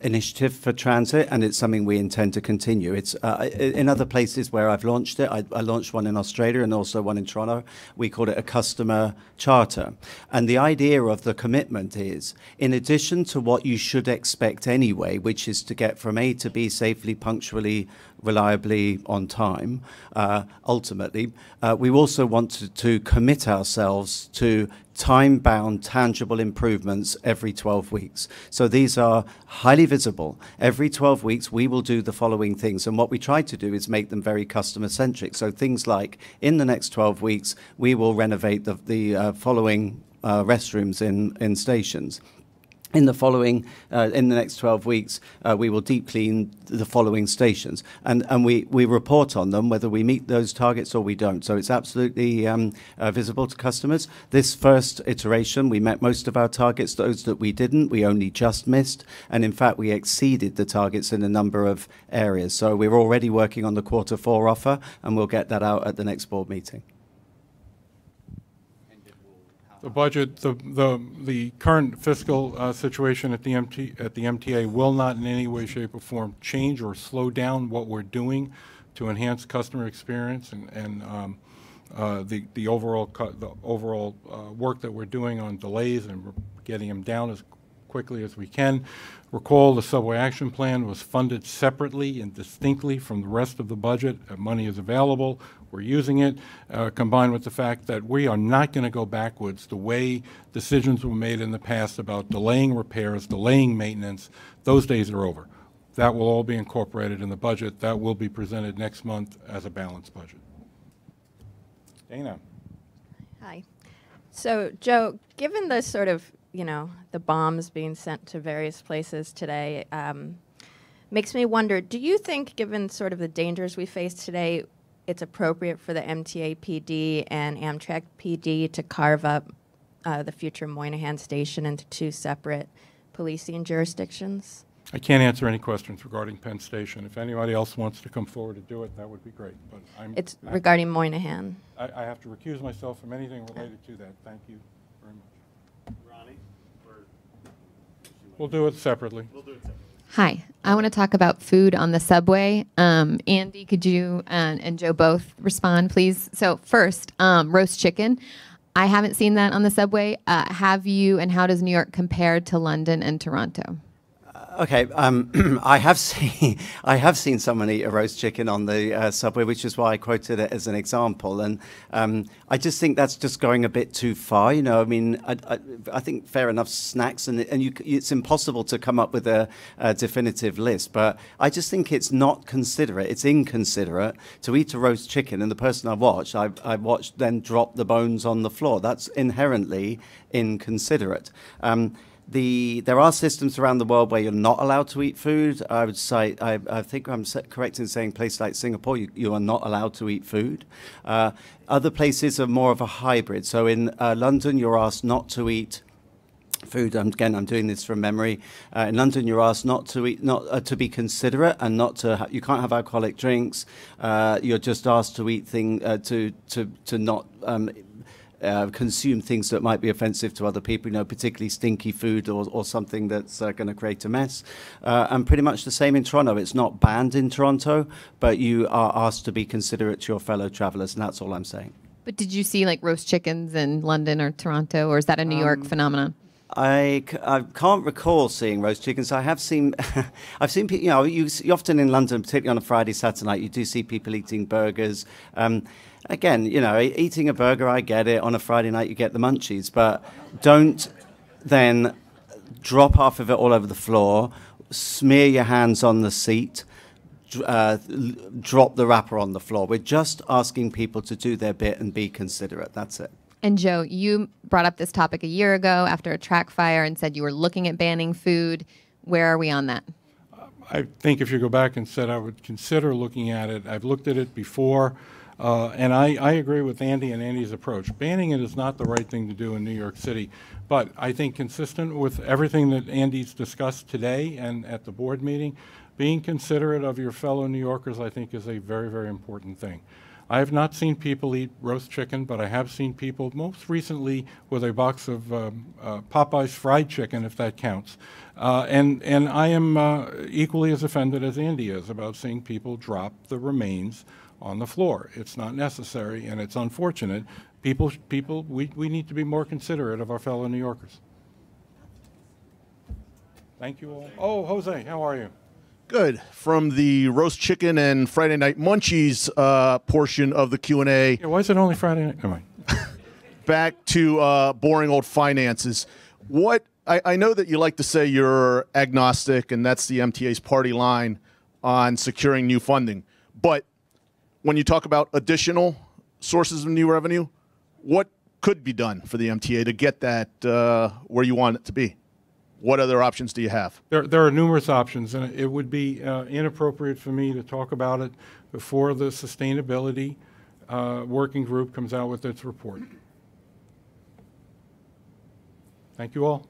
initiative for transit, and it's something we intend to continue. It's in other places where I've launched it. I launched one in Australia and also one in Toronto. We called it a customer charter. And the idea of the commitment is, in addition to what you should expect anyway, which is to get from A to B safely, punctually, reliably, on time, ultimately, we also want to commit ourselves to time-bound, tangible improvements every 12 weeks. So these are highly visible. Every 12 weeks, we will do the following things. And what we try to do is make them very customer-centric. So things like, in the next 12 weeks, we will renovate the following restrooms in stations. In the next 12 weeks, we will deep clean the following stations, and we report on them whether we meet those targets or we don't. So it's absolutely visible to customers. This first iteration, we met most of our targets. Those that we didn't, we only just missed, and in fact, we exceeded the targets in a number of areas. So we're already working on the Q4 offer, and we'll get that out at the next board meeting. The budget, the current fiscal situation at the MTA will not in any way, shape, or form change or slow down what we're doing to enhance customer experience and the overall work that we're doing on delays and getting them down as quickly as we can. Recall the Subway Action Plan was funded separately and distinctly from the rest of the budget. Money is available. We're using it, combined with the fact that we are not going to go backwards the way decisions were made in the past about delaying repairs, delaying maintenance. Those days are over. That will all be incorporated in the budget. That will be presented next month as a balanced budget. Dana. Hi. So, Joe, given the sort of, the bombs being sent to various places today, makes me wonder, do you think, given sort of the dangers we face today, it's appropriate for the MTA PD and Amtrak PD to carve up the future Moynihan Station into two separate policing jurisdictions? I can't answer any questions regarding Penn Station. If anybody else wants to come forward to do it, that would be great. But it's regarding Moynihan. I have to recuse myself from anything related to that. Thank you very much. Ronnie? We'll do it separately. We'll do it separately. Hi, I want to talk about food on the subway. Andy, could you and Joe both respond, please? So first, roast chicken. I haven't seen that on the subway. Have you, and how does New York compare to London and Toronto? Okay, I have seen someone eat a roast chicken on the subway, which is why I quoted it as an example. And I just think that's just going a bit too far. I mean, I think fair enough snacks, and it's impossible to come up with a definitive list. But I just think it's not considerate. It's inconsiderate to eat a roast chicken, and the person I watched then drop the bones on the floor. That's inherently inconsiderate. There are systems around the world where you're not allowed to eat food. I would say, I think I'm correct in saying places like Singapore, you are not allowed to eat food. Other places are more of a hybrid. So in London, you're asked not to eat food. Again, I'm doing this from memory. In London, you're asked not to eat, to be considerate, and not to. You can't have alcoholic drinks. You're just asked to eat to not. Consume things that might be offensive to other people, particularly stinky food or something that's going to create a mess. And pretty much the same in Toronto. It's not banned in Toronto, but you are asked to be considerate to your fellow travelers, and that's all I'm saying. But did you see like roast chickens in London or Toronto, or is that a New York phenomenon? I can't recall seeing roast chickens. I have seen, I've seen people, you often in London, particularly on a Friday, Saturday night, you do see people eating burgers. Again, eating a burger, I get it. On a Friday night, you get the munchies. But don't then drop half of it all over the floor, smear your hands on the seat, drop the wrapper on the floor. We're just asking people to do their bit and be considerate. That's it. And Joe, you brought up this topic a year ago after a track fire and said you were looking at banning food. Where are we on that? I think if you go back and said I would consider looking at it, I've looked at it before. And I agree with Andy and Andy's approach. Banning it is not the right thing to do in New York City. But I think consistent with everything that Andy's discussed today and at the board meeting, being considerate of your fellow New Yorkers, I think, is a very, very important thing. I have not seen people eat roast chicken, but I have seen people, most recently, with a box of Popeye's fried chicken, if that counts. And I am equally as offended as Andy is about seeing people drop the remains on the floor. It's not necessary, and it's unfortunate. We need to be more considerate of our fellow New Yorkers. Thank you all. Oh, Jose, how are you? Good. From the roast chicken and Friday night munchies portion of the Q&A. Yeah, why is it only Friday night? Never mind. Back to boring old finances. I know that you like to say you're agnostic, and that's the MTA's party line on securing new funding. But when you talk about additional sources of new revenue, what could be done for the MTA to get that where you want it to be? What other options do you have? There are numerous options, and it would be inappropriate for me to talk about it before the sustainability working group comes out with its report. Thank you all.